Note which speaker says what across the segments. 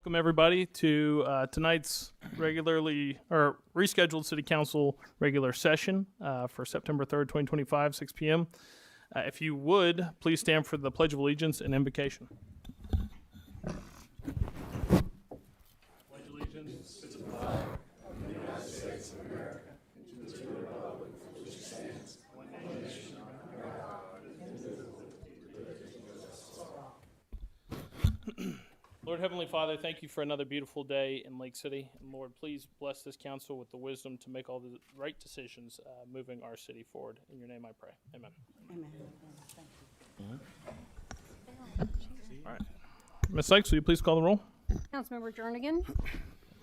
Speaker 1: Welcome everybody to tonight's rescheduled City Council regular session for September 3rd, 2025, 6 p.m. If you would, please stand for the Pledge of Allegiance and invocation. Pledge allegiance to the flag of the United States of America and to the republic for which it stands, one nation under God, indivisible, with liberty and justice for all. Lord Heavenly Father, thank you for another beautiful day in Lake City. And Lord, please bless this council with the wisdom to make all the right decisions moving our city forward. In your name I pray. Amen.
Speaker 2: Amen. Thank you.
Speaker 1: All right. Ms. Sykes, will you please call the roll?
Speaker 3: Councilmember Jernigan.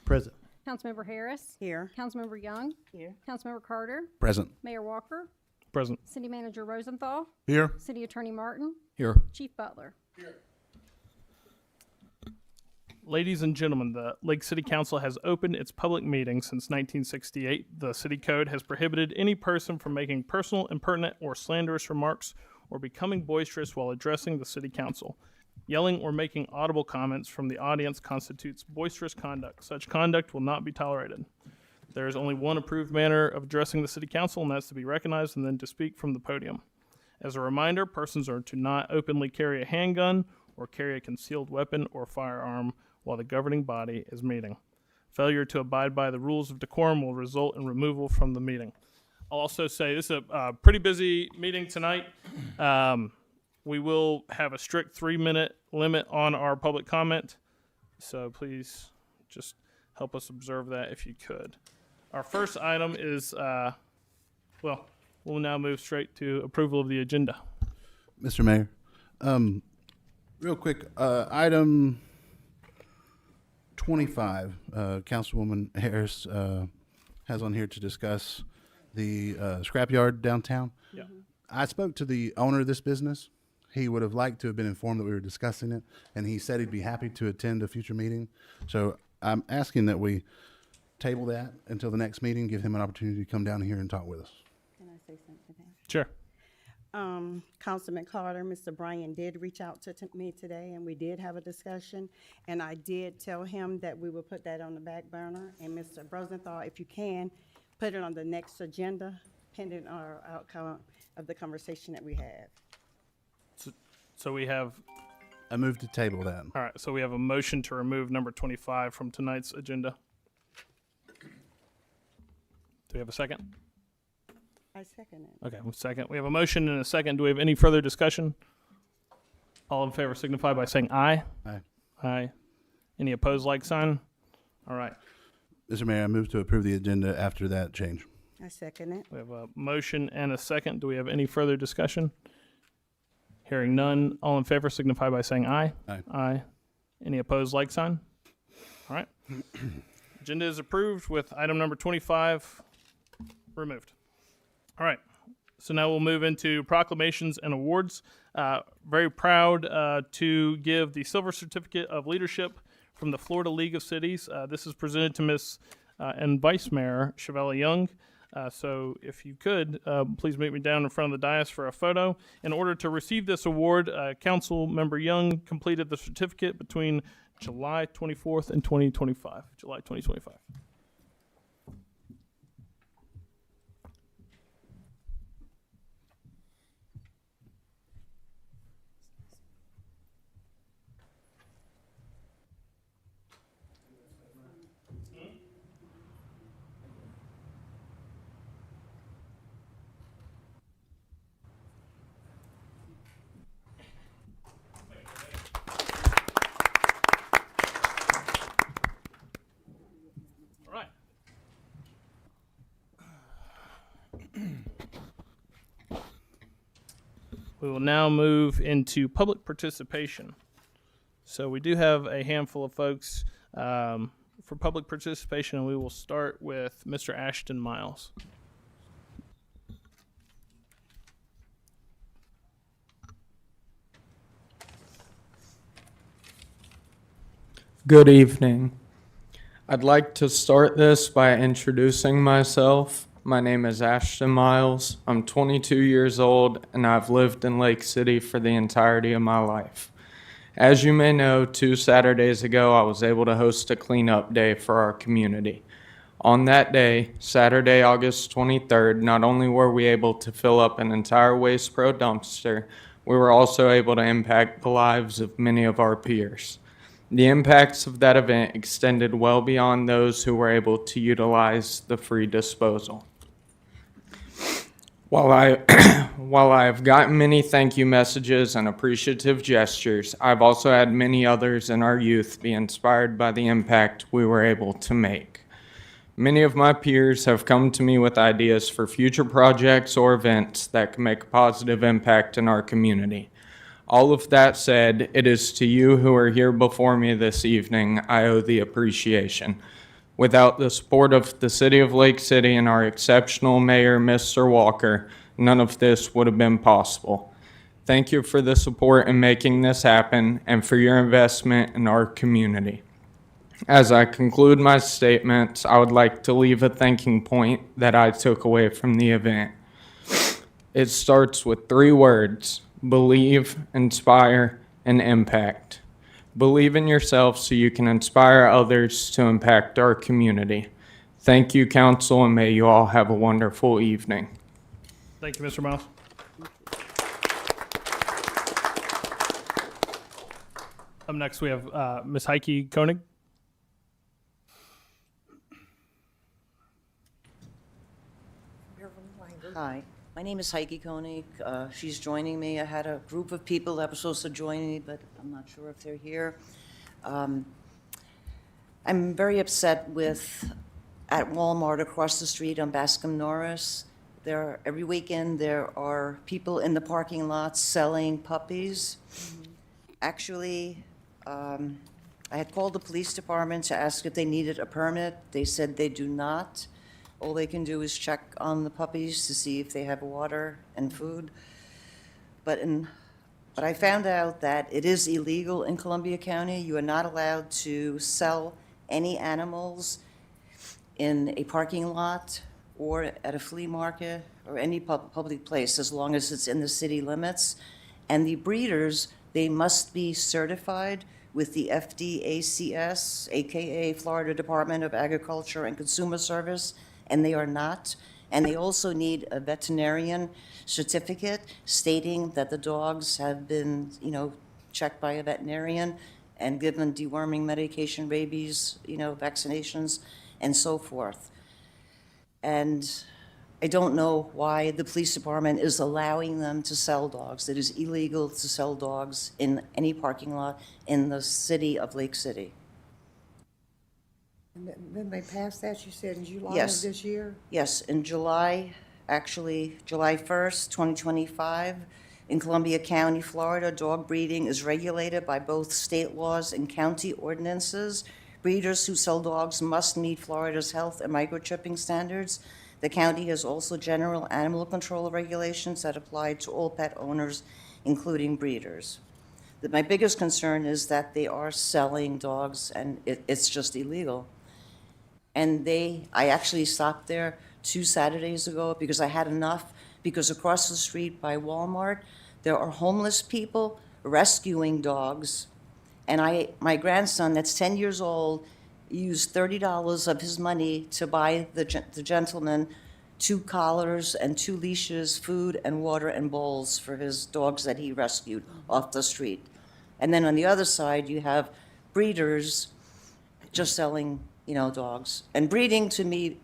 Speaker 4: Present.
Speaker 3: Councilmember Harris.
Speaker 2: Here.
Speaker 3: Councilmember Young.
Speaker 2: Here.
Speaker 3: Councilmember Carter.
Speaker 4: Present.
Speaker 3: Mayor Walker.
Speaker 1: Present.
Speaker 3: City Manager Rosenthal.
Speaker 4: Here.
Speaker 3: City Attorney Martin.
Speaker 4: Here.
Speaker 3: Chief Butler.
Speaker 1: Ladies and gentlemen, the Lake City Council has opened its public meeting since 1968. The city code has prohibited any person from making personal, impertinent, or slanderous remarks or becoming boisterous while addressing the city council. Yelling or making audible comments from the audience constitutes boisterous conduct. Such conduct will not be tolerated. There is only one approved manner of addressing the city council, and that's to be recognized and then to speak from the podium. As a reminder, persons are to not openly carry a handgun or carry a concealed weapon or firearm while the governing body is meeting. Failure to abide by the rules of decorum will result in removal from the meeting. I'll also say this is a pretty busy meeting tonight. We will have a strict 3-minute limit on our public comment, so please just help us observe that if you could. Our first item is, we'll now move straight to approval of the agenda.
Speaker 4: Mr. Mayor, real quick, item 25, Councilwoman Harris has on here to discuss the scrapyard downtown.
Speaker 1: Yeah.
Speaker 4: I spoke to the owner of this business. He would have liked to have been informed that we were discussing it, and he said he'd be happy to attend a future meeting. So I'm asking that we table that until the next meeting, give him an opportunity to come down here and talk with us.
Speaker 2: Can I say something now?
Speaker 1: Sure.
Speaker 2: Councilman Carter, Mr. Bryan did reach out to me today, and we did have a discussion, and I did tell him that we would put that on the back burner, and Mr. Rosenthal, if you can, put it on the next agenda, pending our outcome of the conversation that we have.
Speaker 1: So we have,
Speaker 4: I move to table that.
Speaker 1: all right, so we have a motion to remove number 25 from tonight's agenda. Do we have a second?
Speaker 2: I second it.
Speaker 1: Okay, second. We have a motion and a second. Do we have any further discussion? All in favor signify by saying aye.
Speaker 4: Aye.
Speaker 1: Aye. Any opposed, like sign? All right.
Speaker 4: Mr. Mayor, I move to approve the agenda after that change.
Speaker 2: I second it.
Speaker 1: We have a motion and a second. Do we have any further discussion? Hearing none. All in favor signify by saying aye.
Speaker 4: Aye.
Speaker 1: Aye. Any opposed, like sign? All right. Agenda is approved with item number 25 removed. All right. So now we'll move into proclamations and awards. Very proud to give the Silver Certificate of Leadership from the Florida League of Cities. This is presented to Ms. And Vice Mayor Chevelle Young. So if you could, please meet me down in front of the dais for a photo. In order to receive this award, Council Member Young completed the certificate between July 24th and 2025. July 2025. All right. We will now move into public participation. So we do have a handful of folks for public participation, and we will start with Mr. Ashton Miles.
Speaker 5: Good evening. I'd like to start this by introducing myself. My name is Ashton Miles. I'm 22 years old, and I've lived in Lake City for the entirety of my life. As you may know, 2 Saturdays ago, I was able to host a cleanup day for our community. On that day, Saturday, August 23rd, not only were we able to fill up an entire Waste Pro dumpster, we were also able to impact the lives of many of our peers. The impacts of that event extended well beyond those who were able to utilize the free disposal. While I have gotten many thank you messages and appreciative gestures, I've also had many others in our youth be inspired by the impact we were able to make. Many of my peers have come to me with ideas for future projects or events that can make a positive impact in our community. All of that said, it is to you who are here before me this evening I owe the appreciation. Without the support of the City of Lake City and our exceptional mayor, Mr. Walker, none of this would have been possible. Thank you for the support in making this happen and for your investment in our community. As I conclude my statements, I would like to leave a thanking point that I took away from the event. It starts with 3 words: believe, inspire, and impact. Believe in yourself so you can inspire others to impact our community. Thank you, Council, and may you all have a wonderful evening.
Speaker 1: Thank you, Mr. Miles. Up next, we have Ms. Heike Koenig.
Speaker 6: Hi, my name is Heike Koenig. She's joining me. I had a group of people that were supposed to join me, but I'm not sure if they're here. I'm very upset at Walmart across the street on Bascom Norris. Every weekend, there are people in the parking lot selling puppies. Actually, I had called the police department to ask if they needed a permit. They said they do not. All they can do is check on the puppies to see if they have water and food. But I found out that it is illegal in Columbia County. You are not allowed to sell any animals in a parking lot or at a flea market or any public place as long as it's in the city limits. And the breeders, they must be certified with the FDACS, AKA Florida Department of Agriculture and Consumer Service, and they are not. And they also need a veterinarian certificate stating that the dogs have been, checked by a veterinarian and given deworming medication, rabies, vaccinations, and so forth. And I don't know why the police department is allowing them to sell dogs. It is illegal to sell dogs in any parking lot in the city of Lake City.
Speaker 7: And then they passed that, you said, in July of
Speaker 6: Yes.
Speaker 7: this year?
Speaker 6: Yes, in July 1st, 2025, in Columbia County, Florida, dog breeding is regulated by both state laws and county ordinances. Breeders who sell dogs must meet Florida's health and microchipping standards. The county has also general animal control regulations that apply to all pet owners, including breeders. My biggest concern is that they are selling dogs, and it's just illegal. And I actually stopped there 2 Saturdays ago because I had enough, because across the street by Walmart, there are homeless people rescuing dogs. And my grandson, that's 10 years old, used $30 of his money to buy the gentleman 2 collars and 2 leashes, food and water and bowls for his dogs that he rescued off the street. And then on the other side, you have breeders just selling dogs. And breeding, to me,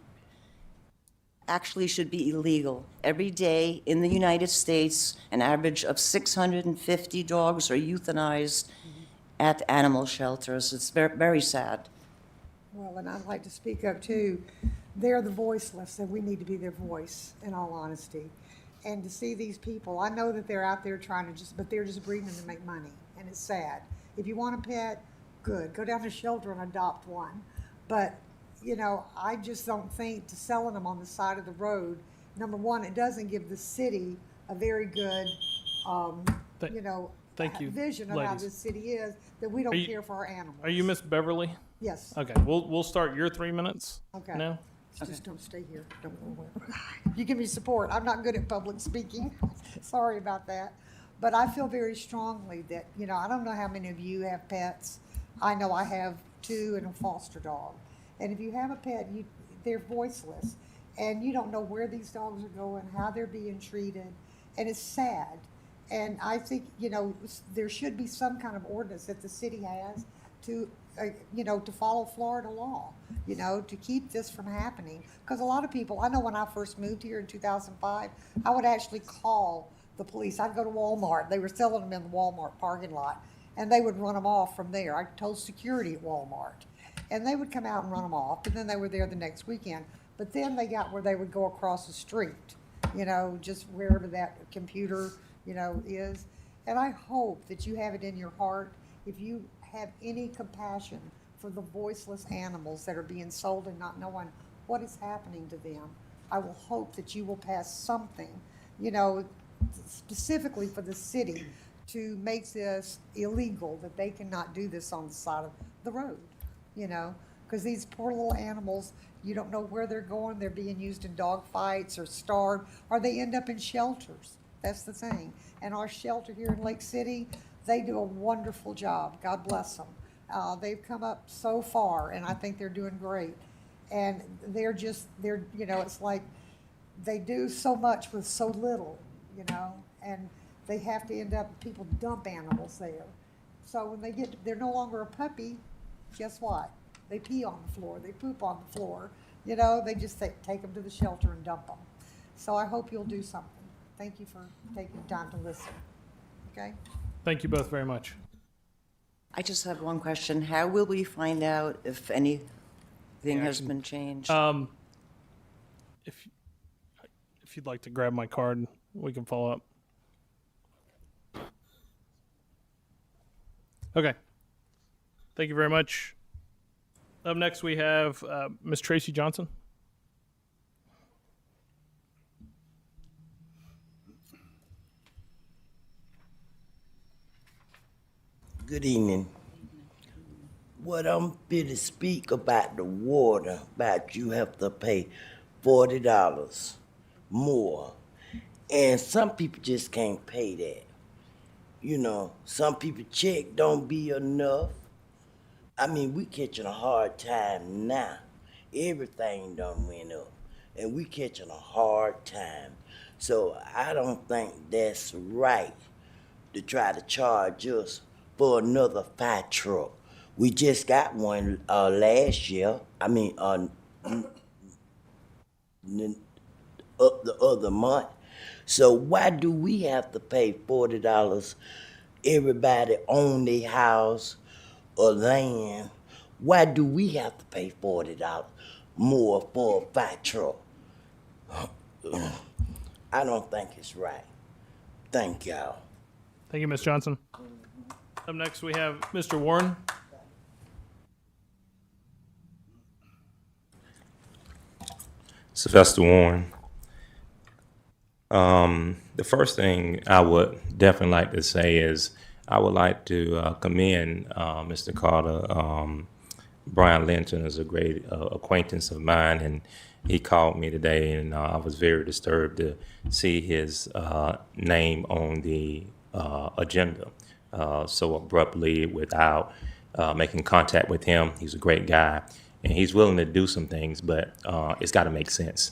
Speaker 6: actually should be illegal. Every day in the United States, an average of 650 dogs are euthanized at animal shelters. It's very, very sad.
Speaker 7: Well, and I'd like to speak up too. They're the voiceless, and we need to be their voice, in all honesty. And to see these people, I know that they're out there trying to but they're just breeding to make money, and it's sad. If you want a pet, good, go down to the shelter and adopt one. But, I just don't think to selling them on the side of the road, number one, it doesn't give the city a very good,
Speaker 1: Thank you,
Speaker 7: vision of how
Speaker 1: ladies.
Speaker 7: this city is, that we don't care for our animals.
Speaker 1: Are you Miss Beverly?
Speaker 7: Yes.
Speaker 1: Okay, we'll start your 3 minutes
Speaker 7: Okay.
Speaker 1: now.
Speaker 7: Just don't stay here. Don't go away. You give me support. I'm not good at public speaking. Sorry about that. But I feel very strongly that, I don't know how many of you have pets. I know I have 2 and a foster dog. And if you have a pet, they're voiceless. And you don't know where these dogs are going, how they're being treated. And it's sad. And I think, there should be some kind of ordinance that the city has to, to follow Florida law, to keep this from happening. Because a lot of people, I know when I first moved here in 2005, I would actually call the police. I'd go to Walmart. They were selling them in the Walmart parking lot, and they would run them off from there. I told security at Walmart, and they would come out and run them off, and then they were there the next weekend. But then they got where they would go across the street, just wherever that computer, is. And I hope that you have it in your heart, if you have any compassion for the voiceless animals that are being sold and not knowing what is happening to them, I will hope that you will pass something, specifically for the city to make this illegal, that they cannot do this on the side of the road, because these poor little animals, you don't know where they're going. They're being used in dog fights or starved, or they end up in shelters. That's the thing. And our shelter here in Lake City, they do a wonderful job. God bless them. They've come up so far, and I think they're doing great. And they're it's like they do so much with so little, and they have to end up, people dump animals there. So when they're no longer a puppy, guess what? They pee on the floor, they poop on the floor, they just take them to the shelter and dump them. So I hope you'll do something. Thank you for taking time to listen, okay?
Speaker 1: Thank you both very much.
Speaker 6: I just have one question. How will we find out if anything has been changed?
Speaker 1: If you'd like to grab my card, we can follow up. Okay. Thank you very much. Up next, we have Ms. Tracy Johnson.
Speaker 8: Good evening. What I'm here to speak about the water, about you have to pay $40 more. And some people just can't pay that. Some people check don't be enough. I mean, we catching a hard time now. Everything done went up, and we catching a hard time. So I don't think that's right to try to charge us for another fire truck. We just got one last year. The other month. So why do we have to pay $40? Everybody own their house or land. Why do we have to pay $40 more for a fire truck? I don't think it's right. Thank y'all.
Speaker 1: Thank you, Ms. Johnson. Up next, we have Mr. Warren.
Speaker 9: Sylvester Warren. The first thing I would definitely like to say is I would like to commend Mr. Carter. Brian Linton is a great acquaintance of mine, and he called me today, and I was very disturbed to see his name on the agenda so abruptly without making contact with him. He's a great guy, and he's willing to do some things, but it's got to make sense,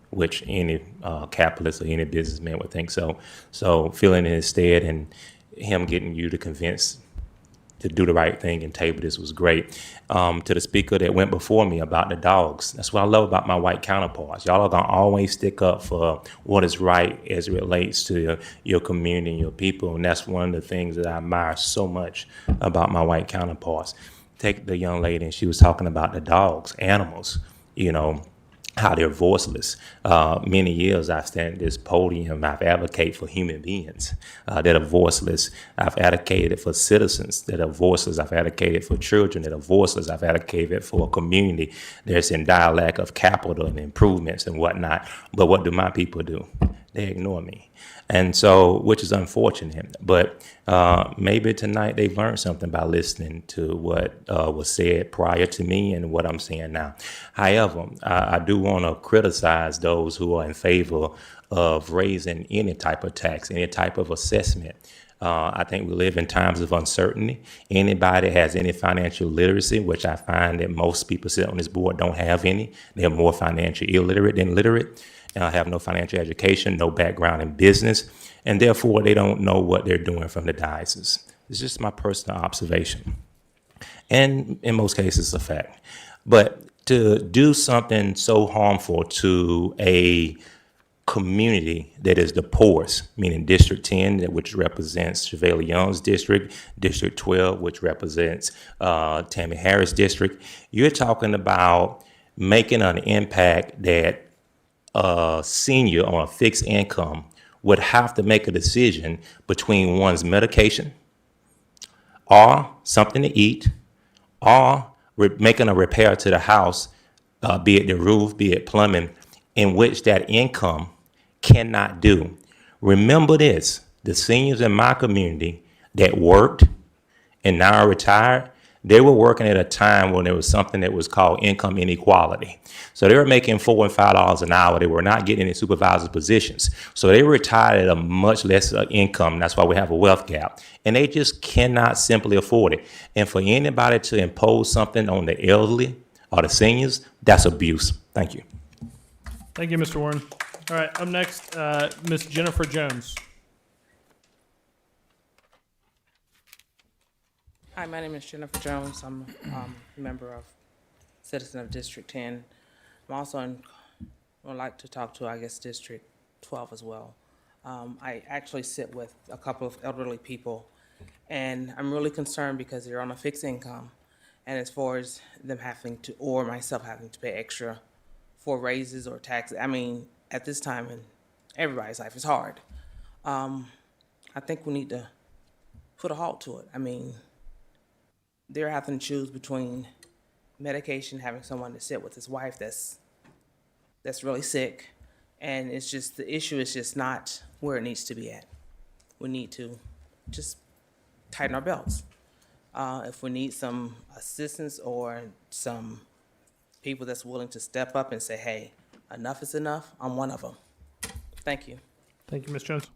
Speaker 9: which any capitalist or any businessman would think so. So filling in his stead and him getting you to convince to do the right thing and table this was great. To the speaker that went before me about the dogs, that's what I love about my white counterparts. Y'all are gonna always stick up for what is right as it relates to your community and your people, and that's one of the things that I admire so much about my white counterparts. Take the young lady, and she was talking about the dogs, animals, how they're voiceless. Many years I've stand at this podium, I've advocated for human beings that are voiceless. I've advocated for citizens that are voiceless. I've advocated for children that are voiceless. I've advocated for a community that's in dire lack of capital and improvements and whatnot. But what do my people do? They ignore me. And so, which is unfortunate, but maybe tonight they've learned something by listening to what was said prior to me and what I'm saying now. However, I do want to criticize those who are in favor of raising any type of tax, any type of assessment. I think we live in times of uncertainty. Anybody has any financial literacy, which I find that most people sit on this board don't have any. They're more financially illiterate than literate, have no financial education, no background in business, and therefore they don't know what they're doing from the diocese. It's just my personal observation. And in most cases, it's a fact. But to do something so harmful to a community that is the poorest, meaning District 10, which represents Chevelle Young's district, District 12, which represents Tammy Harris' district, you're talking about making an impact that a senior on a fixed income would have to make a decision between one's medication or something to eat or making a repair to the house, be it the roof, be it plumbing, in which that income cannot do. Remember this, the seniors in my community that worked and now are retired, they were working at a time when there was something that was called income inequality. So they were making $4 and $5 an hour. They were not getting any supervisor positions. So they retired at a much less income. That's why we have a wealth gap. And they just cannot simply afford it. And for anybody to impose something on the elderly or the seniors, that's abuse. Thank you.
Speaker 1: Thank you, Mr. Warren. All right, up next, Ms. Jennifer Jones.
Speaker 10: Hi, my name is Jennifer Jones. I'm a member of Citizen of District 10. I'm also would like to talk to, I guess, District 12 as well. I actually sit with a couple of elderly people, and I'm really concerned because they're on a fixed income, and as far as them having to, or myself having to pay extra for raises or taxes, I mean, at this time in everybody's life, it's hard. I think we need to put a halt to it. I mean, they're having to choose between medication, having someone to sit with his wife that's really sick, and it's just, the issue is just not where it needs to be at. We need to just tighten our belts. If we need some assistance or some people that's willing to step up and say, hey, enough is enough, I'm one of them. Thank you.
Speaker 1: Thank you, Ms. Jones.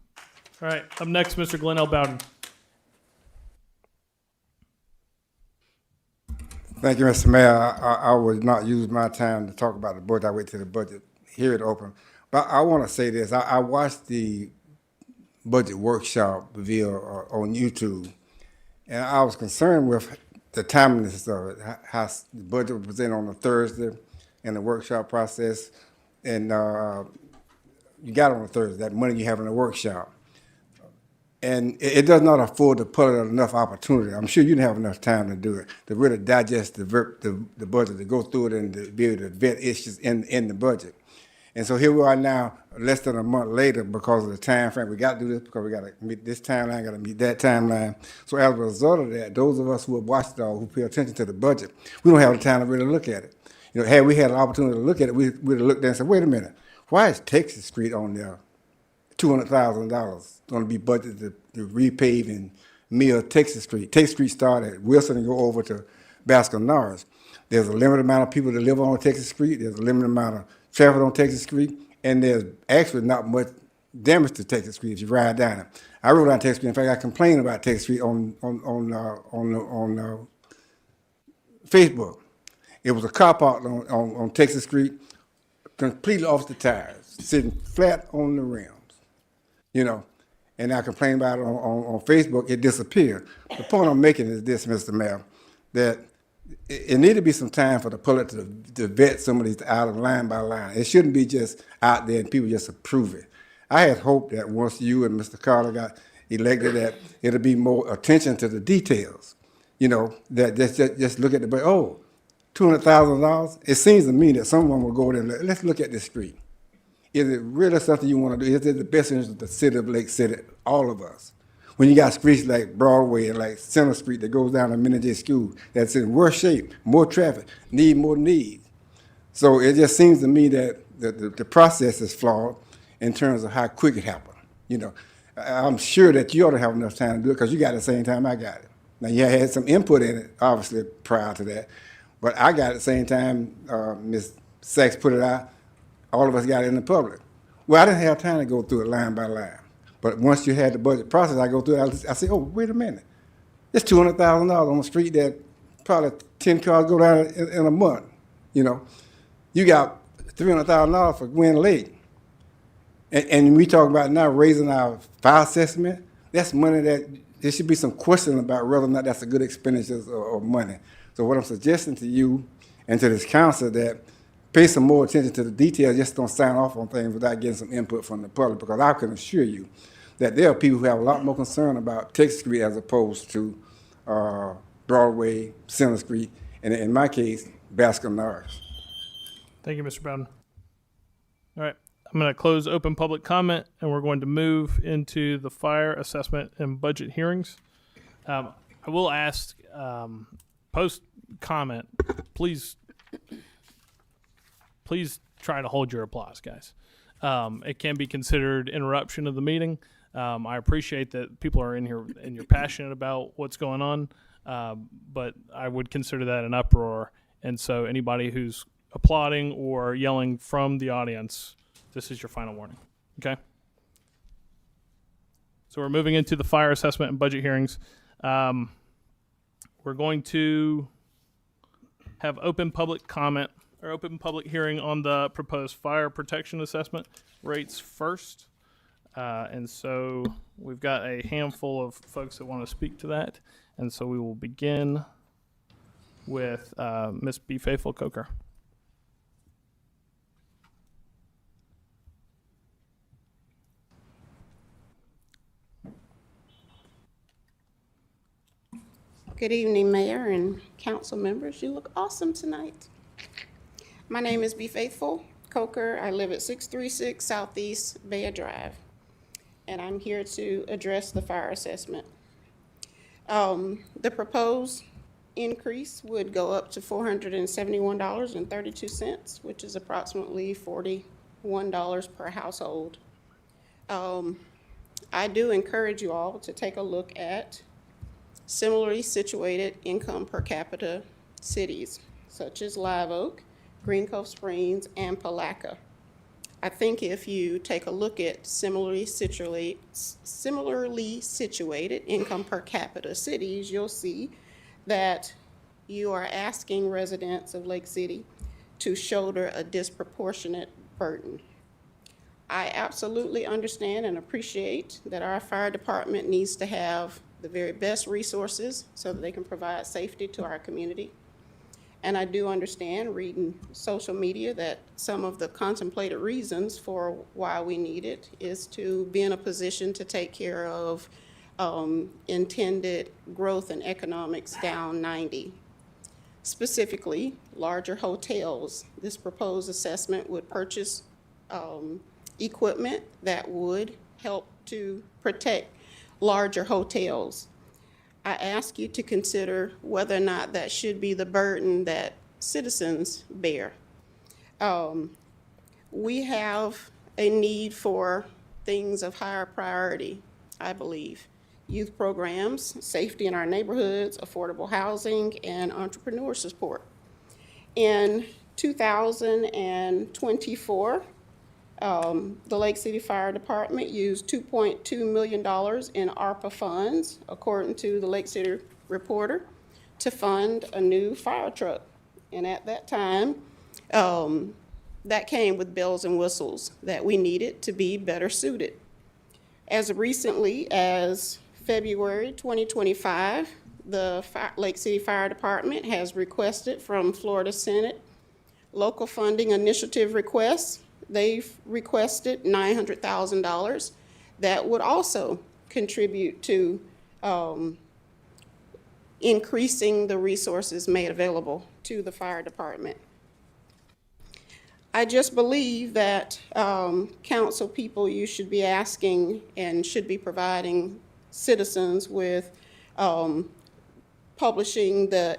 Speaker 1: All right, up next, Mr. Glenn L. Bowden.
Speaker 11: Thank you, Mr. Mayor. I would not use my time to talk about the budget. I wait till the budget hearing open. But I want to say this. I watched the budget workshop via on YouTube, and I was concerned with the timeliness of it, how the budget was presented on a Thursday and the workshop process. And you got it on a Thursday, that Monday you have in the workshop. And it does not afford to put it enough opportunity. I'm sure you didn't have enough time to do it, to really digest the budget, to go through it and to be able to vet issues in the budget. And so here we are now, less than a month later, because of the time frame. We got to do this because we got to meet this timeline, got to meet that timeline. So as a result of that, those of us who have watched it all, who pay attention to the budget, we don't have the time to really look at it. You know, had we had an opportunity to look at it, we'd have looked there and said, wait a minute, why is Texas Street on there? $200,000 going to be budgeted to repave and mill Texas Street. Texas Street started at Wilson and go over to Baskin-Norris. There's a limited amount of people that live on Texas Street. There's a limited amount of traffic on Texas Street, and there's actually not much damage to Texas Street if you ride down it. I rode down Texas Street. In fact, I complained about Texas Street on Facebook. It was a car park on Texas Street, completely off the tires, sitting flat on the rims. You know, and I complained about it on Facebook, it disappeared. The point I'm making is this, Mr. Mayor, that it need to be some time for the public to vet some of these out of line by line. It shouldn't be just out there and people just approve it. I had hoped that once you and Mr. Carter got elected, that it'll be more attention to the details. You know, that just look at the budget. Oh, $200,000. It seems to me that someone will go there and let's look at this street. Is it really something you want to do? Is it the best interest of the city of Lake City, all of us? When you got streets like Broadway and like Center Street that goes down to Minute School, that's in worse shape, more traffic, need more needs. So it just seems to me that the process is flawed in terms of how quick it happened. You know, I'm sure that you ought to have enough time to do it because you got it the same time I got it. Now, you had some input in it, obviously, prior to that, but I got it at the same time Ms. Sachs put it out. All of us got it in the public. Well, I didn't have time to go through it line by line. But once you had the budget process, I go through it, I say, oh, wait a minute. It's $200,000 on a street that probably 10 cars go down in a month, you know. You got $300,000 for Gwen Lake. And we talk about now raising our fire assessment. That's money that there should be some question about whether or not that's a good expenditure of money. So what I'm suggesting to you and to this council that pay some more attention to the details, just don't sign off on things without getting some input from the public, because I can assure you that there are people who have a lot more concern about Texas Street as opposed to Broadway, Center Street, and in my case, Baskin Nards.
Speaker 1: Thank you, Mr. Bowden. All right. I'm going to close open public comment, and we're going to move into the fire assessment and budget hearings. I will ask, post comment, please try to hold your applause, guys. It can be considered interruption of the meeting. I appreciate that people are in here and you're passionate about what's going on, but I would consider that an uproar. And so anybody who's applauding or yelling from the audience, this is your final warning, okay? So we're moving into the fire assessment and budget hearings. We're going to have open public comment or open public hearing on the proposed fire protection assessment rates first. And so we've got a handful of folks that want to speak to that. And so we will begin with Ms. Be Faithful Coker.
Speaker 12: Good evening, Mayor and council members. You look awesome tonight. My name is Be Faithful Coker. I live at 636 Southeast Baya Drive, and I'm here to address the fire assessment. The proposed increase would go up to $471.32, which is approximately $41 per household. I do encourage you all to take a look at similarly situated income per capita cities, such as Live Oak, Green Cove Springs, and Palaca. I think if you take a look at similarly situated income per capita cities, you'll see that you are asking residents of Lake City to shoulder a disproportionate burden. I absolutely understand and appreciate that our fire department needs to have the very best resources so that they can provide safety to our community. And I do understand, reading social media, that some of the contemplated reasons for why we need it is to be in a position to take care of intended growth and economics down 90. Specifically, larger hotels. This proposed assessment would purchase equipment that would help to protect larger hotels. I ask you to consider whether or not that should be the burden that citizens bear. We have a need for things of higher priority, I believe. Youth programs, safety in our neighborhoods, affordable housing, and entrepreneur support. In 2024, the Lake City Fire Department used $2.2 million in ARPA funds, according to the Lake City Reporter, to fund a new fire truck. And at that time, that came with bells and whistles that we needed to be better suited. As recently as February 2025, the Lake City Fire Department has requested from Florida Senate local funding initiative requests. They've requested $900,000 that would also contribute to increasing the resources made available to the fire department. I just believe that council people, you should be asking and should be providing citizens with publishing the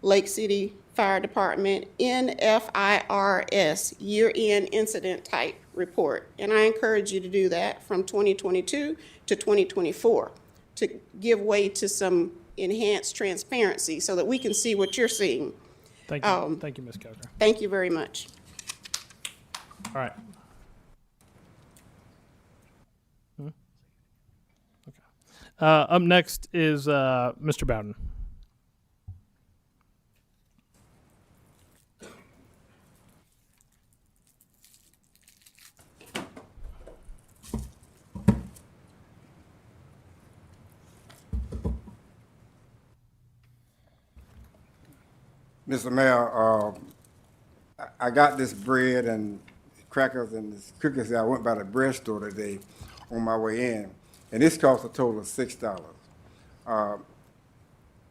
Speaker 12: Lake City Fire Department NFIRS year-end incident type report. And I encourage you to do that from 2022 to 2024 to give way to some enhanced transparency so that we can see what you're seeing.
Speaker 1: Thank you. Thank you, Ms. Coker.
Speaker 12: Thank you very much.
Speaker 1: All right. Up next is Mr. Bowden.
Speaker 11: Mr. Mayor, I got this bread and crackers and this cookies. I went by the bread store today on my way in, and this cost a total of $6.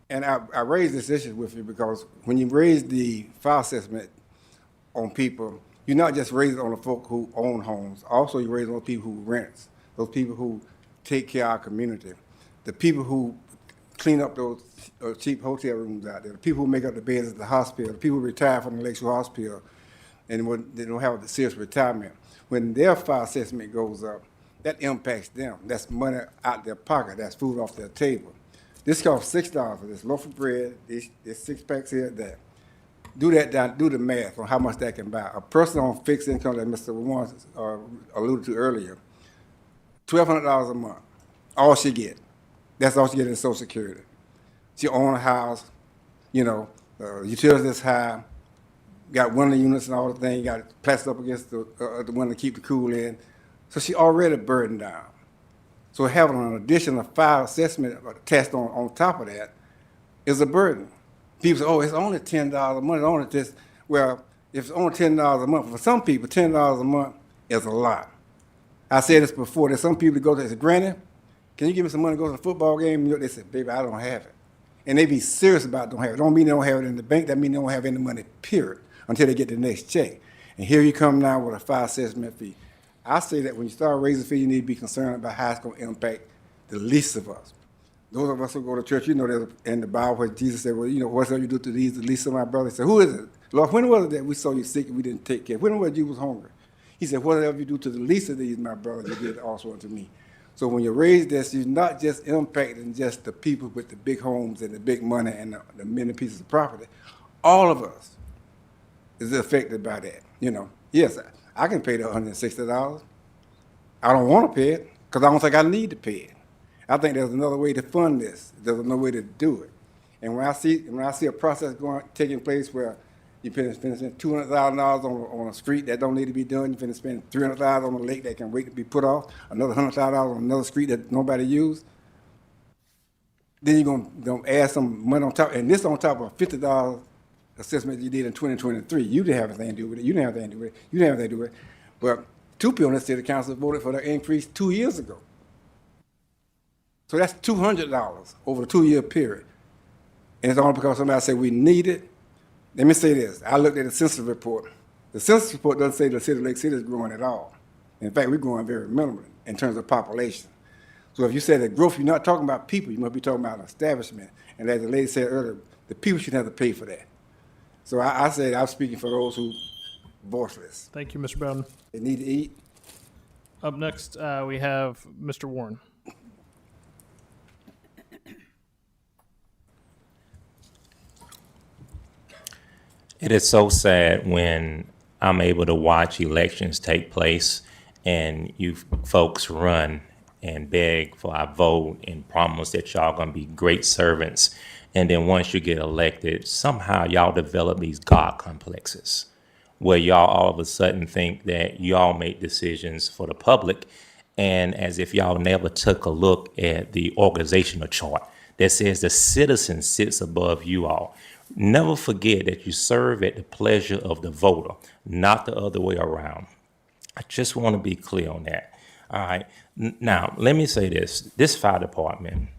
Speaker 11: And I raised this issue with you because when you raise the fire assessment on people, you not just raise it on the folk who own homes, also you raise it on people who rent, those people who take care of our community, the people who clean up those cheap hotel rooms out there, the people who make up the beds at the hospital, the people who retire from the Lakeshore Hospital and when they don't have a serious retirement. When their fire assessment goes up, that impacts them. That's money out their pocket. That's food off their table. This costs $6 for this loaf of bread, this 6 packs here, that. Do that down, do the math on how much that can buy. A person on fixed income that Mr. Warren alluded to earlier, $1,200 a month, all she get. That's all she get in Social Security. She own a house, you know, utilities is high, got window units and all the things, got it plastered up against the one to keep the cool in. So she already burdened down. So having an additional fire assessment test on top of that is a burden. People say, oh, it's only $10 a month, it's only this. Well, if it's only $10 a month, for some people, $10 a month is a lot. I said this before, there's some people that go to, they say, Granny, can you give me some money to go to the football game? They say, baby, I don't have it. And they be serious about don't have it. Don't mean they don't have it in the bank, that mean they don't have any money, period, until they get the next check. And here you come now with a fire assessment fee. I say that when you start raising fee, you need to be concerned about how it's going to impact the least of us. Those of us who go to church, you know, there's in the Bible where Jesus said, well, you know, whatsoever you do to these, the least of my brothers. He said, who is it? Lord, when was it that we saw you sick and we didn't take care? When was it you was hungry? He said, whatever you do to the least of these, my brothers, you did also unto me. So when you raise this, you're not just impacting just the people with the big homes and the big money and the many pieces of property. All of us is affected by that. You know, yes, I can pay the $160. I don't want to pay it because I don't think I need to pay it. I think there's another way to fund this. There's another way to do it. And when I see a process taking place where you spend $200,000 on a street that don't need to be done, you spend $300,000 on a lake that can wait to be put off, another $100,000 on another street that nobody use, then you're gonna add some money on top, and this on top of a $50 assessment you did in 2023. You didn't have anything to do with it. You didn't have anything to do with it. You didn't have anything to do with it. But two people in the city council voted for the increase 2 years ago. So that's $200 over a 2-year period. And it's only because somebody said we need it. Let me say this. I looked at the census report. The census report doesn't say the city of Lake City is growing at all. In fact, we're growing very minimally in terms of population. So if you say that growth, you're not talking about people. You must be talking about an establishment. And as the lady said earlier, the people should have to pay for that. So I said I'm speaking for those who voiceless.
Speaker 1: Thank you, Mr. Bowden.
Speaker 11: They need to eat.
Speaker 1: Up next, we have Mr. Warren.
Speaker 9: It is so sad when I'm able to watch elections take place and you folks run and beg for our vote and promise that y'all gonna be great servants. And then once you get elected, somehow y'all develop these God complexes where y'all all of a sudden think that y'all make decisions for the public, and as if y'all never took a look at the organizational chart that says the citizen sits above you all. Never forget that you serve at the pleasure of the voter, not the other way around. I just want to be clear on that. All right. Now, let me say this. This fire department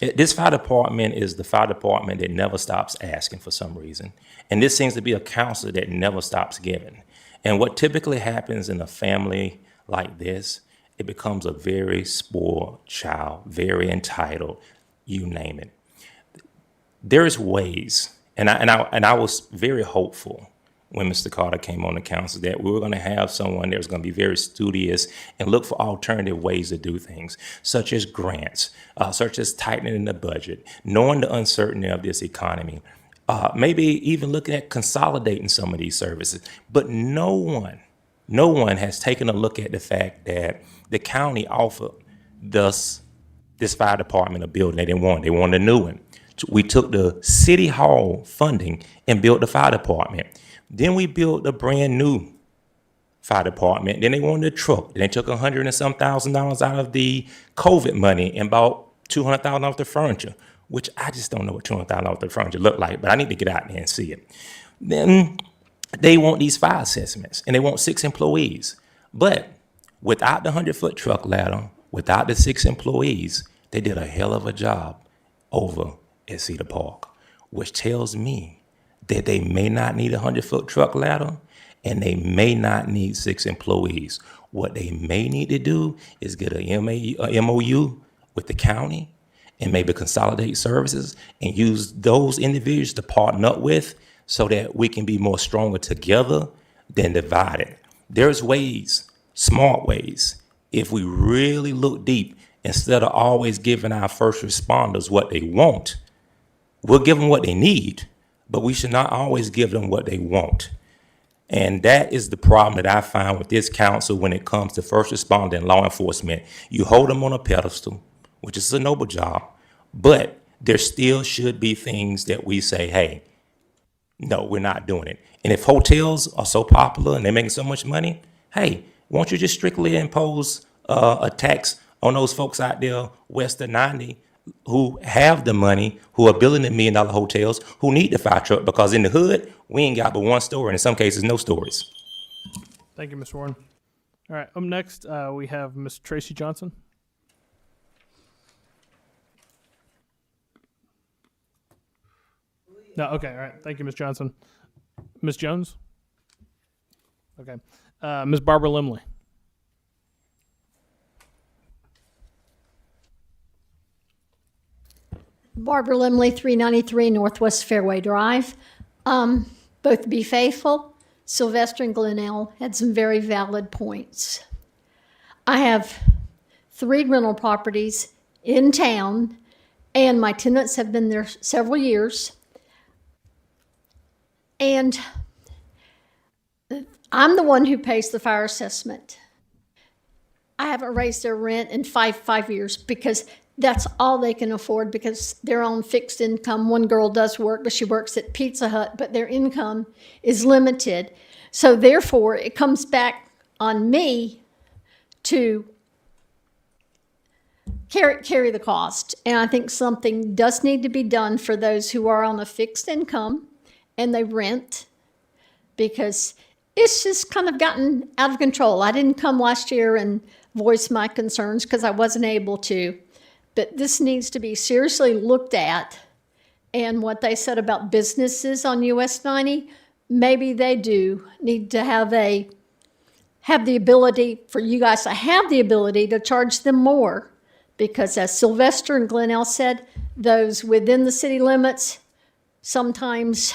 Speaker 9: is the fire department that never stops asking for some reason. And this seems to be a counselor that never stops giving. And what typically happens in a family like this, it becomes a very spoiled child, very entitled, you name it. There's ways, and I was very hopeful when Mr. Carter came on the council that we were going to have someone that was going to be very studious and look for alternative ways to do things, such as grants, such as tightening the budget, knowing the uncertainty of this economy, maybe even looking at consolidating some of these services. But no one has taken a look at the fact that the county offered us this fire department a building. They didn't want it. They wanted a new one. We took the city hall funding and built the fire department. Then we built a brand new fire department. Then they wanted a truck. Then they took $100 and some thousand out of the COVID money and bought $200,000 off the furniture, which I just don't know what $200,000 off the furniture look like, but I need to get out there and see it. Then they want these fire assessments and they want 6 employees. But without the 100-foot truck ladder, without the 6 employees, they did a hell of a job over at Cedar Park, which tells me that they may not need a 100-foot truck ladder and they may not need 6 employees. What they may need to do is get a MOU with the county and maybe consolidate services and use those individuals to partner up with so that we can be more stronger together than divided. There's ways, smart ways, if we really look deep, instead of always giving our first responders what they want, we'll give them what they need, but we should not always give them what they want. And that is the problem that I find with this council when it comes to first responder and law enforcement. You hold them on a pedestal, which is a noble job, but there still should be things that we say, hey, no, we're not doing it. And if hotels are so popular and they're making so much money, hey, won't you just strictly impose a tax on those folks out there west of 90 who have the money, who are building the $1 million hotels, who need the fire truck? Because in the hood, we ain't got but one store, and in some cases, no stories.
Speaker 1: Thank you, Mr. Warren. All right, up next, we have Ms. Tracy Johnson. No, okay, all right. Thank you, Ms. Johnson. Ms. Jones? Okay. Ms. Barbara Limley.
Speaker 13: Barbara Limley, 393 Northwest Fairway Drive. Both Be Faithful, Sylvester and Glenelg had some very valid points. I have 3 rental properties in town, and my tenants have been there several years. And I'm the one who pays the fire assessment. I haven't raised their rent in five years because that's all they can afford because they're on fixed income. One girl does work, but she works at Pizza Hut, but their income is limited. So therefore, it comes back on me to carry the cost. And I think something does need to be done for those who are on a fixed income and they rent, because it's just kind of gotten out of control. I didn't come last year and voice my concerns because I wasn't able to. But this needs to be seriously looked at. And what they said about businesses on US 90, maybe they do need to have the ability for you guys to have the ability to charge them more. Because as Sylvester and Glenelg said, those within the city limits sometimes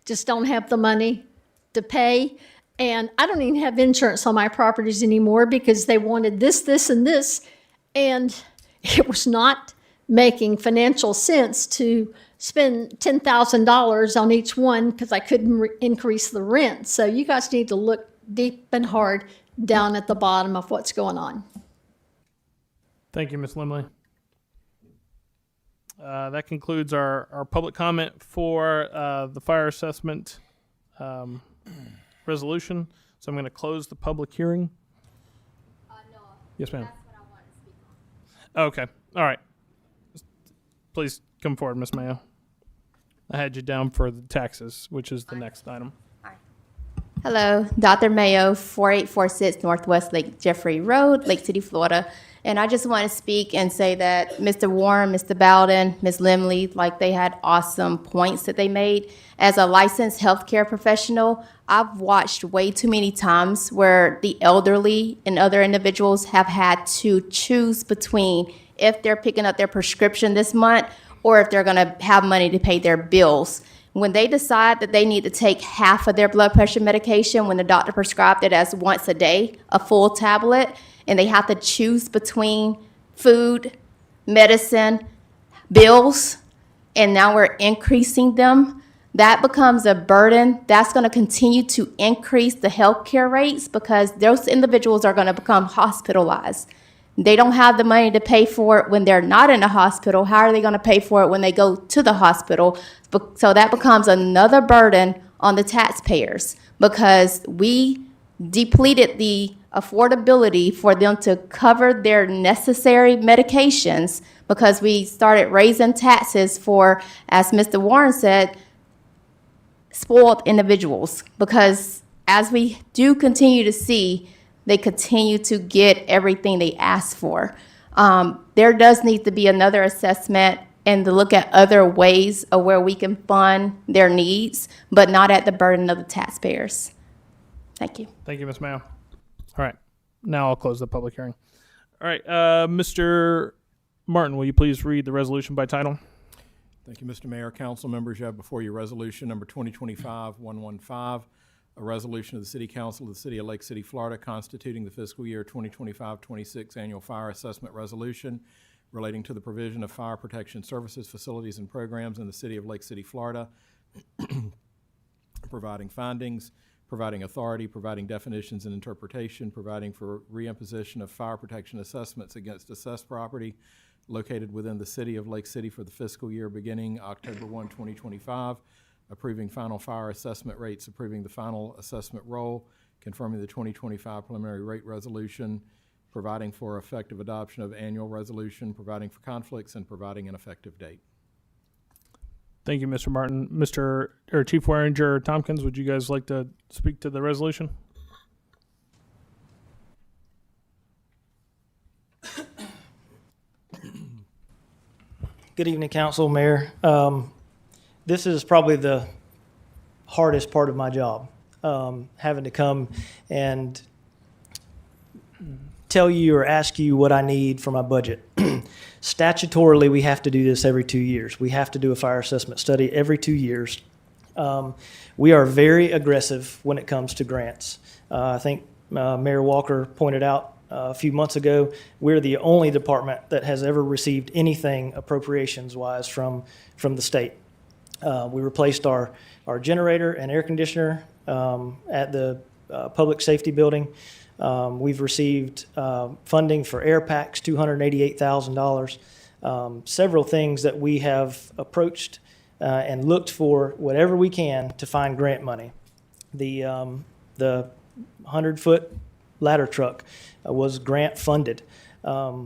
Speaker 13: just don't have the money to pay. And I don't even have insurance on my properties anymore because they wanted this, this, and this. And it was not making financial sense to spend $10,000 on each one because I couldn't increase the rent. So you guys need to look deep and hard down at the bottom of what's going on.
Speaker 1: Thank you, Ms. Limley. That concludes our public comment for the fire assessment resolution. So I'm going to close the public hearing.
Speaker 13: No.
Speaker 1: Yes, ma'am.
Speaker 13: That's what I want to speak on.
Speaker 1: Okay. All right. Please come forward, Ms. Mayo. I had you down for the taxes, which is the next item.
Speaker 14: Hello, Dr. Mayo, 4846 Northwest Lake Jeffrey Road, Lake City, Florida. And I just want to speak and say that Mr. Warren, Mr. Bowden, Ms. Limley, like they had awesome points that they made. As a licensed healthcare professional, I've watched way too many times where the elderly and other individuals have had to choose between if they're picking up their prescription this month or if they're going to have money to pay their bills. When they decide that they need to take half of their blood pressure medication when the doctor prescribed it as once a day, a full tablet, and they have to choose between food, medicine, bills, and now we're increasing them, that becomes a burden. That's going to continue to increase the healthcare rates because those individuals are going to become hospitalized. They don't have the money to pay for it when they're not in the hospital. How are they going to pay for it when they go to the hospital? So that becomes another burden on the taxpayers because we depleted the affordability for them to cover their necessary medications because we started raising taxes for, as Mr. Warren said, spoiled individuals. Because as we do continue to see, they continue to get everything they ask for. There does need to be another assessment and to look at other ways of where we can fund their needs, but not at the burden of the taxpayers. Thank you.
Speaker 1: Thank you, Ms. Mayo. All right. Now I'll close the public hearing. All right. Mr. Martin, will you please read the resolution by title?
Speaker 15: Thank you, Mr. Mayor. Council members, you have before you resolution number 2025-115, a resolution of the City Council of the City of Lake City, Florida, constituting the fiscal year 2025-26 annual fire assessment resolution relating to the provision of fire protection services, facilities, and programs in the City of Lake City, Florida, providing findings, providing authority, providing definitions and interpretation, providing for reimposition of fire protection assessments against assessed property located within the City of Lake City for the fiscal year beginning October 1, 2025, approving final fire assessment rates, approving the final assessment roll, confirming the 2025 preliminary rate resolution, providing for effective adoption of annual resolution, providing for conflicts, and providing an effective date.
Speaker 1: Thank you, Mr. Martin. Chief Warringer Tompkins, would you guys like to speak to the resolution?
Speaker 16: Good evening, Council, Mayor. This is probably the hardest part of my job, having to come and tell you or ask you what I need for my budget. Statutorily, we have to do this every 2 years. We have to do a fire assessment study every 2 years. We are very aggressive when it comes to grants. I think Mayor Walker pointed out a few months ago, we're the only department that has ever received anything appropriations-wise from the state. We replaced our generator and air conditioner at the public safety building. We've received funding for air packs, $288,000. Several things that we have approached and looked for whatever we can to find grant money. The 100-foot ladder truck was grant funded.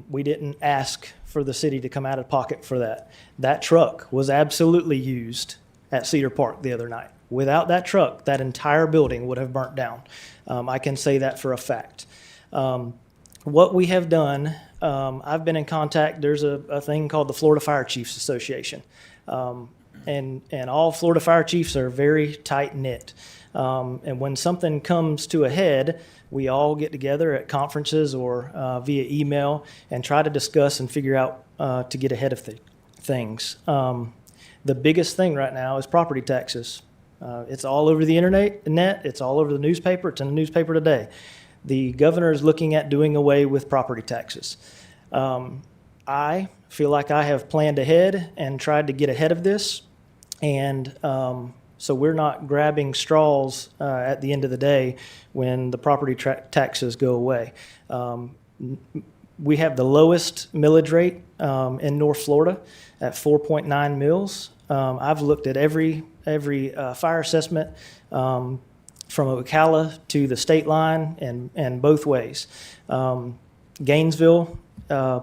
Speaker 16: We didn't ask for the city to come out of pocket for that. That truck was absolutely used at Cedar Park the other night. Without that truck, that entire building would have burnt down. I can say that for a fact. What we have done, I've been in contact, there's a thing called the Florida Fire Chiefs Association. And all Florida fire chiefs are very tight-knit. And when something comes to a head, we all get together at conferences or via email and try to discuss and figure out to get ahead of things. The biggest thing right now is property taxes. It's all over the internet, it's all over the newspaper, it's in the newspaper today. The governor is looking at doing away with property taxes. I feel like I have planned ahead and tried to get ahead of this, and so we're not grabbing straws at the end of the day when the property taxes go away. We have the lowest millage rate in North Florida at 4.9 mils. I've looked at every fire assessment from Ocala to the state line and both ways. Gainesville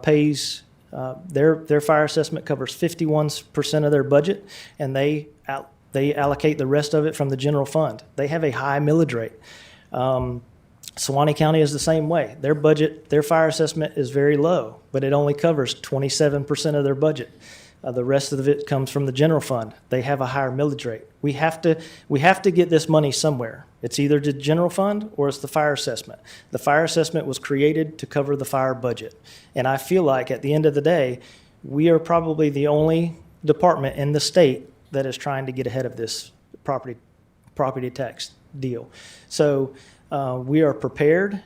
Speaker 16: pays their fire assessment covers 51% of their budget, and they allocate the rest of it from the general fund. They have a high millage rate. Suwannee County is the same way. Their budget, their fire assessment is very low, but it only covers 27% of their budget. The rest of it comes from the general fund. They have a higher millage rate. We have to get this money somewhere. It's either the general fund or it's the fire assessment. The fire assessment was created to cover the fire budget. And I feel like at the end of the day, we are probably the only department in the state that is trying to get ahead of this property tax deal. So we are prepared.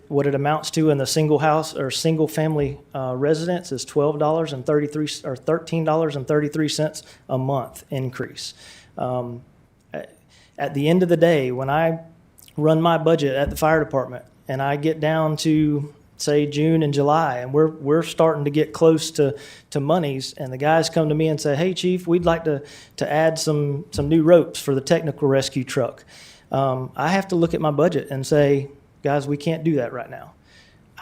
Speaker 16: What it amounts to in the single house or single family residence is $13.33 a month increase. At the end of the day, when I run my budget at the fire department and I get down to say June and July, and we're starting to get close to monies, and the guys come to me and say, "Hey, Chief, we'd like to add some new ropes for the technical rescue truck." I have to look at my budget and say, "Guys, we can't do that right now."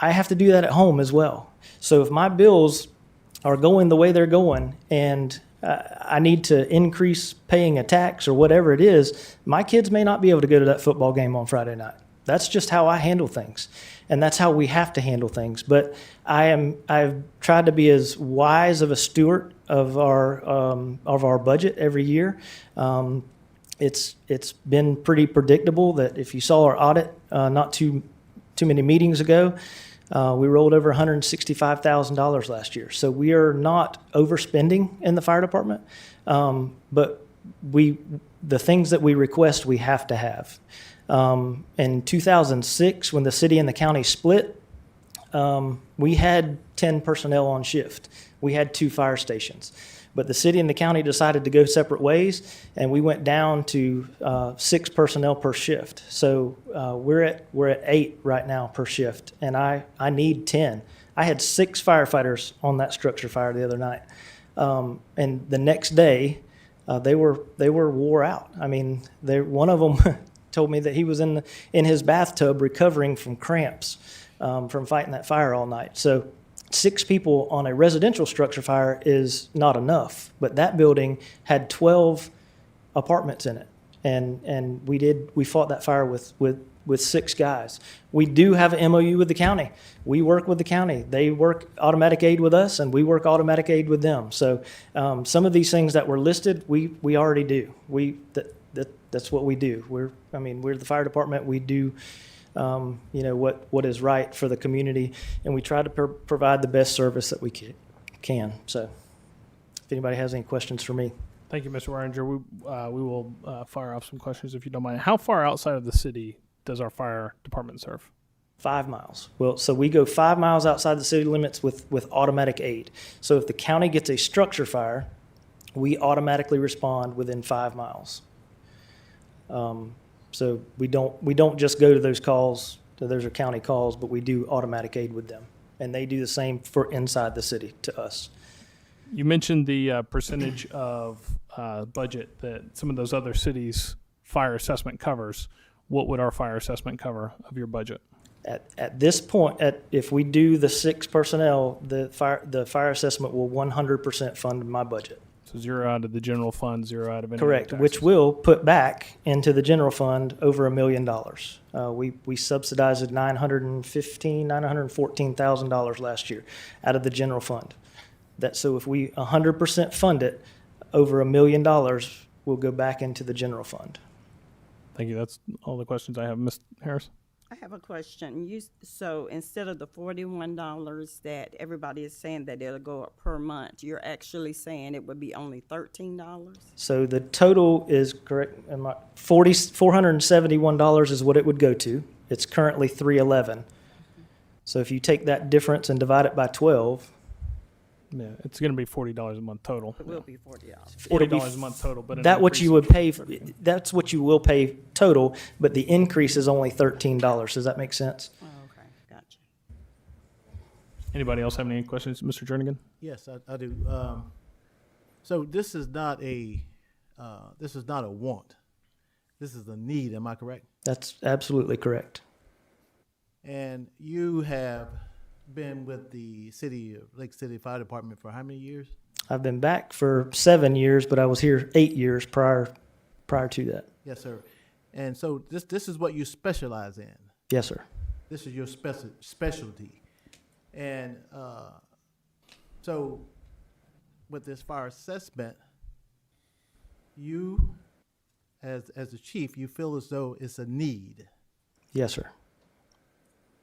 Speaker 16: I have to do that at home as well. So if my bills are going the way they're going, and I need to increase paying a tax or whatever it is, my kids may not be able to go to that football game on Friday night. That's just how I handle things, and that's how we have to handle things. But I've tried to be as wise of a steward of our budget every year. It's been pretty predictable that if you saw our audit not too many meetings ago, we rolled over $165,000 last year. So we are not overspending in the fire department, but the things that we request, we have to have. In 2006, when the city and the county split, we had 10 personnel on shift. We had 2 fire stations. But the city and the county decided to go separate ways, and we went down to 6 personnel per shift. So we're at 8 right now per shift, and I need 10. I had 6 firefighters on that structure fire the other night, and the next day they were wore out. I mean, one of them told me that he was in his bathtub recovering from cramps from fighting that fire all night. So 6 people on a residential structure fire is not enough, but that building had 12 apartments in it, and we fought that fire with 6 guys. We do have an MOU with the county. We work with the county. They work automatic aid with us, and we work automatic aid with them. So some of these things that were listed, we already do. That's what we do. We're the fire department. We do what is right for the community, and we try to provide the best service that we can. So if anybody has any questions for me.
Speaker 1: Thank you, Mr. Reininger. We will fire off some questions if you don't mind. How far outside of the city does our fire department serve?
Speaker 16: 5 miles. Well, so we go 5 miles outside the city limits with automatic aid. So if the county gets a structure fire, we automatically respond within 5 miles. So we don't just go to those calls. Those are county calls, but we do automatic aid with them, and they do the same for inside the city to us.
Speaker 1: You mentioned the percentage of budget that some of those other cities' fire assessment covers. What would our fire assessment cover of your budget?
Speaker 16: At this point, if we do the 6 personnel, the fire assessment will 100% fund my budget.
Speaker 1: So 0 out of the general fund, 0 out of any
Speaker 16: Correct,
Speaker 1: taxes.
Speaker 16: which will put back into the general fund over $1 million. We subsidized $914,000 last year out of the general fund. So if we 100% fund it, over $1 million will go back into the general fund.
Speaker 1: Thank you. That's all the questions I have. Ms. Harris?
Speaker 2: I have a question. So instead of the $41 that everybody is saying that it'll go up per month, you're actually saying it would be only $13?
Speaker 16: So the total is correct. $471 is what it would go to. It's currently $311. So if you take that difference and divide it by 12,
Speaker 1: yeah, it's going to be $40 a month total.
Speaker 2: It will be $40.
Speaker 1: $40 a month total, but
Speaker 16: that's what you will pay total, but the increase is only $13. Does that make sense?
Speaker 2: Oh, okay, gotcha.
Speaker 1: Anybody else have any questions, Mr. Jernigan?
Speaker 17: Yes, I do. So this is not a want. This is a need. Am I correct?
Speaker 16: That's absolutely correct.
Speaker 17: And you have been with the Lake City Fire Department for how many years?
Speaker 16: I've been back for 7 years, but I was here 8 years prior to that.
Speaker 17: Yes, sir. And so this is what you specialize in.
Speaker 16: Yes, sir.
Speaker 17: This is your specialty. And so with this fire assessment, you, as a chief, you feel as though it's a need.
Speaker 16: Yes, sir.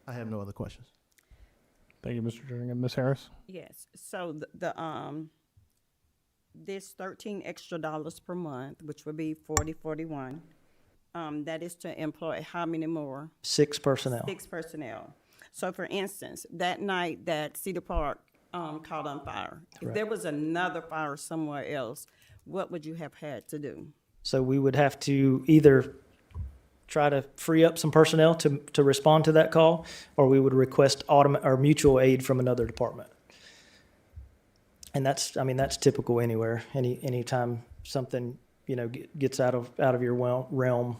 Speaker 17: I have no other questions.
Speaker 1: Thank you, Mr. Jernigan. Ms. Harris?
Speaker 2: Yes, so this $13 extra per month, which would be $41, that is to employ how many more?
Speaker 16: 6 personnel.
Speaker 2: 6 personnel. So for instance, that night that Cedar Park caught on fire, if there was another fire somewhere else, what would you have had to do?
Speaker 16: So we would have to either try to free up some personnel to respond to that call, or we would request or mutual aid from another department. And that's typical anywhere, anytime something, gets out of your realm.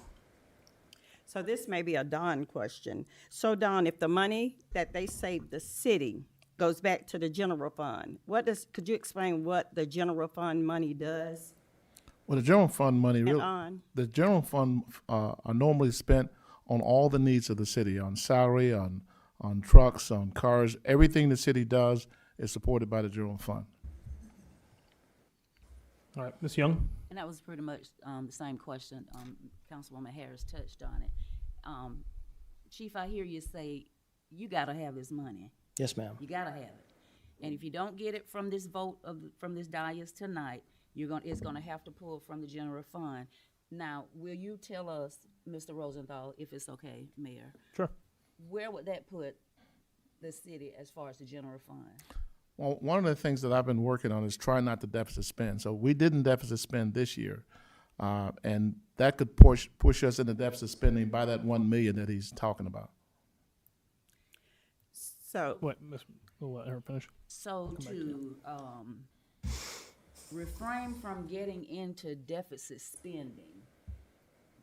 Speaker 2: So this may be a Don question. So Don, if the money that they saved the city goes back to the general fund, could you explain what the general fund money does?
Speaker 18: Well, the general fund money,
Speaker 2: And
Speaker 18: really,
Speaker 2: on?
Speaker 18: the general fund are normally spent on all the needs of the city, on salary, on trucks, on cars. Everything the city does is supported by the general fund.
Speaker 1: All right, Ms. Young?
Speaker 19: And that was pretty much the same question. Councilwoman Harris touched on it. Chief, I hear you say you got to have this money.
Speaker 16: Yes, ma'am.
Speaker 19: You got to have it. And if you don't get it from this vote from this dais tonight, it's going to have to pull from the general fund. Now, will you tell us, Mr. Rosenthal, if it's okay, Mayor?
Speaker 1: Sure.
Speaker 19: Where would that put the city as far as the general fund?
Speaker 18: Well, one of the things that I've been working on is trying not to deficit spend. So we didn't deficit spend this year, and that could push us into deficit spending by that $1 million that he's talking about.
Speaker 2: So
Speaker 1: Wait, we'll let her finish.
Speaker 19: So to refrain from getting into deficit spending,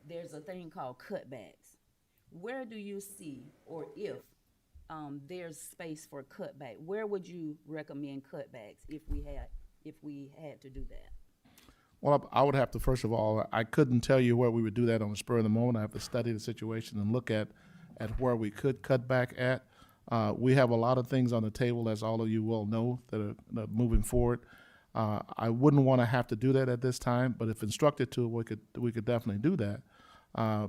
Speaker 19: there's a thing called cutbacks. Where do you see, or if there's space for cutback, where would you recommend cutbacks if we had to do that?
Speaker 18: Well, I would have to, first of all, I couldn't tell you where we would do that on the spur of the moment. I have to study the situation and look at where we could cut back at. We have a lot of things on the table, as all of you well know, that are moving forward. I wouldn't want to have to do that at this time, but if instructed to, we could definitely do that.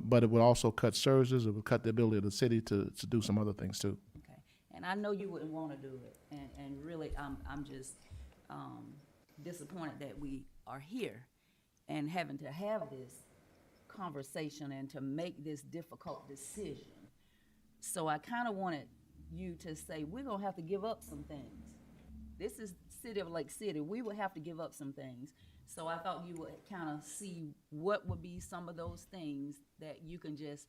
Speaker 18: But it would also cut services. It would cut the ability of the city to do some other things too.
Speaker 19: Okay, and I know you wouldn't want to do it, and really, I'm just disappointed that we are here and having to have this conversation and to make this difficult decision. So I kind of wanted you to say, we're gonna have to give up some things. This is city of Lake City. We would have to give up some things. So I thought you would kind of see what would be some of those things that you can just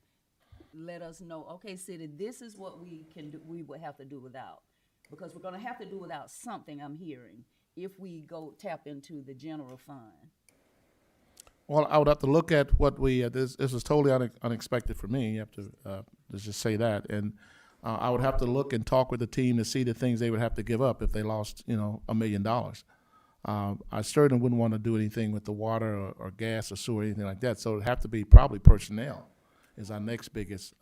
Speaker 19: let us know, okay, city, this is what we can do, we would have to do without. Because we're gonna have to do without something, I'm hearing, if we go tap into the general fund.
Speaker 18: Well, I would have to look at what we, this was totally unexpected for me. You have to let's just say that. And I would have to look and talk with the team to see the things they would have to give up if they lost, $1 million. I certainly wouldn't want to do anything with the water or gas or sewer or anything like that. So it'd have to be probably personnel is our next biggest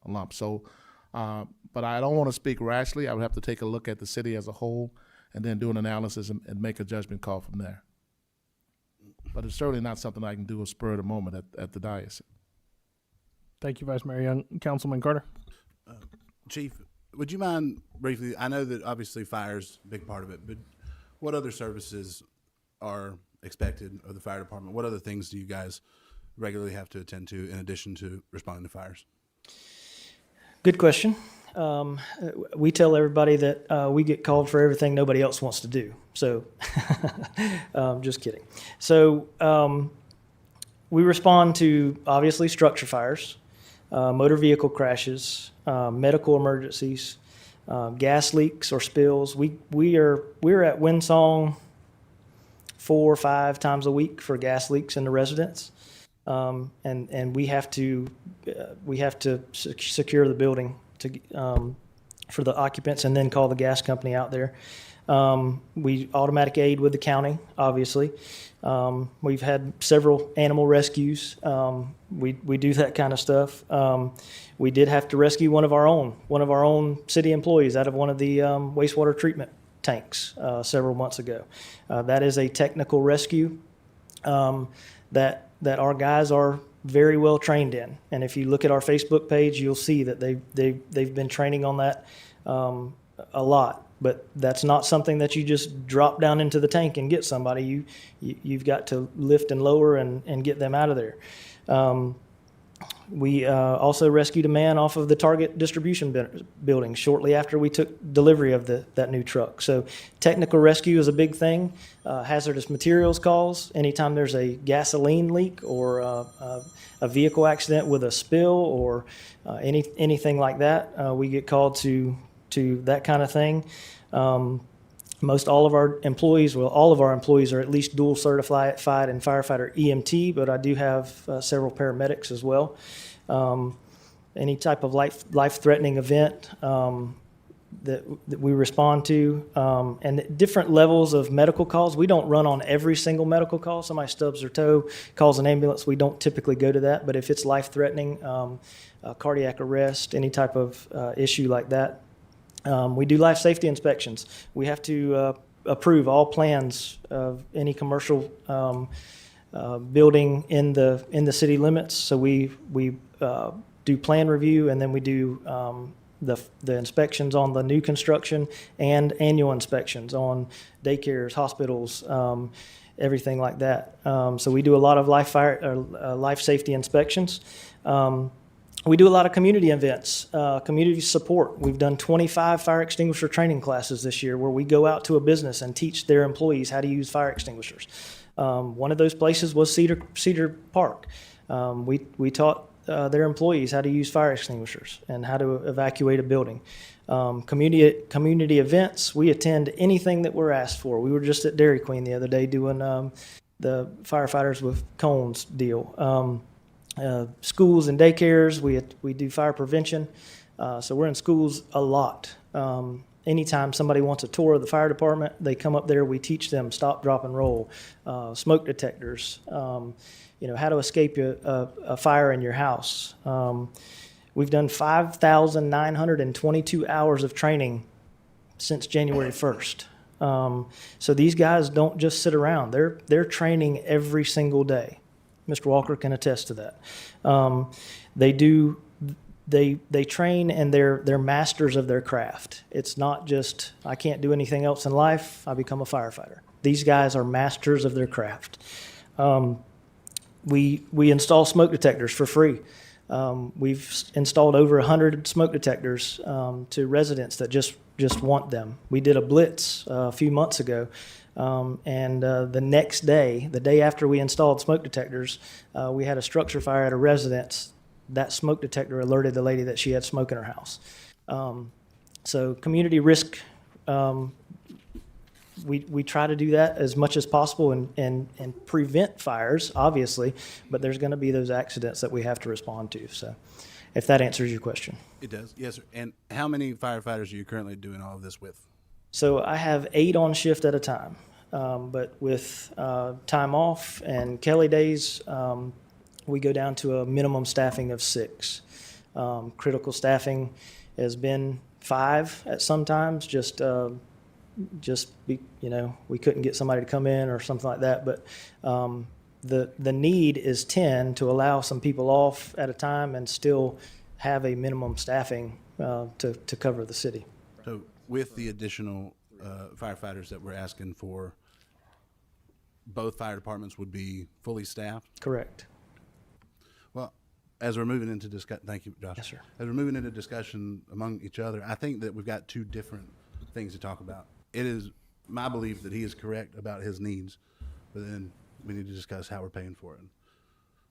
Speaker 18: lump. So, but I don't want to speak rashly. I would have to take a look at the city as a whole and then do an analysis and make a judgment call from there. But it's certainly not something I can do a spur of the moment at the dais.
Speaker 1: Thank you, Vice Mayor Young. Councilman Carter?
Speaker 4: Chief, would you mind briefly, I know that obviously fire's a big part of it, but what other services are expected of the fire department? What other things do you guys regularly have to attend to in addition to responding to fires?
Speaker 16: Good question. We tell everybody that we get called for everything nobody else wants to do. So, just kidding. So, we respond to obviously structure fires, motor vehicle crashes, medical emergencies, gas leaks or spills. We're at Windsong 4 or 5 times a week for gas leaks in the residence, and we have to secure the building for the occupants and then call the gas company out there. We automatic aid with the county, obviously. We've had several animal rescues. We do that kind of stuff. We did have to rescue one of our own city employees out of one of the wastewater treatment tanks several months ago. That is a technical rescue that our guys are very well trained in. And if you look at our Facebook page, you'll see that they've been training on that a lot. But that's not something that you just drop down into the tank and get somebody. You've got to lift and lower and get them out of there. We also rescued a man off of the Target distribution building shortly after we took delivery of that new truck. So technical rescue is a big thing. Hazardous materials calls, anytime there's a gasoline leak or a vehicle accident with a spill or anything like that, we get called to that kind of thing. Most all of our employees, well, all of our employees are at least dual certified in firefighter EMT, but I do have several paramedics as well. Any type of life-threatening event that we respond to, and different levels of medical calls. We don't run on every single medical call. Somebody stubs their toe, calls an ambulance. We don't typically go to that, but if it's life-threatening, cardiac arrest, any type of issue like that, we do life safety inspections. We have to approve all plans of any commercial building in the city limits. So we do plan review, and then we do the inspections on the new construction and annual inspections on daycares, hospitals, everything like that. So we do a lot of life safety inspections. We do a lot of community events, community support. We've done 25 fire extinguisher training classes this year where we go out to a business and teach their employees how to use fire extinguishers. One of those places was Cedar Park. We taught their employees how to use fire extinguishers and how to evacuate a building. Community events, we attend anything that we're asked for. We were just at Dairy Queen the other day doing the firefighters with cones deal. Schools and daycares, we do fire prevention. So we're in schools a lot. Anytime somebody wants a tour of the fire department, they come up there, we teach them stop, drop, and roll, smoke detectors, how to escape a fire in your house. We've done 5,922 hours of training since January 1st. So these guys don't just sit around. They're training every single day. Mr. Walker can attest to that. They train and they're masters of their craft. It's not just, I can't do anything else in life, I become a firefighter. These guys are masters of their craft. We install smoke detectors for free. We've installed over 100 smoke detectors to residents that just want them. We did a blitz a few months ago. And the next day, the day after we installed smoke detectors, we had a structure fire at a residence. That smoke detector alerted the lady that she had smoke in her house. So community risk, we try to do that as much as possible and prevent fires, obviously, but there's going to be those accidents that we have to respond to. So if that answers your question.
Speaker 4: It does, yes, sir. And how many firefighters are you currently doing all of this with?
Speaker 16: So I have 8 on shift at a time, but with time off and Kelly days, we go down to a minimum staffing of 6. Critical staffing has been 5 at some times, we couldn't get somebody to come in or something like that, but the need is 10 to allow some people off at a time and still have a minimum staffing to cover the city.
Speaker 4: So with the additional firefighters that we're asking for, both fire departments would be fully staffed?
Speaker 16: Correct.
Speaker 4: Well, as we're moving into discussion, thank you, Josh.
Speaker 16: Yes, sir.
Speaker 4: As we're moving into discussion among each other, I think that we've got 2 different things to talk about. It is my belief that he is correct about his needs, but then we need to discuss how we're paying for it.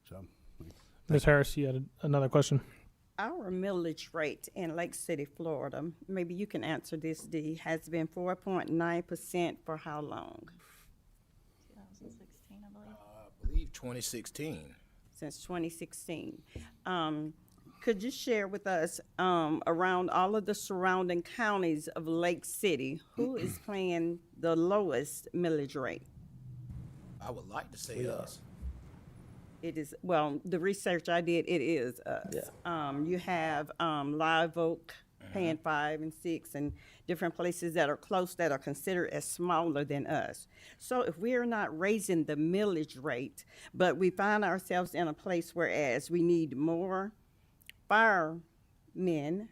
Speaker 4: So,
Speaker 1: Ms. Harris, you had another question?
Speaker 2: Our millage rate in Lake City, Florida, maybe you can answer this, Dee, has been 4.9% for how long?
Speaker 3: 2016, I believe.
Speaker 20: I believe 2016.
Speaker 2: Since 2016. Could you share with us, around all of the surrounding counties of Lake City, who is paying the lowest millage rate?
Speaker 20: I would like to say us.
Speaker 2: It is, well, the research I did, it is us.
Speaker 16: Yeah.
Speaker 2: You have Live Oak paying 5 and 6, and different places that are close that are considered as smaller than us. So if we are not raising the millage rate, but we find ourselves in a place whereas we need more firemen,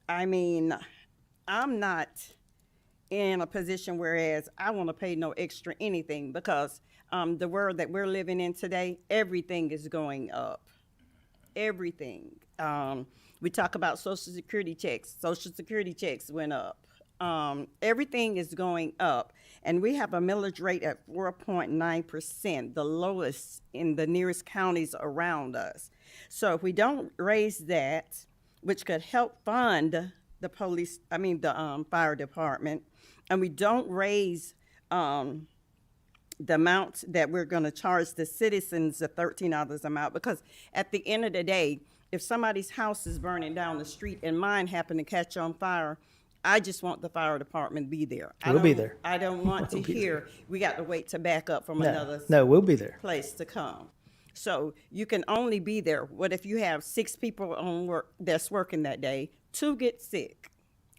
Speaker 2: I mean, I'm not in a position whereas I want to pay no extra anything because the world that we're living in today, everything is going up. everything. We talk about Social Security checks. Social Security checks went up. Everything is going up, and we have a millage rate at 4.9%, the lowest in the nearest counties around us. So if we don't raise that, which could help fund the fire department, and we don't raise the amount that we're going to charge the citizens, the $13 amount, because at the end of the day, if somebody's house is burning down the street and mine happened to catch on fire, I just want the fire department to be there.
Speaker 16: We'll be there.
Speaker 2: I don't want to hear we got to wait to back up from another
Speaker 16: No, we'll be there.
Speaker 2: place to come. So you can only be there. What if you have 6 people on work that's working that day? 2 get sick.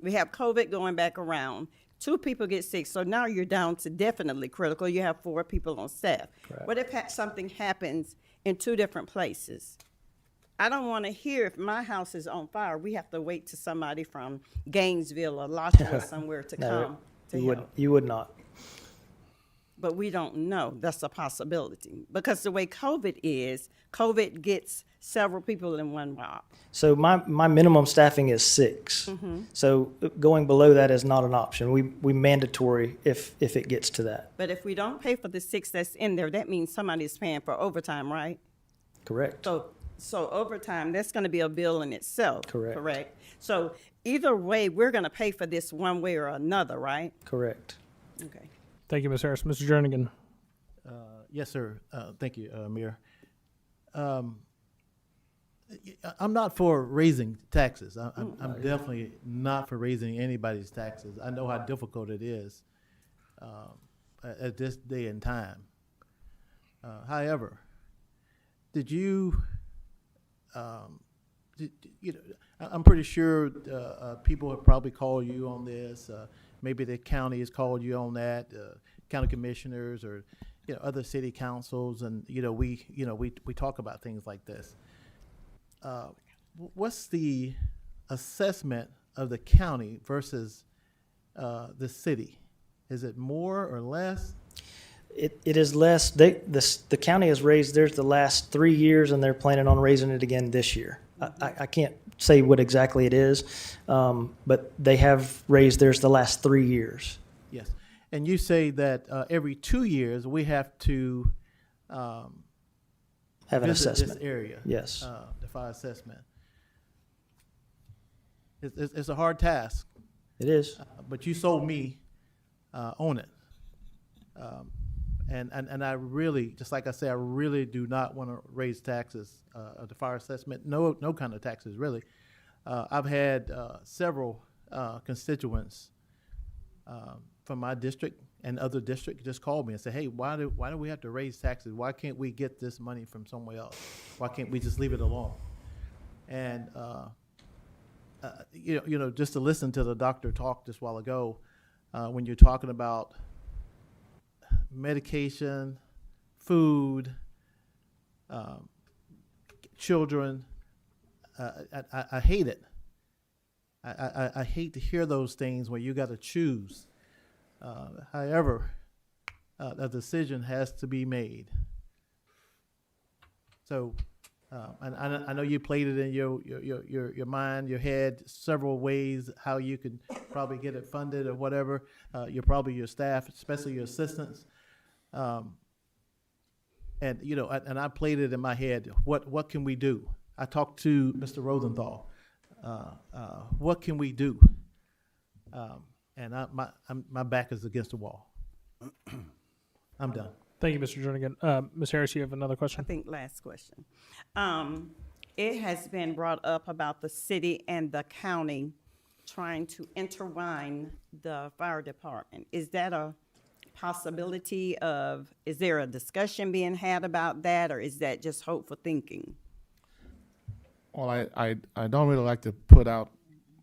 Speaker 2: We have COVID going back around. 2 people get sick, so now you're down to definitely critical. You have 4 people on staff.
Speaker 16: Correct.
Speaker 2: What if something happens in 2 different places? I don't want to hear if my house is on fire, we have to wait to somebody from Gainesville or Alachua somewhere to come to help.
Speaker 16: You would not.
Speaker 2: But we don't know. That's a possibility. Because the way COVID is, COVID gets several people in one mob.
Speaker 16: So my minimum staffing is 6.
Speaker 2: Mm-hmm.
Speaker 16: So going below that is not an option. We mandatory if it gets to that.
Speaker 2: But if we don't pay for the 6 that's in there, that means somebody's paying for overtime, right?
Speaker 16: Correct.
Speaker 2: So overtime, that's going to be a bill in itself.
Speaker 16: Correct.
Speaker 2: So either way, we're going to pay for this one way or another, right?
Speaker 16: Correct.
Speaker 2: Okay.
Speaker 1: Thank you, Ms. Harris. Mr. Jernigan.
Speaker 17: Yes, sir. Thank you, Mayor. I'm not for raising taxes. I'm definitely not for raising anybody's taxes. I know how difficult it is at this day and time. However, did you, I'm pretty sure people have probably called you on this. Maybe the county has called you on that, county commissioners or other city councils, and we talk about things like this. What's the assessment of the county versus the city? Is it more or less?
Speaker 16: It is less. The county has raised theirs the last 3 years, and they're planning on raising it again this year. I can't say what exactly it is, but they have raised theirs the last 3 years.
Speaker 17: Yes. And you say that every 2 years we have to
Speaker 16: Have an
Speaker 17: visit
Speaker 16: assessment.
Speaker 17: this area.
Speaker 16: Yes.
Speaker 17: The fire assessment. It's a hard task.
Speaker 16: It is.
Speaker 17: But you sold me on it. And I really, just like I say, I really do not want to raise taxes of the fire assessment. No kind of taxes, really. I've had several constituents from my district and other districts just call me and say, hey, why do we have to raise taxes? Why can't we get this money from somewhere else? Why can't we just leave it alone? And just to listen to the doctor talk just a while ago, when you're talking about medication, food, children, I hate it. I hate to hear those things where you got to choose. However, a decision has to be made. So, and I know you played it in your mind, your head, several ways how you could probably get it funded or whatever. Your staff, especially your assistants. And I played it in my head. What can we do? I talked to Mr. Rosenthal. What can we do? And my back is against the wall. I'm done.
Speaker 1: Thank you, Mr. Jernigan. Ms. Harris, you have another question?
Speaker 2: I think last question. It has been brought up about the city and the county trying to intertwine the fire department. Is that a possibility is there a discussion being had about that, or is that just hopeful thinking?
Speaker 18: Well, I don't really like to put out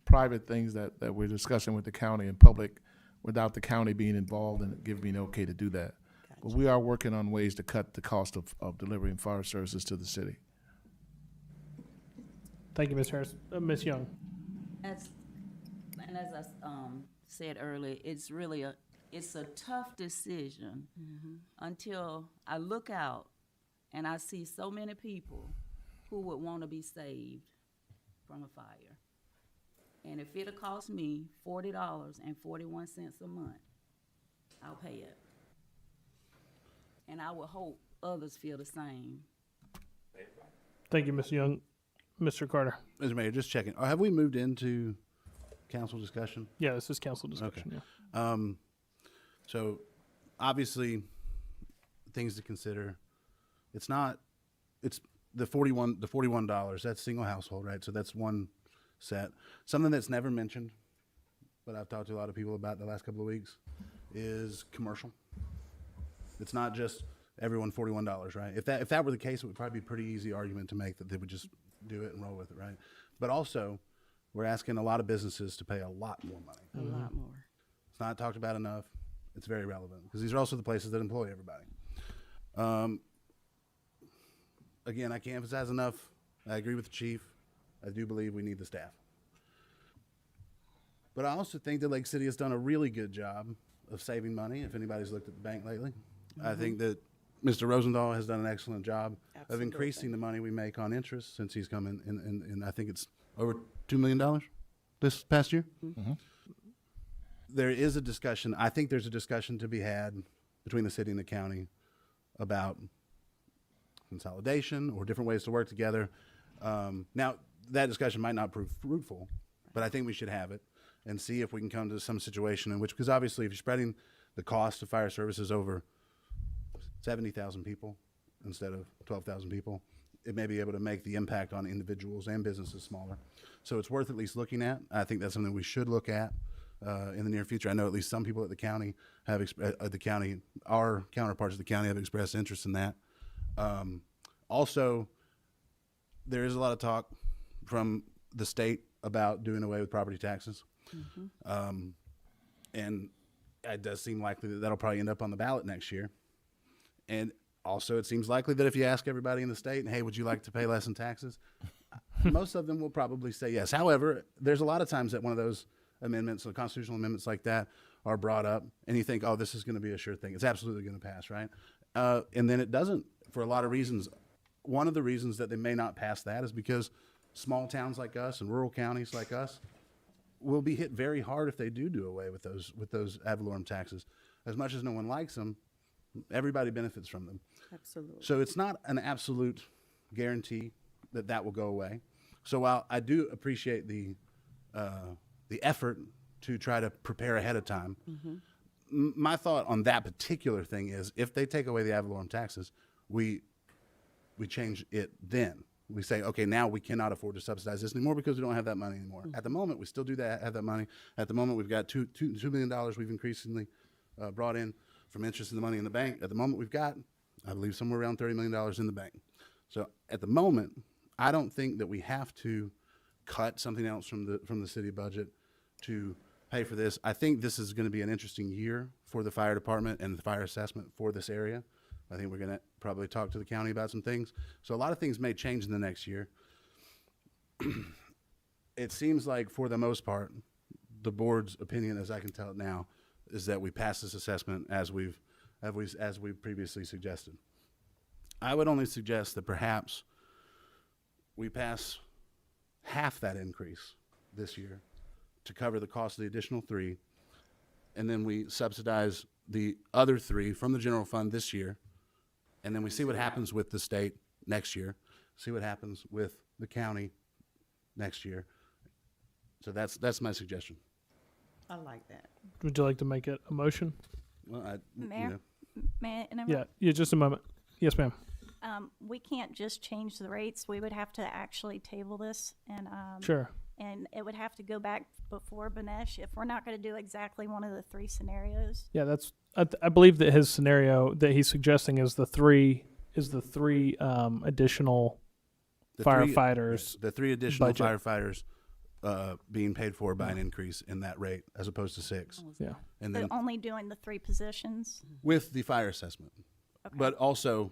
Speaker 18: private things that we're discussing with the county in public without the county being involved and giving me an okay to do that. Gotcha. But we are working on ways to cut the cost of delivering fire services to the city.
Speaker 1: Thank you, Ms. Harris. Ms. Young.
Speaker 19: As I said earlier, it's really a tough decision until I look out and I see so many people who would want to be saved from a fire. And if it'll cost me $40.41 a month, I'll pay it. And I would hope others feel the same.
Speaker 1: Thank you, Ms. Young. Mr. Carter.
Speaker 4: Mr. Mayor, just checking. Have we moved into council discussion?
Speaker 1: Yeah, this is council discussion.
Speaker 4: Okay.
Speaker 1: Yeah.
Speaker 4: So obviously things to consider. It's the $41, that's single household, right? So that's one set. Something that's never mentioned, but I've talked to a lot of people about the last couple of weeks, is commercial. It's not just everyone $41, right? If that were the case, it would probably be a pretty easy argument to make that they would just do it and roll with it, right? But also, we're asking a lot of businesses to pay a lot more money.
Speaker 19: A lot more.
Speaker 4: It's not talked about enough. It's very relevant because these are also the places that employ everybody. Again, I can't emphasize enough. I agree with the chief. I do believe we need the staff. But I also think that Lake City has done a really good job of saving money, if anybody's looked at the bank lately. I think that Mr. Rosenthal has done an excellent job of increasing the money we make on interest since he's come in, and I think it's over $2 million this past year. There is a discussion, I think there's a discussion to be had between the city and the county about consolidation or different ways to work together. Now, that discussion might not prove fruitful, but I think we should have it and see if we can come to some situation in which, because obviously if you're spreading the cost of fire services over 70,000 people instead of 12,000 people, it may be able to make the impact on individuals and businesses smaller. So it's worth at least looking at. I think that's something we should look at in the near future. I know at least some people at the county have, our counterparts at the county have expressed interest in that. Also, there is a lot of talk from the state about doing away with property taxes. And it does seem likely that that'll probably end up on the ballot next year. And also, it seems likely that if you ask everybody in the state, hey, would you like to pay less in taxes? Most of them will probably say yes. However, there's a lot of times that one of those amendments, or constitutional amendments like that, are brought up, and you think, oh, this is going to be a sure thing. It's absolutely going to pass, right? And then it doesn't for a lot of reasons. One of the reasons that they may not pass that is because small towns like us and rural counties like us will be hit very hard if they do away with those ad valorem taxes. As much as no one likes them, everybody benefits from them.
Speaker 2: Absolutely.
Speaker 4: So it's not an absolute guarantee that that will go away. So while I do appreciate the effort to try to prepare ahead of time, my thought on that particular thing is if they take away the ad valorem taxes, we change it then. We say, okay, now we cannot afford to subsidize this anymore because we don't have that money anymore. At the moment, we still do that, have that money. At the moment, we've got $2 million we've increasingly brought in from interest in the money in the bank. At the moment, we've got, I believe, somewhere around $30 million in the bank. So at the moment, I don't think that we have to cut something else from the city budget to pay for this. I think this is going to be an interesting year for the fire department and the fire assessment for this area. I think we're going to probably talk to the county about some things. So a lot of things may change in the next year. It seems like, for the most part, the board's opinion, as I can tell it now, is that we pass this assessment as we've previously suggested. I would only suggest that perhaps we pass half that increase this year to cover the cost of the additional 3, and then we subsidize the other 3 from the general fund this year, and then we see what happens with the state next year, see what happens with the county next year. So that's my suggestion.
Speaker 2: I like that.
Speaker 1: Would you like to make it a motion?
Speaker 4: Well,
Speaker 21: Mayor, may I interrupt?
Speaker 1: Yeah, just a moment. Yes, ma'am.
Speaker 21: We can't just change the rates. We would have to actually table this, and
Speaker 1: Sure.
Speaker 21: and it would have to go back before Banesh if we're not going to do exactly one of the 3 scenarios.
Speaker 1: Yeah, that's. I believe that his scenario that he's suggesting is the three additional firefighters.
Speaker 4: The 3 additional
Speaker 1: budget.
Speaker 4: firefighters being paid for by an increase in that rate as opposed to 6.
Speaker 1: Yeah.
Speaker 4: And
Speaker 21: But
Speaker 4: then
Speaker 21: only doing the 3 positions.
Speaker 4: with the fire assessment, but also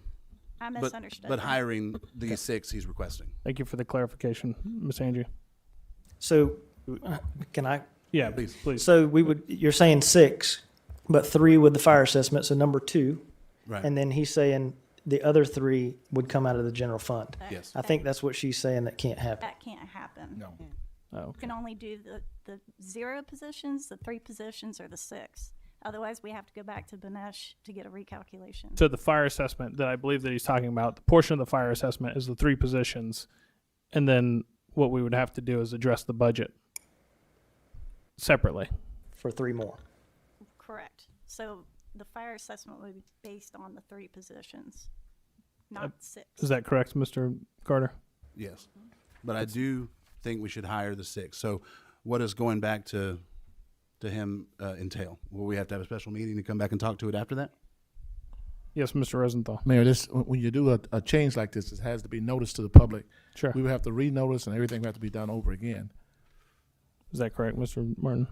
Speaker 21: I misunderstood.
Speaker 4: but hiring the 6 he's requesting.
Speaker 1: Thank you for the clarification, Ms. Angie.
Speaker 16: So, can I?
Speaker 1: Yeah, please.
Speaker 16: So you're saying 6, but 3 with the fire assessment, so number 2.
Speaker 4: Right.
Speaker 16: And then he's saying the other 3 would come out of the general fund.
Speaker 4: Yes.
Speaker 16: I think that's what she's saying that can't happen.
Speaker 21: That can't happen.
Speaker 18: No.
Speaker 16: Oh,
Speaker 21: You can only do the 0 positions, the 3 positions, or the 6. Otherwise, we have to go back to Benesh to get a recalculation.
Speaker 1: So the fire assessment that I believe that he's talking about, the portion of the fire assessment is the 3 positions, and then what we would have to do is address the budget separately.
Speaker 16: For 3 more.
Speaker 21: Correct. So the fire assessment would be based on the 3 positions, not 6.
Speaker 1: Is that correct, Mr. Carter?
Speaker 4: Yes. But I do think we should hire the 6. So what does going back to him entail? Will we have to have a special meeting to come back and talk to it after that?
Speaker 1: Yes, Mr. Rosenthal.
Speaker 18: Mayor, this, when you do a change like this, it has to be noticed to the public.
Speaker 1: Sure.
Speaker 18: We would have to re-notice and everything would have to be done over again.
Speaker 1: Is that correct, Mr. Martin?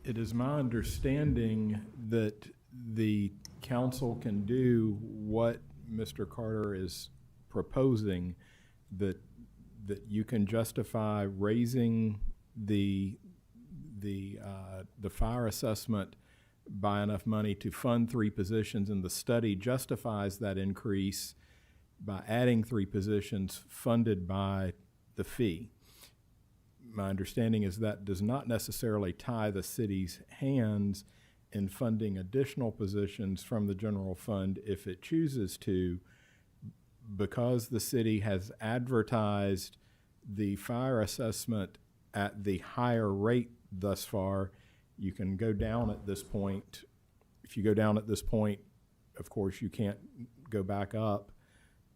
Speaker 15: It is my understanding that the council can do what Mr. Carter is proposing, that you can justify raising the fire assessment by enough money to fund 3 positions, and the study justifies that increase by adding 3 positions funded by the fee. My understanding is that does not necessarily tie the city's hands in funding additional positions from the general fund if it chooses to, because the city has advertised the fire assessment at the higher rate thus far. You can go down at this point. If you go down at this point, of course, you can't go back up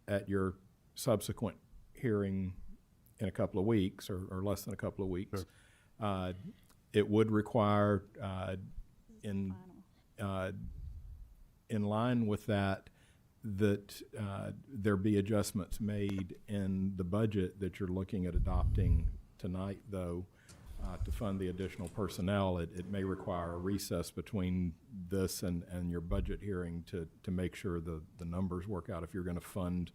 Speaker 15: at your subsequent hearing in a couple of weeks or less than a couple of weeks.
Speaker 4: Sure.
Speaker 15: It would require, in line with that, that there be adjustments made in the budget that you're looking at adopting tonight, though, to fund the additional personnel. It may require a recess between this and your budget hearing to make sure the numbers work out if you're going to fund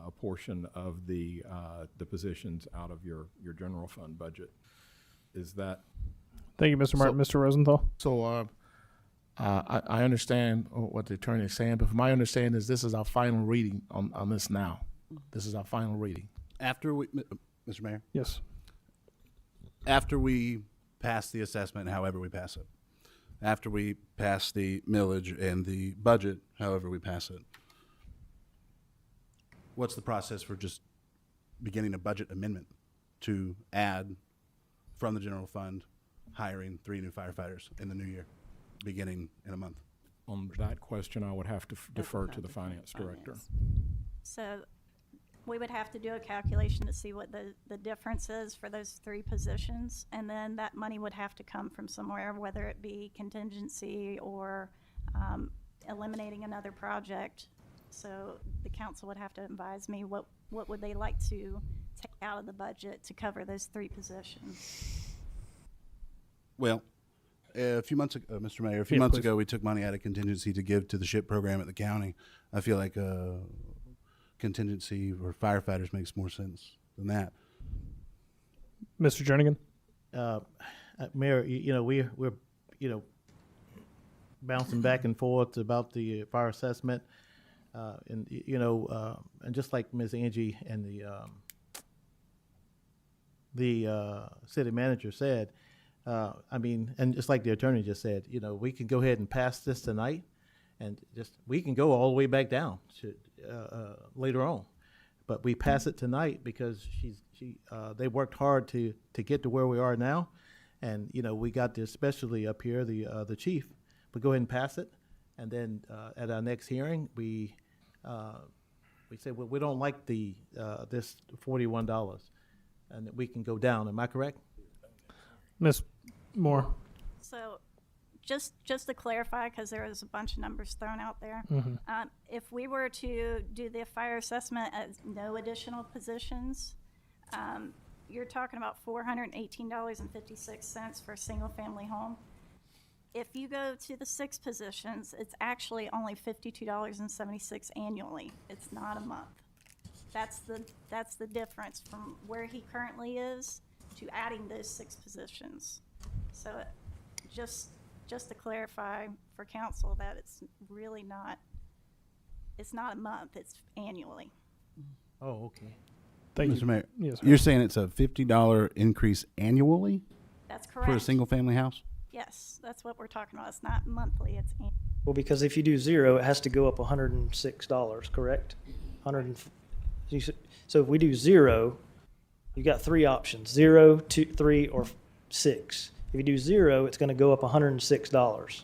Speaker 15: a portion of the positions out of your general fund budget. Is that?
Speaker 1: Thank you, Mr. Martin. Mr. Rosenthal?
Speaker 18: So I understand what the attorney is saying, but from my understanding is this is our final reading on this now. This is our final reading.
Speaker 4: After we, Mr. Mayor?
Speaker 1: Yes.
Speaker 4: After we pass the assessment, however we pass it, after we pass the millage and the budget, however we pass it, what's the process for just beginning a budget amendment to add from the general fund, hiring 3 new firefighters in the new year, beginning in a month?
Speaker 15: On that question, I would have to defer to the finance director.
Speaker 21: So we would have to do a calculation to see what the difference is for those 3 positions, and then that money would have to come from somewhere, whether it be contingency or eliminating another project. So the council would have to advise me what would they like to take out of the budget to cover those 3 positions.
Speaker 4: Well, a few months ago, Mr. Mayor, a few months ago, we took money out of contingency to give to the SHIP program at the county. I feel like contingency for firefighters makes more sense than that.
Speaker 1: Mr. Jernigan?
Speaker 17: Mayor, we're bouncing back and forth about the fire assessment. And just like Ms. Angie and the city manager said, and just like the attorney just said, we can go ahead and pass this tonight, and we can go all the way back down to later on, but we pass it tonight because they worked hard to get to where we are now, and we got the especially up here the chief. But go ahead and pass it, and then at our next hearing we say, well, we don't like this $41, and that we can go down. Am I correct?
Speaker 1: Ms. Moore?
Speaker 21: So just to clarify, because there was a bunch of numbers thrown out there, if we were to do the fire assessment as no additional positions, you're talking about $418.56 for a single-family home. If you go to the 6 positions, it's actually only $52.76 annually. It's not a month. That's the difference from where he currently is to adding those 6 positions. So just just to clarify for council that it's really not, it's not a month, it's annually.
Speaker 17: Oh, okay.
Speaker 1: Thank
Speaker 4: Mr.
Speaker 1: you.
Speaker 4: Mayor,
Speaker 1: Yes, sir.
Speaker 4: you're saying it's a $50 increase annually
Speaker 21: That's
Speaker 4: for a
Speaker 21: correct.
Speaker 4: single-family house?
Speaker 21: Yes, that's what we're talking about. It's not monthly, it's annual.
Speaker 16: Well, because if you do zero, it has to go up $106, correct? So if we do zero, you got three options: 0, 2, 3, or 6. If you do zero, it's going to go up $106.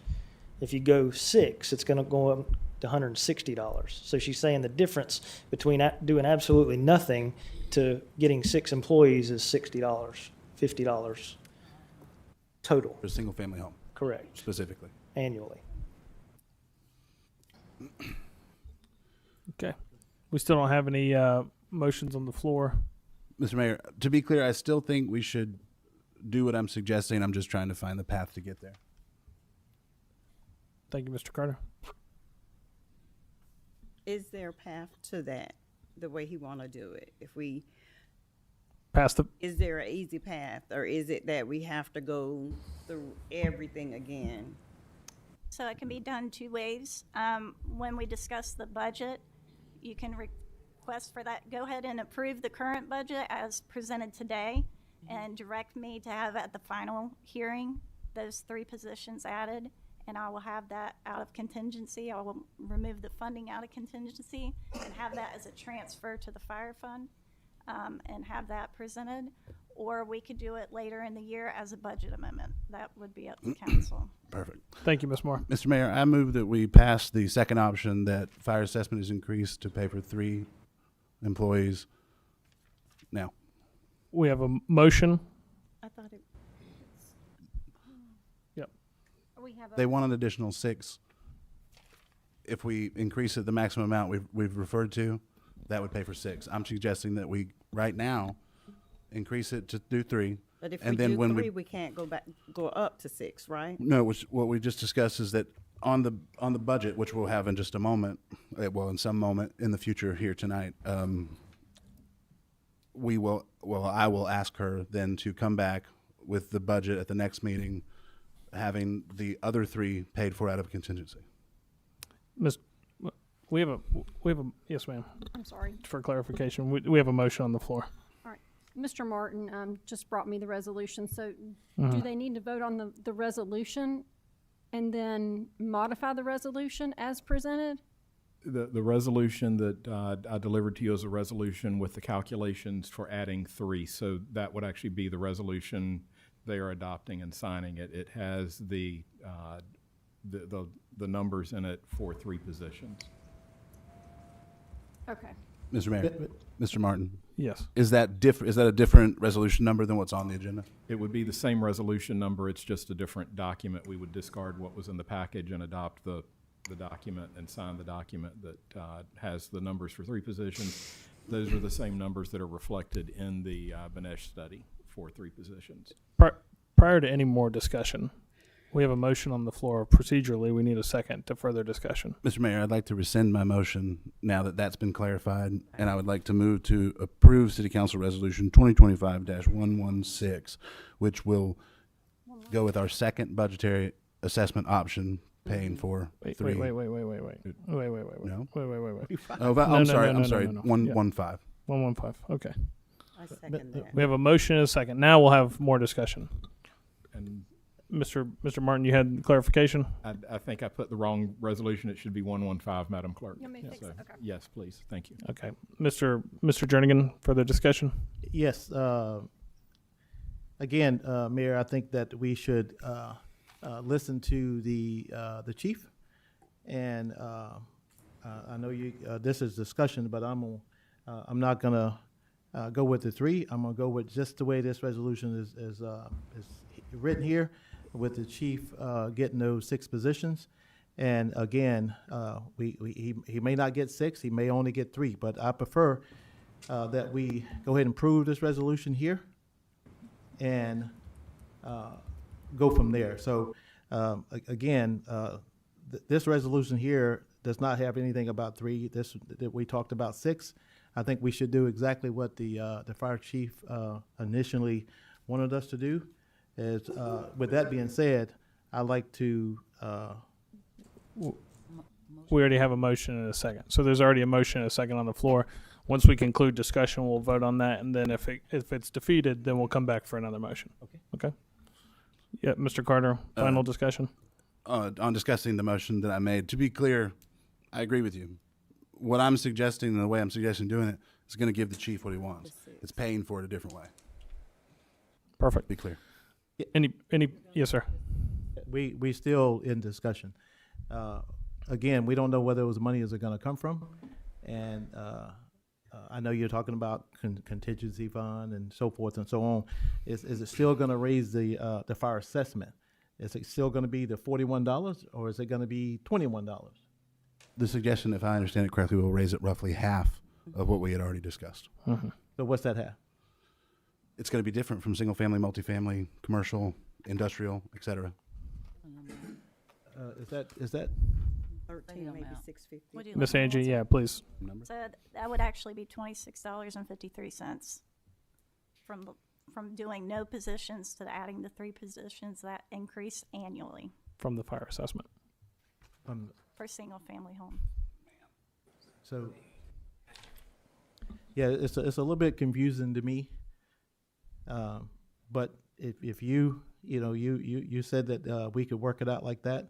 Speaker 16: If you go 6, it's going to go up to $160. So she's saying the difference between doing absolutely nothing to getting 6 employees is $60, $50 total.
Speaker 4: For a single-family home,
Speaker 16: Correct.
Speaker 4: specifically.
Speaker 16: Annually.
Speaker 1: Okay. We still don't have any motions on the floor.
Speaker 4: Mr. Mayor, to be clear, I still think we should do what I'm suggesting. I'm just trying to find the path to get there.
Speaker 1: Thank you, Mr. Carter.
Speaker 2: Is there a path to that, the way he want to do it? If we,
Speaker 1: Pass the,
Speaker 2: is there an easy path, or is it that we have to go through everything again?
Speaker 21: So it can be done two ways. When we discuss the budget, you can request for that, go ahead and approve the current budget as presented today and direct me to have at the final hearing those 3 positions added, and I will have that out of contingency. I will remove the funding out of contingency and have that as a transfer to the fire fund, and have that presented. Or we could do it later in the year as a budget amendment. That would be up to council.
Speaker 4: Perfect.
Speaker 1: thank you, Ms. Moore.
Speaker 4: Mr. Mayor, I move that we pass the second option, that fire assessment is increased to pay for 3 employees now.
Speaker 1: We have a motion.
Speaker 2: I thought it,
Speaker 1: Yep.
Speaker 3: We have
Speaker 4: They want an additional 6. If we increase it the maximum amount we've referred to, that would pay for 6. I'm suggesting that we, right now, increase it to do 3.
Speaker 2: but if we
Speaker 4: And then
Speaker 2: do
Speaker 4: when
Speaker 2: 3, we can't go up to 6, right?
Speaker 4: No, what we just discussed is that on the budget, which we'll have in just a moment, in some moment in the future here tonight, I will ask her then to come back with the budget at the next meeting, having the other 3 paid for out of contingency.
Speaker 1: Ms. We have a, yes, ma'am.
Speaker 3: I'm sorry.
Speaker 1: For clarification, we have a motion on the floor.
Speaker 3: All right. Mr. Martin just brought me the resolution. So
Speaker 1: Mm-hmm.
Speaker 3: do they need to vote on the resolution and then modify the resolution as presented?
Speaker 15: The resolution that I delivered to you is a resolution with the calculations for adding 3. So that would actually be the resolution they are adopting and signing it. It has the numbers in it for 3 positions.
Speaker 3: Okay.
Speaker 4: Mr. Mayor, Mr. Martin,
Speaker 1: Yes.
Speaker 4: is that a different resolution number than what's on the agenda?
Speaker 15: It would be the same resolution number, it's just a different document. We would discard what was in the package and adopt the document and sign the document that has the numbers for 3 positions. Those are the same numbers that are reflected in the Benesh study for 3 positions.
Speaker 1: Prior to any more discussion, we have a motion on the floor. Procedurally, we need a second to further discussion.
Speaker 4: Mr. Mayor, I'd like to rescind my motion now that that's been clarified, and I would like to move to approve City Council Resolution 2025-116, which will go with our second budgetary assessment option, paying for 3.
Speaker 1: Wait.
Speaker 4: No?
Speaker 1: Wait.
Speaker 4: Oh,
Speaker 1: No,
Speaker 4: I'm
Speaker 1: no,
Speaker 4: sorry.
Speaker 1: no,
Speaker 4: I'm
Speaker 1: no,
Speaker 4: sorry.
Speaker 1: no, no.
Speaker 4: 115.
Speaker 1: 115. Okay.
Speaker 2: I second that.
Speaker 1: We have a motion and a second. Now we'll have more discussion.
Speaker 15: And
Speaker 1: Mr. Martin, you had clarification?
Speaker 15: I think I put the wrong resolution. It should be 115, Madam Clerk.
Speaker 3: You want me to fix it? Okay.
Speaker 15: Yes, please. Thank you.
Speaker 1: Okay. Mr. Jernigan, further discussion?
Speaker 17: Yes, again, Mayor, I think that we should listen to the chief, and I know this is discussion, but I'm not gonna go with the 3. I'm gonna go with just the way this resolution is written here, with the chief getting those 6 positions. And again, he may not get 6, he may only get 3, but I prefer that we go ahead and approve this resolution here and go from there. So again, this resolution here does not have anything about 3. That we talked about 6. I think we should do exactly what the fire chief initially wanted us to do. With that being said, I'd like to,
Speaker 1: We already have a motion and a second. So there's already a motion and a second on the floor. Once we conclude discussion, we'll vote on that, and then if it's defeated, then we'll come back for another motion.
Speaker 17: Okay.
Speaker 1: Okay? Yeah, Mr. Carter, final discussion?
Speaker 4: On discussing the motion that I made, to be clear, I agree with you. What I'm suggesting and the way I'm suggesting doing it is going to give the chief what he wants. It's paying for it a different way.
Speaker 1: Perfect.
Speaker 4: Be clear.
Speaker 1: Any, yes, sir.
Speaker 17: we still in discussion. Again, we don't know where those monies are gonna come from. And, I know you're talking about contingency fund and so forth and so on. Is it still gonna raise the fire assessment? Is it still gonna be the $41 or is it gonna be $21?
Speaker 4: The suggestion, if I understand it correctly, will raise it roughly half of what we had already discussed.
Speaker 17: So what's that half?
Speaker 4: It's going to be different from single family, multifamily, commercial, industrial, et cetera.
Speaker 17: Is that?
Speaker 2: 13, maybe 650.
Speaker 21: Would you
Speaker 1: Miss
Speaker 21: like me to
Speaker 1: Angie,
Speaker 21: answer?
Speaker 1: yeah, please.
Speaker 21: So that would actually be $26.53 from doing no positions to adding the 3 positions that increase annually
Speaker 1: From the fire assessment.
Speaker 21: for single-family home.
Speaker 17: So, yeah, it's a little bit confusing to me. But if you said that we could work it out like that,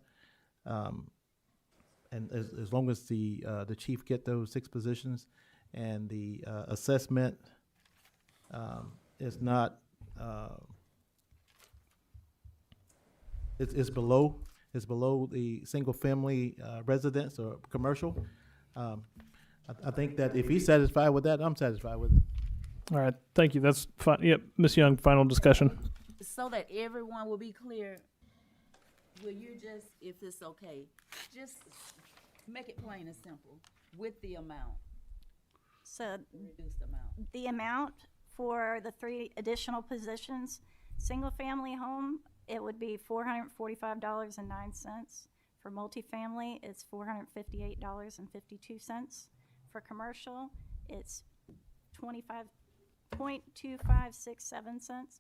Speaker 17: and as long as the chief get those 6 positions, and the assessment is not it's below the single family residence or commercial. I think that if he's satisfied with that, I'm satisfied with it.
Speaker 1: All right, thank you. That's fine. Yep, Ms. Young, final discussion.
Speaker 19: So that everyone will be clear, will you just, if it's okay, just make it plain and simple with the amount,
Speaker 21: So
Speaker 19: reduced amount?
Speaker 21: the amount for the 3 additional positions, single-family home, it would be $445.09. For multifamily, it's $458.52. For commercial, it's 25.2567 cents,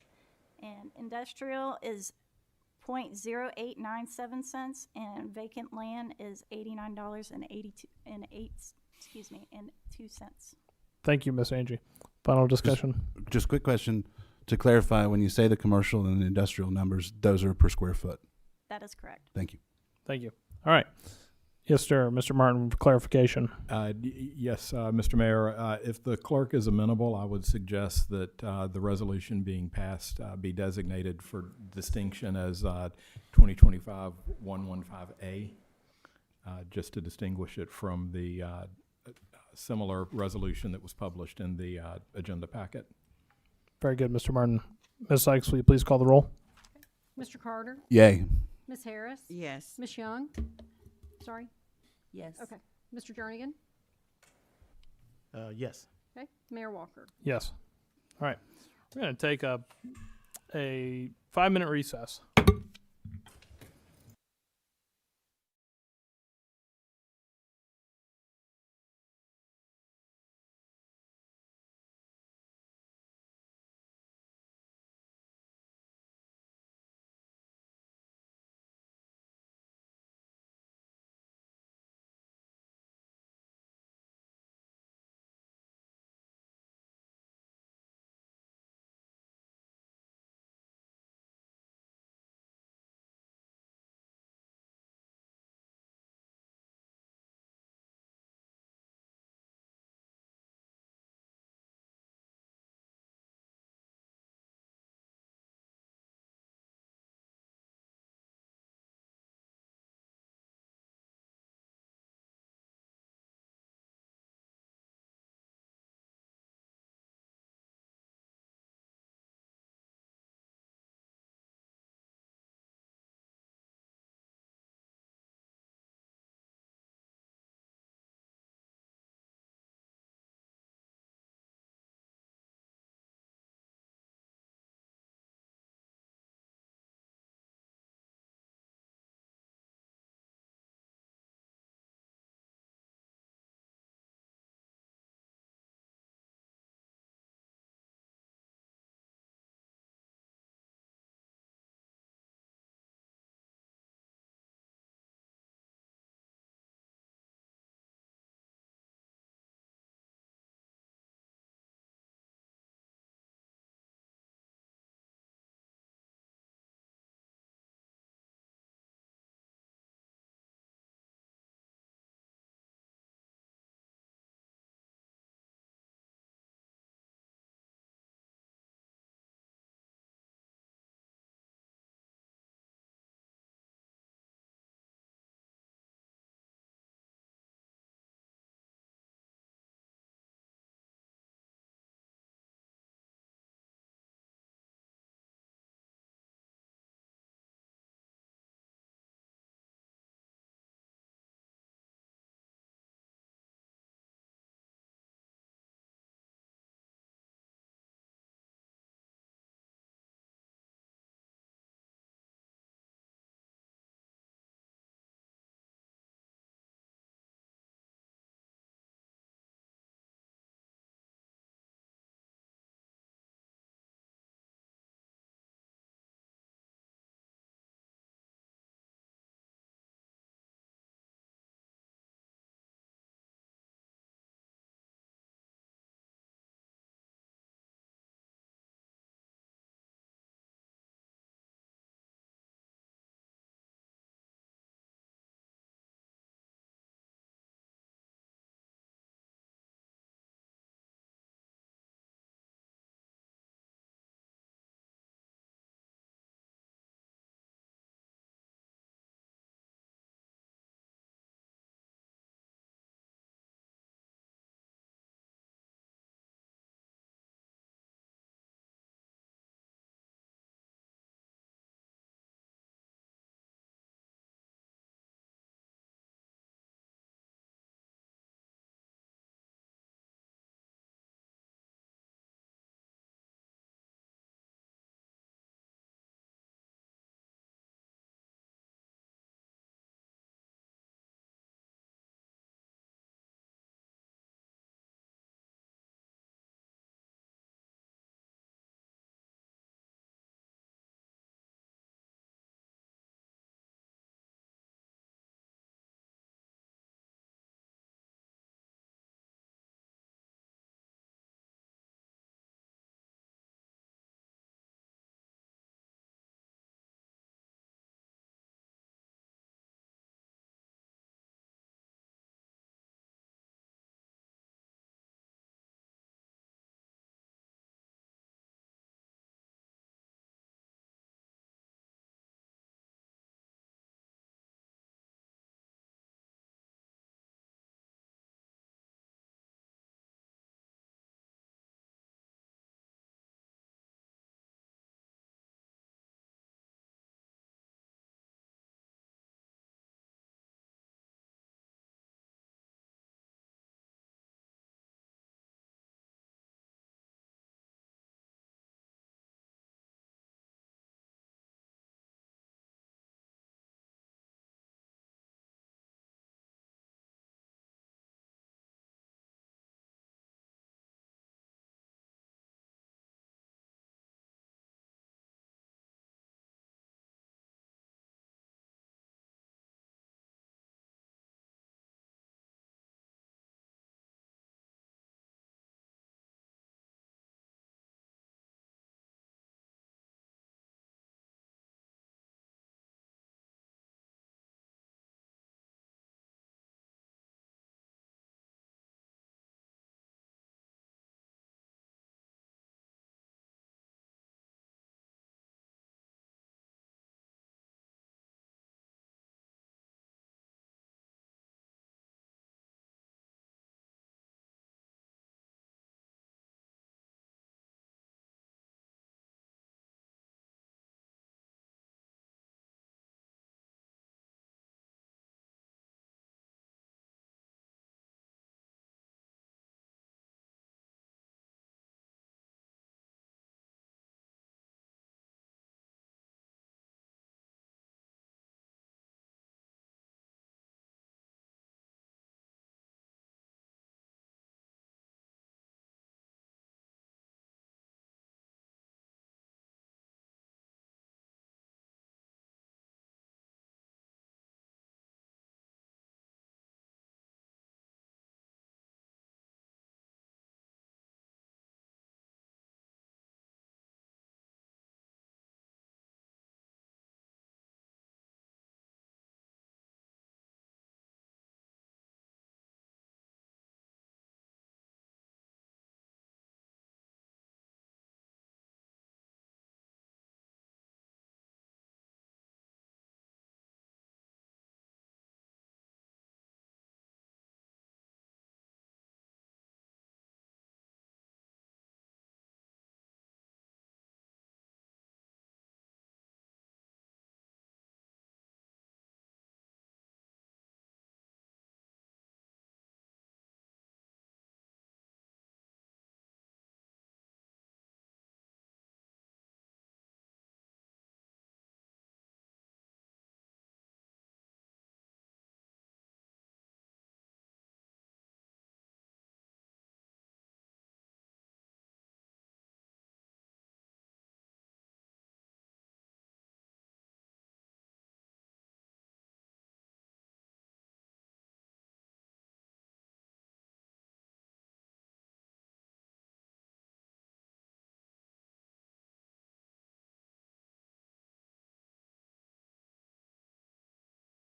Speaker 21: and industrial is 0.0897 cents, and vacant land is $89.82
Speaker 1: Thank you, Miss Angie. Final discussion.
Speaker 4: Just quick question to clarify: when you say the commercial and the industrial numbers, those are per square foot.
Speaker 21: That is correct.
Speaker 4: Thank you.
Speaker 1: Thank you. All right. Yes, sir. Mr. Martin, for clarification.
Speaker 15: Yes, Mr. Mayor, if the clerk is amenable, I would suggest that the resolution being passed be designated for distinction as 2025-115A, just to distinguish it from the similar resolution that was published in the agenda packet.
Speaker 1: Very good, Mr. Martin. Ms. Sykes, will you please call the roll?
Speaker 3: Mr. Carter?
Speaker 4: Yay.
Speaker 3: Ms. Harris?
Speaker 2: Yes.
Speaker 3: Ms. Young? Sorry?
Speaker 19: Yes.
Speaker 3: Okay. Mr. Jernigan?
Speaker 17: Yes.
Speaker 3: Okay. Mayor Walker?
Speaker 1: Yes. All right. We're going to take a 5-minute recess.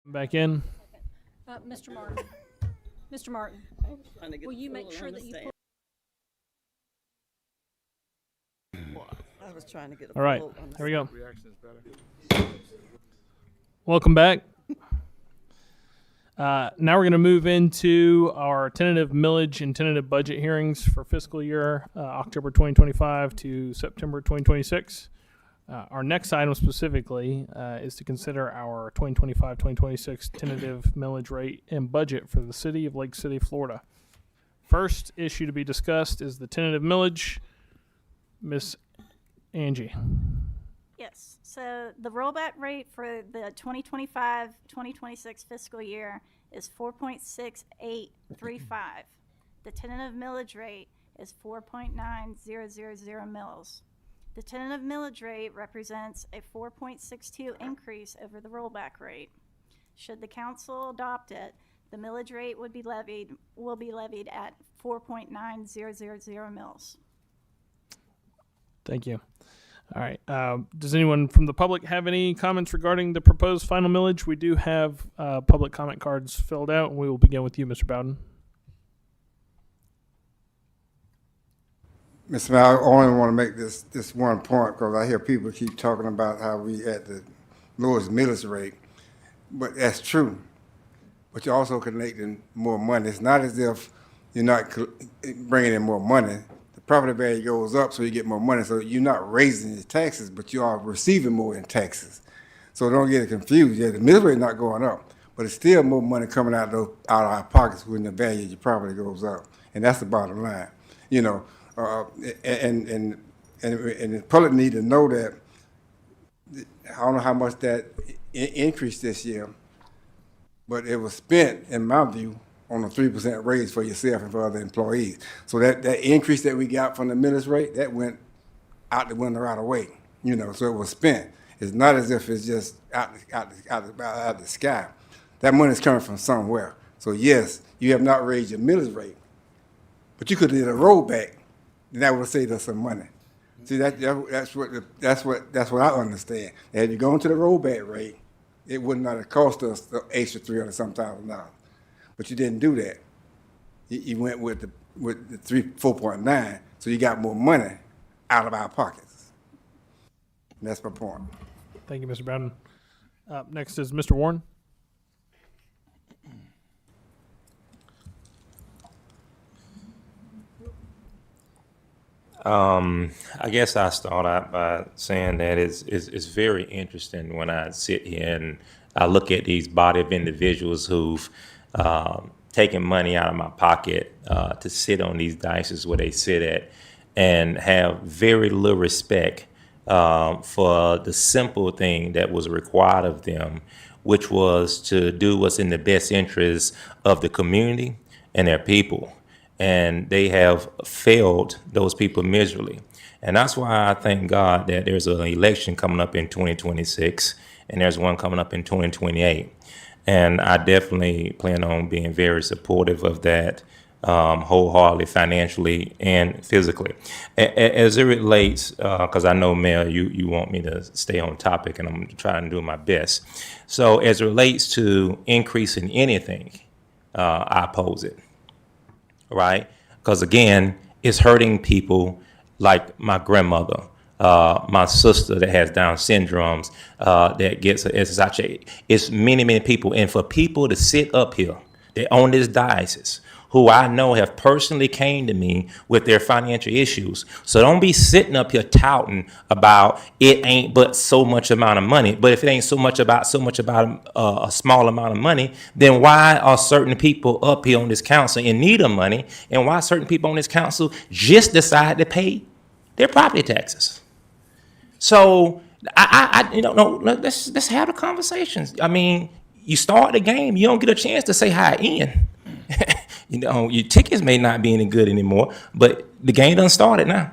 Speaker 1: Back in.
Speaker 3: Mr. Martin, Mr. Martin, will you make sure that you pull?
Speaker 2: I was trying to get a
Speaker 1: All right,
Speaker 2: full
Speaker 1: here we go.
Speaker 18: Reaction is better.
Speaker 1: Welcome back. Now we're going to move into our tentative millage and tentative budget hearings for fiscal year October 2025 to September 2026. Our next item specifically is to consider our 2025-2026 tentative millage rate and budget for the city of Lake City, Florida. First issue to be discussed is the tentative millage. Miss Angie.
Speaker 21: Yes, so the rollback rate for the 2025-2026 fiscal year is 4.6835. The tentative millage rate is 4.9000 mils. The tentative millage rate represents a 4.62 increase over the rollback rate. Should the council adopt it, the millage rate will be levied at 4.9000 mils.
Speaker 1: Thank you. All right. Does anyone from the public have any comments regarding the proposed final millage? We do have public comment cards filled out, and we will begin with you, Mr. Bowden.
Speaker 11: Mr. Mayor, I only want to make this one point because I hear people keep talking about how we at the lowest millage rate, but that's true. But you're also collecting more money. It's not as if you're not bringing in more money. The property value goes up, so you get more money. So you're not raising your taxes, but you are receiving more in taxes. So don't get it confused. Yeah, the millage rate not going up, but it's still more money coming out of our pockets when the value of your property goes up, and that's the bottom line. You know. And the public need to know that. I don't know how much that increased this year, but it was spent, in my view, on a 3% raise for yourself and for other employees. So that increase that we got from the millage rate, that went out the window right away. You know, so it was spent. It's not as if it's just out the sky. That money's coming from somewhere. So yes, you have not raised your millage rate, but you could have did a rollback. Then that would have saved us some money. See, that's what I understand. Had you gone to the rollback rate, it would not have cost us the extra $300,000. But you didn't do that. You went with the 4.9, so you got more money out of our pockets. And that's my point.
Speaker 1: Thank you, Mr. Bowden. Next is Mr. Warren.
Speaker 9: I guess I start out by saying that it's very interesting when I sit here and I look at these body of individuals who've taken money out of my pocket to sit on these dices where they sit at and have very little respect for the simple thing that was required of them, which was to do what's in the best interest of the community and their people. And they have failed those people miserably. And that's why I thank God that there's an election coming up in 2026 and there's one coming up in 2028. And I definitely plan on being very supportive of that wholeheartedly, financially and physically. As it relates, because I know, Mayor, you want me to stay on topic and I'm trying to do my best. So as it relates to increasing anything, I oppose it. Right? Because again, it's hurting people like my grandmother, my sister that has Down syndromes, that gets a SSI. It's many, many people. And for people to sit up here, they own this diocese, who I know have personally came to me with their financial issues. So don't be sitting up here touting about it ain't but so much amount of money. But if it ain't so much about a small amount of money, then why are certain people up here on this council in need of money? And why certain people on this council just decide to pay their property taxes? So let's have the conversations. I mean, you start the game, you don't get a chance to say hi in. You know, your tickets may not be any good anymore, but the game done started now.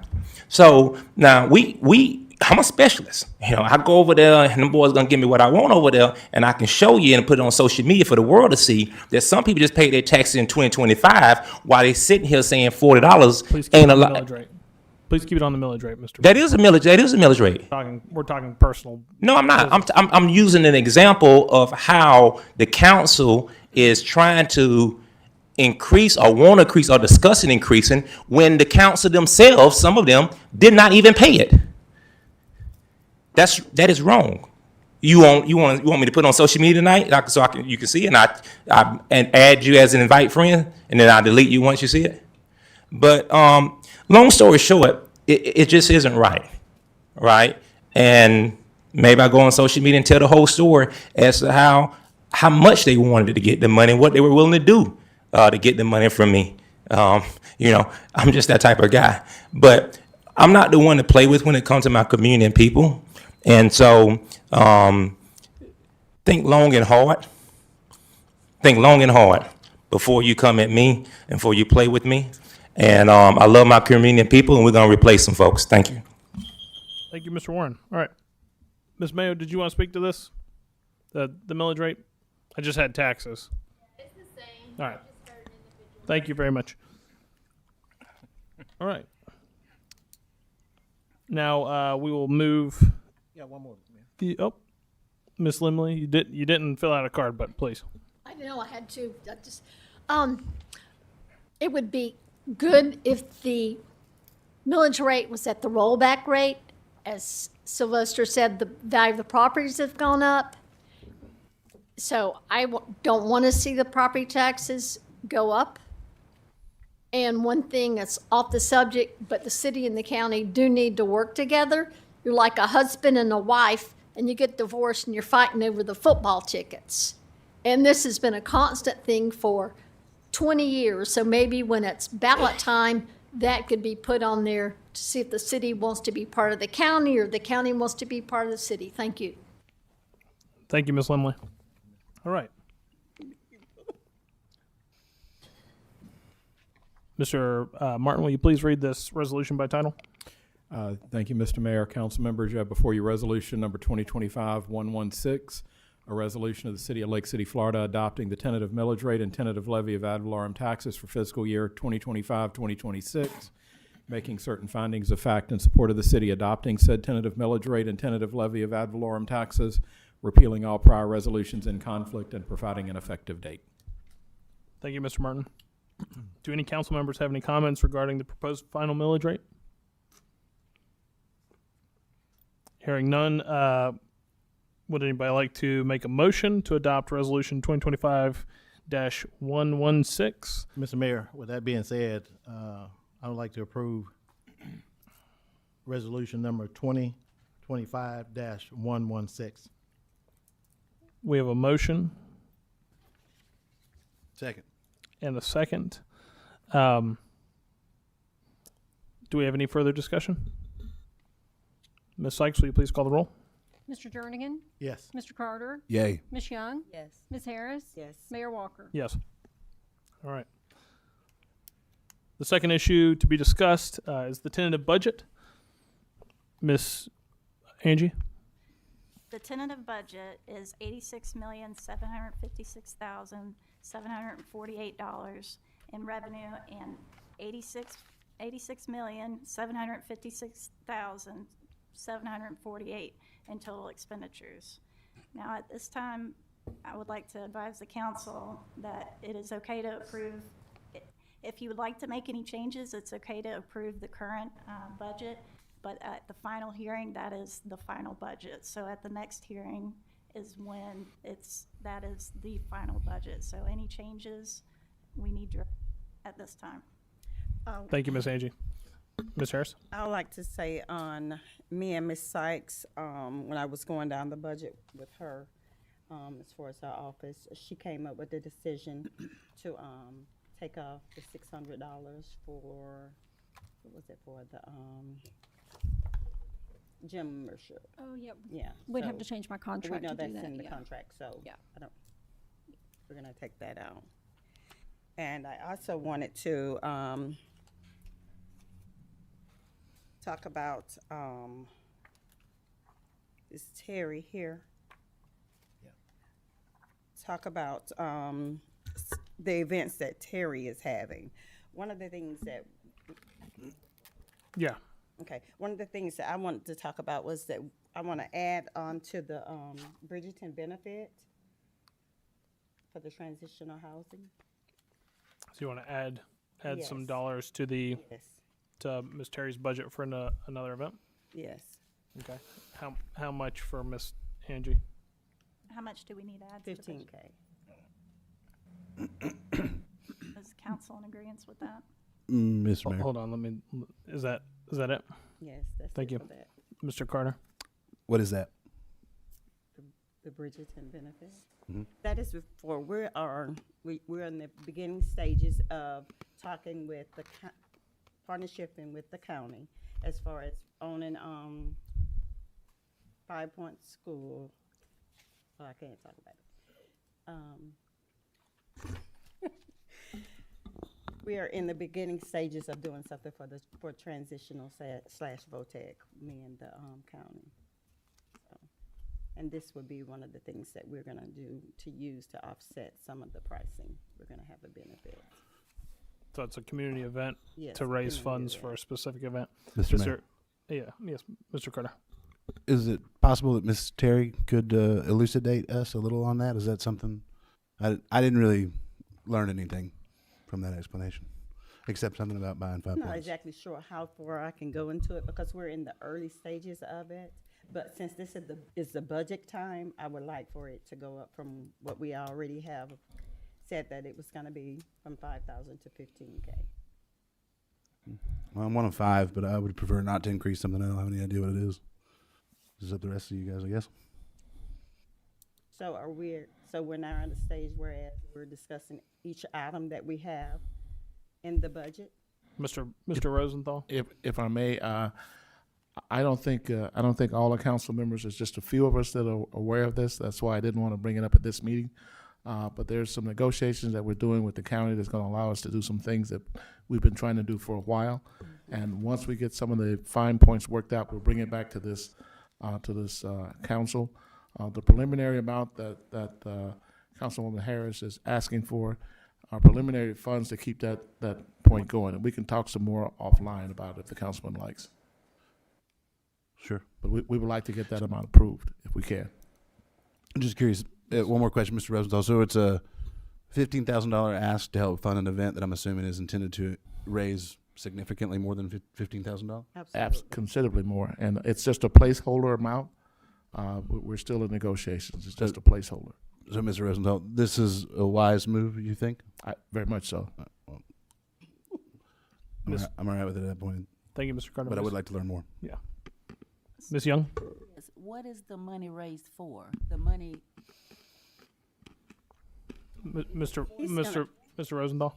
Speaker 9: So now I'm a specialist. You know, I go over there and the boys gonna give me what I want over there, and I can show you and put it on social media for the world to see that some people just paid their taxes in 2025 while they sitting here saying $40 ain't a lot.
Speaker 1: Please keep it on the millage rate, Mr.
Speaker 9: That is a millage. That is a millage rate.
Speaker 1: We're talking personal.
Speaker 9: No, I'm not. I'm using an example of how the council is trying to increase or want to increase or discussing increasing when the council themselves, some of them, did not even pay it. That is wrong. You want me to put it on social media tonight so you can see it, and add you as an invite friend, and then I delete you once you see it. But long story short, it just isn't right? And maybe I go on social media and tell the whole story as to how much they wanted to get the money, what they were willing to do to get the money from me. I'm just that type of guy. But I'm not the one to play with when it comes to my community and people. And so think long and hard. Think long and hard before you come at me and before you play with me. And I love my community and people, and we're going to replace some folks. Thank you.
Speaker 1: Thank you, Mr. Warren. All right. Ms. Mayo, did you want to speak to this? The millage rate? I just had taxes.
Speaker 13: It's the same.
Speaker 1: All right. Thank you very much. All right. Now we will move.
Speaker 17: Yeah, one more.
Speaker 1: Miss Limley, you didn't fill out a card, but please.
Speaker 13: I know I had to. It would be good if the millage rate was at the rollback rate. As Sylvester said, the value of the properties have gone up. So I don't want to see the property taxes go up. And one thing that's off the subject, but the city and the county do need to work together. You're like a husband and a wife, and you get divorced and you're fighting over the football tickets. And this has been a constant thing for 20 years. So maybe when it's ballot time, that could be put on there to see if the city wants to be part of the county or the county wants to be part of the city. Thank you.
Speaker 1: Thank you, Miss Limley. All right. Mr. Martin, will you please read this resolution by title?
Speaker 15: Thank you, Mr. Mayor. Council members, you have before you resolution number 2025-116, a resolution of the City of Lake City, Florida, adopting the tentative millage rate and tentative levy of ad valorem taxes for fiscal year 2025-2026, making certain findings of fact in support of the city adopting said tentative millage rate and tentative levy of ad valorem taxes, repealing all prior resolutions in conflict, and providing an effective date.
Speaker 1: Thank you, Mr. Martin. Do any council members have any comments regarding the proposed final millage rate? Hearing none, would anybody like to make a motion to adopt resolution 2025-116?
Speaker 17: Mr. Mayor, with that being said, I would like to approve resolution number 2025-116.
Speaker 1: We have a motion
Speaker 17: Second.
Speaker 1: and a second. Do we have any further discussion? Ms. Sykes, will you please call the roll?
Speaker 3: Mr. Jernigan?
Speaker 17: Yes.
Speaker 3: Mr. Carter?
Speaker 4: Yay.
Speaker 3: Ms. Young?
Speaker 19: Yes.
Speaker 3: Ms. Harris?
Speaker 2: Yes.
Speaker 3: Mayor Walker?
Speaker 1: Yes. All right. The second issue to be discussed is the tentative budget. Miss Angie?
Speaker 21: The tentative budget is $86,756,748 in revenue and $86,756,748 in total expenditures. Now, at this time, I would like to advise the council that it is okay to approve. If you would like to make any changes, it's okay to approve the current budget, but at the final hearing, that is the final budget. So at the next hearing is when that is the final budget. So any changes, we need to at this time.
Speaker 1: Thank you, Miss Angie. Ms. Harris?
Speaker 2: I would like to say on me and Ms. Sykes, when I was going down the budget with her, as far as our office, she came up with the decision to take off the $600 for, what was it for, the gym membership.
Speaker 3: Oh, yeah.
Speaker 2: Yeah.
Speaker 3: We'd have
Speaker 2: so
Speaker 3: to change my contract
Speaker 2: we know
Speaker 3: to do
Speaker 2: that's
Speaker 3: that,
Speaker 2: in the
Speaker 3: yeah.
Speaker 2: contract, so
Speaker 3: Yeah.
Speaker 2: we're gonna take that out. And I also wanted to talk about is Terry here? Talk about the events that Terry is having. One of the things that
Speaker 1: Yeah.
Speaker 2: Okay, one of the things that I wanted to talk about was that I want to add on to the Bridgerton benefit for the transitional housing.
Speaker 1: So you want to add some
Speaker 2: Yes.
Speaker 1: dollars to the
Speaker 2: Yes,
Speaker 1: to Ms. Terry's budget for another event?
Speaker 2: yes.
Speaker 1: Okay. How much for Miss Angie?
Speaker 21: How much do we need to add to the budget?
Speaker 2: 15K.
Speaker 21: Is council in agreement with that?
Speaker 4: Mr. Mayor,
Speaker 1: Hold on, let me. Is that it?
Speaker 2: Yes, that's
Speaker 1: Thank
Speaker 2: it
Speaker 1: you.
Speaker 2: for that.
Speaker 1: Mr. Carter?
Speaker 4: what is that?
Speaker 2: The Bridgerton benefit.
Speaker 4: Mhm.
Speaker 2: That is for, we're in the beginning stages of talking with the partnership with the county as far as owning 5 Point School. Well, I can't talk about it. We are in the beginning stages of doing something for transitional / VOTEC, me and the county. So, and this would be one of the things that we're gonna do to use to offset some of the pricing. We're gonna have a benefit.
Speaker 1: So it's a community event
Speaker 2: Yes,
Speaker 1: to raise
Speaker 2: community
Speaker 1: funds
Speaker 2: event.
Speaker 1: for a specific event.
Speaker 4: Mr. Mayor.
Speaker 1: Yes, Mr. Carter.
Speaker 4: Is it possible that Miss Terry could elucidate us a little on that? Is that something? I didn't really learn anything from that explanation, except something about buying 5
Speaker 2: I'm not
Speaker 4: points.
Speaker 2: exactly sure how far I can go into it because we're in the early stages of it. But since this is the budget time, I would like for it to go up from what we already have said that it was gonna be from 5,000 to 15K.
Speaker 4: Well, I'm one of 5, but I would prefer not to increase something. I don't have any idea what it is. Is that the rest of you guys, I guess?
Speaker 2: So we're now at a stage where we're discussing each item that we have in the budget.
Speaker 1: Mr. Rosenthal?
Speaker 18: If I may, I don't think all the council members, there's just a few of us that are aware of this. That's why I didn't want to bring it up at this meeting. But there's some negotiations that we're doing with the county that's going to allow us to do some things that we've been trying to do for a while. And once we get some of the fine points worked out, we'll bring it back to this council. The preliminary amount that Councilwoman Harris is asking for are preliminary funds to keep that point going. And we can talk some more offline about it if the councilman likes.
Speaker 4: Sure.
Speaker 18: But we would like to get that amount approved if we can.
Speaker 4: I'm just curious. One more question, Mr. Rosenthal. So it's a $15,000 ask to help fund an event that I'm assuming is intended to raise significantly more than $15,000?
Speaker 2: Absolutely.
Speaker 18: Considerably more. And it's just a placeholder amount. We're still in negotiations. It's just a placeholder.
Speaker 4: So, Mr. Rosenthal, this is a wise move, you think?
Speaker 18: Very much so.
Speaker 4: Well, I'm all right with it at that point.
Speaker 1: Thank you, Mr. Carter.
Speaker 4: But I would like to learn more.
Speaker 1: Yeah. Ms. Young?
Speaker 19: Yes, what is the money raised for? The money,
Speaker 1: Mr. Rosenthal?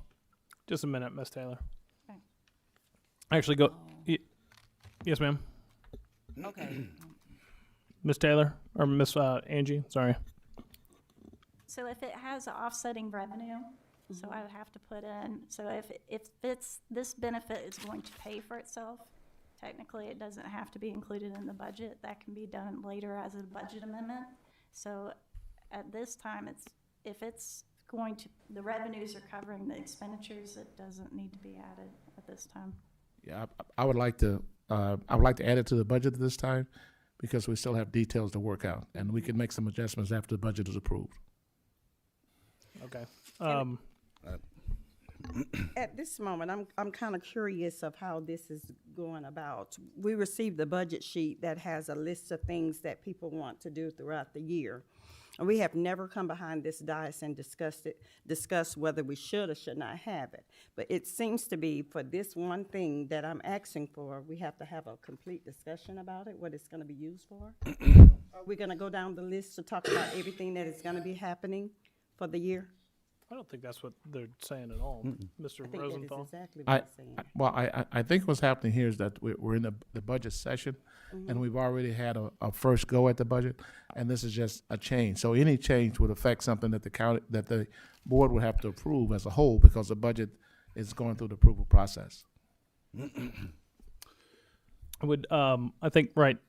Speaker 1: Just a minute, Ms. Taylor.
Speaker 21: Okay.
Speaker 1: Actually, go. Yes, ma'am.
Speaker 19: okay.
Speaker 1: Ms. Taylor or Miss Angie? Sorry.
Speaker 21: So if it has offsetting revenue, so I would have to put in, so if this benefit is going to pay for itself, technically it doesn't have to be included in the budget. That can be done later as a budget amendment. So at this time, if it's going to, the revenues are covering the expenditures, it doesn't need to be added at this time.
Speaker 18: Yeah, I would like to add it to the budget this time because we still have details to work out, and we can make some adjustments after the budget is approved.
Speaker 1: Okay.
Speaker 2: At this moment, I'm kind of curious of how this is going about. We received the budget sheet that has a list of things that people want to do throughout the year. And we have never come behind this dais and discussed whether we should or should not have it. But it seems to be for this one thing that I'm asking for, we have to have a complete discussion about it, what it's gonna be used for. Are we gonna go down the list to talk about everything that is gonna be happening for the year?
Speaker 1: I don't think that's what they're saying at all, Mr.
Speaker 2: I think that
Speaker 1: Rosenthal.
Speaker 2: is exactly what I'm saying.
Speaker 18: I think what's happening here is that we're in the budget session, and we've already had a first go at the budget, and this is just a change. So any change would affect something that the board would have to approve as a whole because the budget is going through the approval process.
Speaker 1: I think right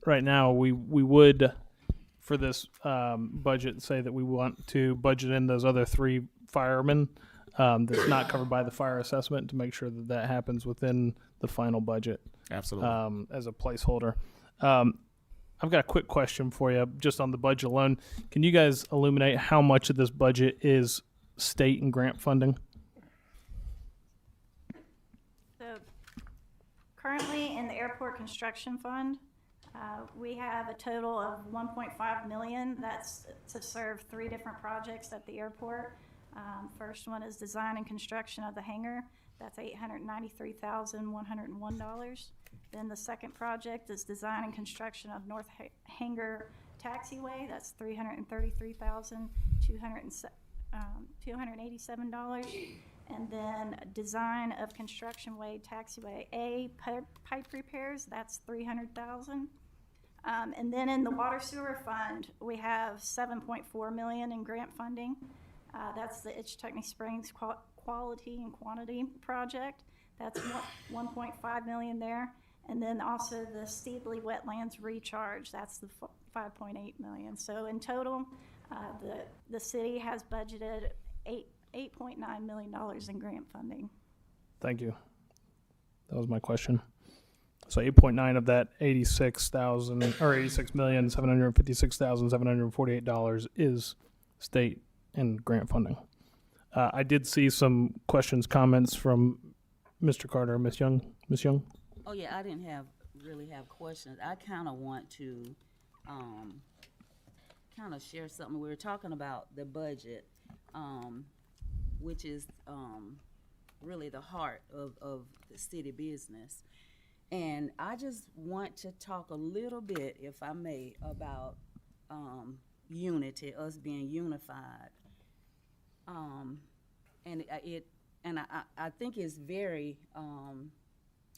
Speaker 1: now we would for this budget say that we want to budget in those other 3 firemen that's not covered by the fire assessment to make sure that happens within the final budget.
Speaker 18: Absolutely.
Speaker 1: As a placeholder. I've got a quick question for you, just on the budget alone. Can you guys illuminate how much of this budget is state and grant funding?
Speaker 21: So currently in the airport construction fund, we have a total of 1.5 million. That's to serve 3 different projects at the airport. First one is design and construction of the hangar. That's $893,101. Then the second project is design and construction of North Hangar Taxiway. That's $333,287. And then design of construction way taxiway A pipe repairs. That's $300,000. And then in the water sewer fund, we have $7.4 million in grant funding. That's the Itchtuckney Springs Quality and Quantity Project. That's 1.5 million there. And then also the Steedley Wetlands Recharge. That's the 5.8 million. So in total, the city has budgeted $8.9 million in grant funding.
Speaker 1: Thank you. That was my question. So 8.9 of that 86,756,748 is state and grant funding. I did see some questions, comments from Mr. Carter, Ms. Young. Ms. Young?
Speaker 19: Oh, yeah, I didn't really have questions. I kind of want to kind of share something. We were talking about the budget, which is really the heart of the city business. And I just want to talk a little bit, if I may, about unity, us being unified. And I think it's very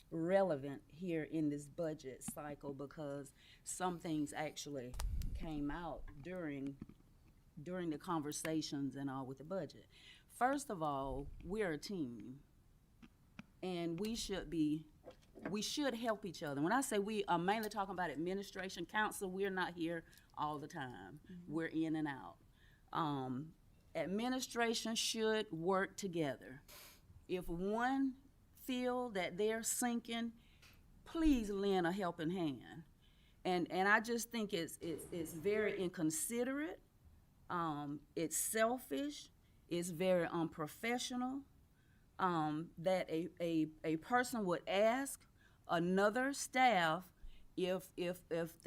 Speaker 19: relevant here in this budget cycle, because some things actually came out during the conversations and all with the budget. First of all, we're a team, and we should help each other. When I say we, I'm mainly talking about administration, council. We're not here all the time. Mm-hmm. We're in and out. Administration should work together. If one feel that they're sinking, please lend a helping hand. And I just think it's very inconsiderate. It's selfish. It's very unprofessional. That a person would ask another staff if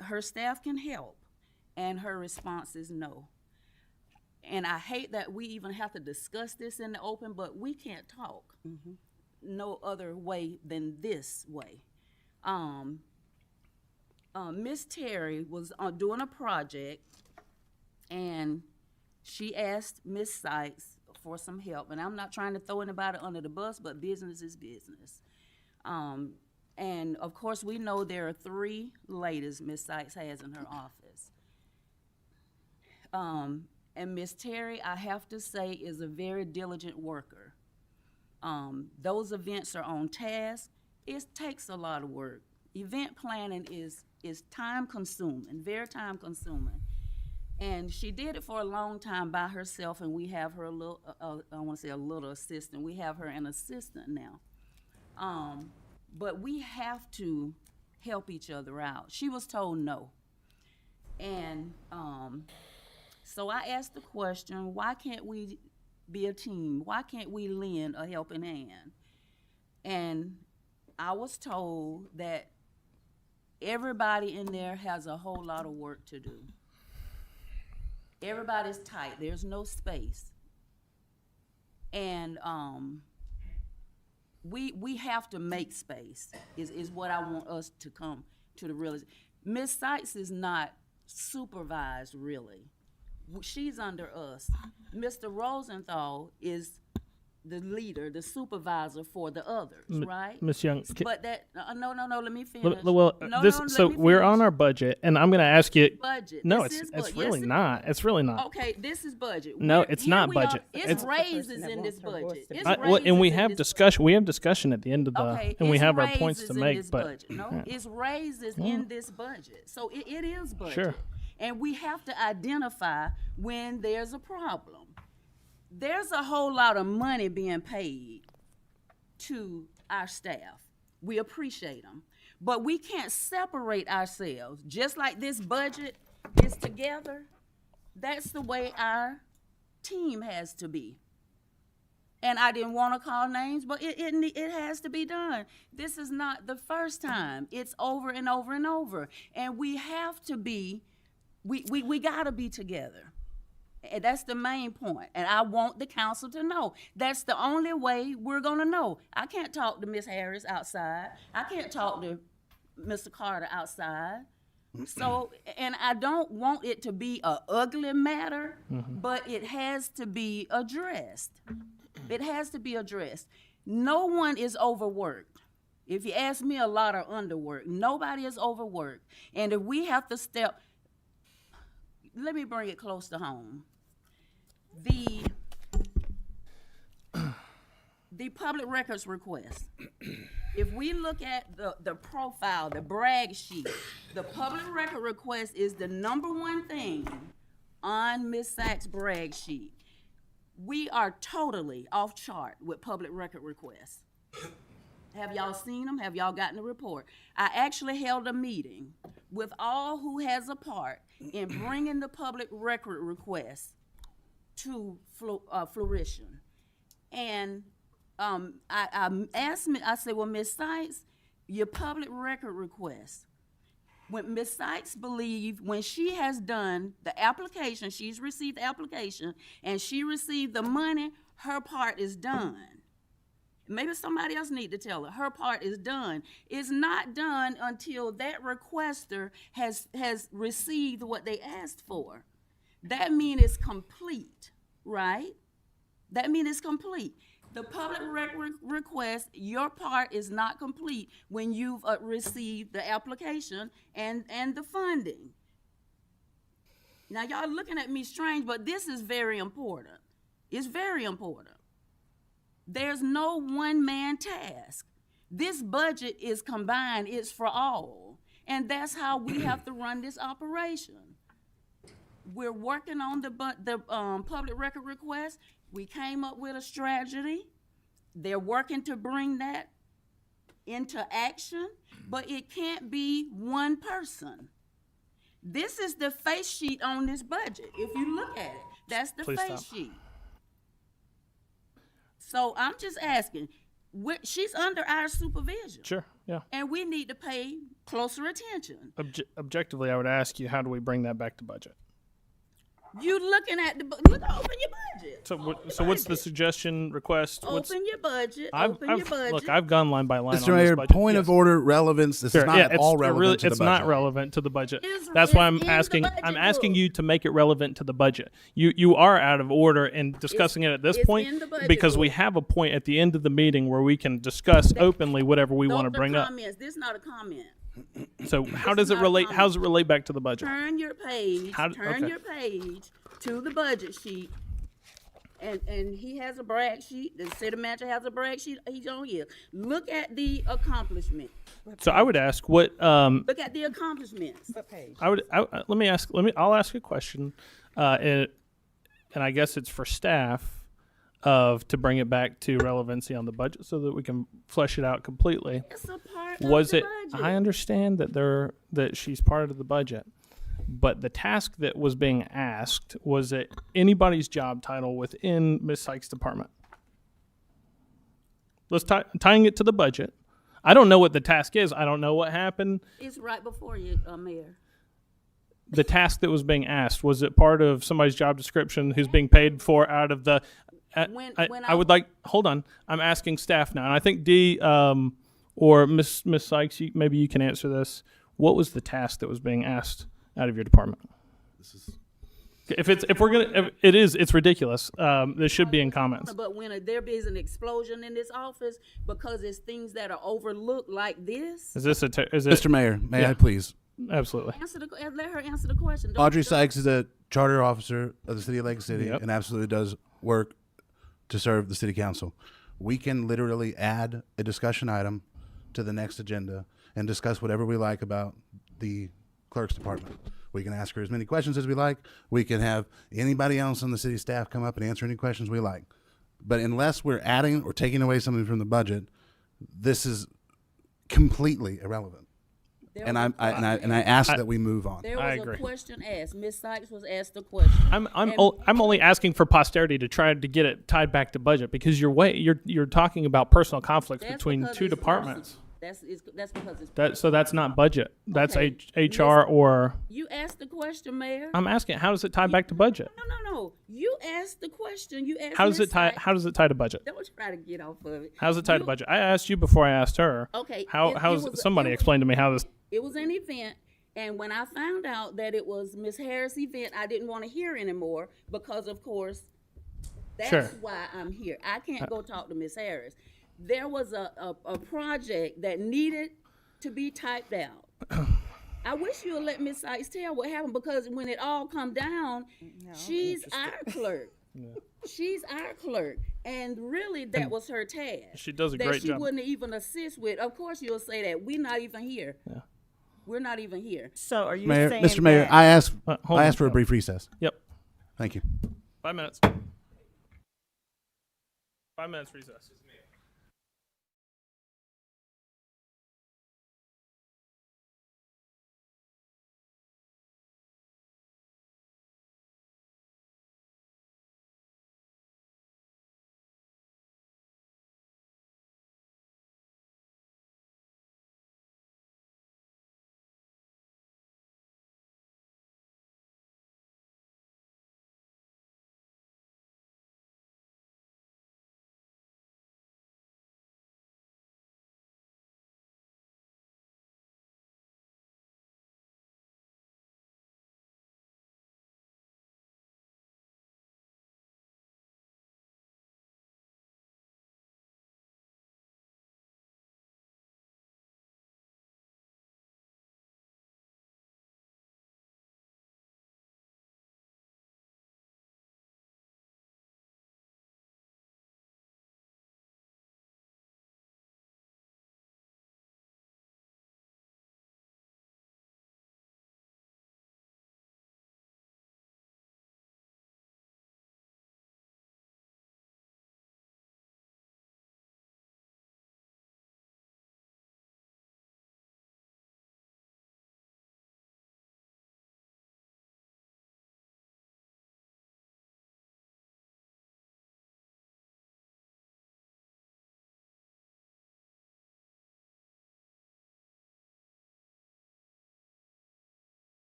Speaker 19: her staff can help, and her response is no. And I hate that we even have to discuss this in the open, but we can't talk no other way than this way. Miss Terry was doing a project, and she asked Miss Sykes for some help. And I'm not trying to throw anybody under the bus, but business is business. And of course, we know there are 3 ladies Miss Sykes has in her office. And Miss Terry, I have to say, is a very diligent worker. Those events are on task. It takes a lot of work. Event planning is time consuming, very time consuming. And she did it for a long time by herself, and we have her a little, I want to say a little assistant. We have her an assistant now. But we have to help each other out. She was told no. And so I asked the question, why can't we be a team? Why can't we lend a helping hand? And I was told that everybody in there has a whole lot of work to do. Everybody's tight. There's no space. And we have to make space, is what I want us to come to the realization. Ms. Sykes is not supervised, really. She's under us. Mr. Rosenthal is the leader, the supervisor for the others, right?
Speaker 1: Ms. Young,
Speaker 19: but that no, let me finish.
Speaker 1: So we're on our budget, and I'm going to ask you.
Speaker 19: Budget.
Speaker 1: No,
Speaker 19: it's
Speaker 1: really not. It's really not.
Speaker 19: Okay, this is budget.
Speaker 1: No, it's not budget.
Speaker 19: It's raises in this budget.
Speaker 1: And we have discussion. We have discussion at the end of the, and we have our points to make. But
Speaker 19: it's raises in this budget, so it is budget.
Speaker 1: Sure.
Speaker 19: And we have to identify when there's a problem. There's a whole lot of money being paid to our staff. We appreciate them. But we can't separate ourselves. Just like this budget is together, that's the way our team has to be. And I didn't want to call names, but it has to be done. This is not the first time. It's over and over and over. And we have to be, we got to be together. And that's the main point. And I want the council to know. That's the only way we're going to know. I can't talk to Ms. Harris outside. I can't talk to Mr. Carter outside. So, and I don't want it to be an ugly matter, but it has to be addressed. It has to be addressed. No one is overworked. If you ask me, a lot are underworked. Nobody is overworked. And if we have to let me bring it close to home. The public records request. If we look at the profile, the brag sheet, the public record request is the #1 thing on Ms. Sachs' brag sheet. We are totally off chart with public record requests. Have y'all seen them? Have y'all gotten the report? I actually held a meeting with all who has a part in bringing the public record request to fruition. And I asked me, I said, well, Ms. Sykes, your public record request, when Ms. Sykes believes when she has done the application, she's received the application, and she received the money, her part is done. Maybe somebody else need to tell her part is done. It's not done until that requester has received what they asked for. That means it's complete, right? That means it's complete. The public record request, your part is not complete when you've received the application and the funding. Now, y'all looking at me strange, but this is very important. It's very important. There's no one-man task. This budget is combined. It's for all. And that's how we have to run this operation. We're working on the public record request. We came up with a strategy. They're working to bring that into action, but it can't be one person. This is the face sheet on this budget. If you look at it, that's the face sheet. So I'm just asking, she's under our supervision.
Speaker 1: Sure, yeah.
Speaker 19: And we need to pay closer attention.
Speaker 1: Objectively, I would ask you, how do we bring that back to budget?
Speaker 19: You looking at open your budget.
Speaker 1: So what's the suggestion, request?
Speaker 19: Open your budget.
Speaker 1: Look, I've gone line by line
Speaker 4: Mr.
Speaker 1: on
Speaker 4: Mayor,
Speaker 1: this budget.
Speaker 4: point of order, relevance. This is not at all relevant to the budget.
Speaker 1: It's not relevant to the budget. That's why I'm asking. I'm asking you to make it relevant to the budget. You are out of order in discussing it at this point because we have a point at the end of the meeting where we can discuss openly whatever we want to bring up.
Speaker 19: This is not a comment.
Speaker 1: So how does it relate? How does it relate back to the budget?
Speaker 19: Turn your page. Your page to the budget sheet, and he has a brag sheet. The city manager has a brag sheet. He's on here. Look at the accomplishments.
Speaker 1: So I would ask what.
Speaker 19: Look at the accomplishments. What page?
Speaker 1: I'll ask a question, and I guess it's for staff. To bring it back to relevancy on the budget so that we can flesh it out completely.
Speaker 19: It's a part of the budget.
Speaker 1: I understand that she's part of the budget, but the task that was being asked, was it anybody's job title within Ms. Sykes' department? Let's tying it to the budget. I don't know what the task is. I don't know what happened.
Speaker 19: It's right before you, Mayor.
Speaker 1: The task that was being asked, was it part of somebody's job description who's being paid for out of the I would like, hold on, I'm asking staff now, and I think Dee or Miss Sykes, maybe you can answer this. What was the task that was being asked out of your department? It's ridiculous. This should be in comments.
Speaker 19: But when there is an explosion in this office because it's things that are overlooked like this.
Speaker 1: Is this
Speaker 4: Mr. Mayor, may I please?
Speaker 1: Absolutely.
Speaker 19: Let her answer the question.
Speaker 4: Audrey Sykes is a charter officer of the city of Lake City and absolutely does work to serve the city council. We can literally add a discussion item to the next agenda and discuss whatever we like about the clerk's department. We can ask her as many questions as we like. We can have anybody else on the city staff come up and answer any questions we like. But unless we're adding or taking away something from the budget, this is completely irrelevant.
Speaker 19: There
Speaker 4: and
Speaker 19: was a
Speaker 4: I ask that we move on.
Speaker 19: There
Speaker 1: I
Speaker 19: was
Speaker 1: agree.
Speaker 19: a question asked. Ms. Sykes was asked a question.
Speaker 1: I'm
Speaker 19: And-
Speaker 1: only asking for posterity to try to get it tied back to budget because you're talking about personal conflicts
Speaker 19: That's
Speaker 1: between
Speaker 19: because
Speaker 1: two
Speaker 19: it's
Speaker 1: departments.
Speaker 19: That's because it's.
Speaker 1: So that's not budget. That's
Speaker 19: Okay,
Speaker 1: HR or
Speaker 19: You asked the question, Mayor.
Speaker 1: I'm asking how does it tie back to budget?
Speaker 19: No. You asked the question. You asked.
Speaker 1: How does
Speaker 19: Ms.
Speaker 1: it tie?
Speaker 19: Sykes.
Speaker 1: How does it tie to budget?
Speaker 19: Don't try to get off of it.
Speaker 1: How does it tie to
Speaker 19: You-
Speaker 1: budget? I asked you before I asked her.
Speaker 19: Okay,
Speaker 1: How's
Speaker 19: it was-
Speaker 1: somebody
Speaker 19: it was-
Speaker 1: explain to me how this?
Speaker 19: It was an event, and when I found out that it was Miss Harris' event, I didn't want to hear anymore because, of course, that's
Speaker 1: Sure.
Speaker 19: why I'm here. I can't go talk to Miss Harris. There was a project that needed to be typed out. I wish you would let Miss Sykes tell what happened because when it all come down, she's our clerk. She's our clerk, and really that was her task.
Speaker 1: She does a
Speaker 19: that
Speaker 1: great
Speaker 19: she
Speaker 1: job.
Speaker 19: wouldn't even assist with. Of course, you'll say that we're not even here.
Speaker 1: Yeah.
Speaker 19: We're not even here.
Speaker 2: So are you
Speaker 4: Mayor,
Speaker 2: saying
Speaker 4: Mr. Mayor,
Speaker 2: that-
Speaker 4: I asked
Speaker 1: hold
Speaker 4: I
Speaker 1: on.
Speaker 4: asked for a brief recess.
Speaker 1: Yep.
Speaker 4: Thank you.
Speaker 1: 5 minutes. 5 minutes recess.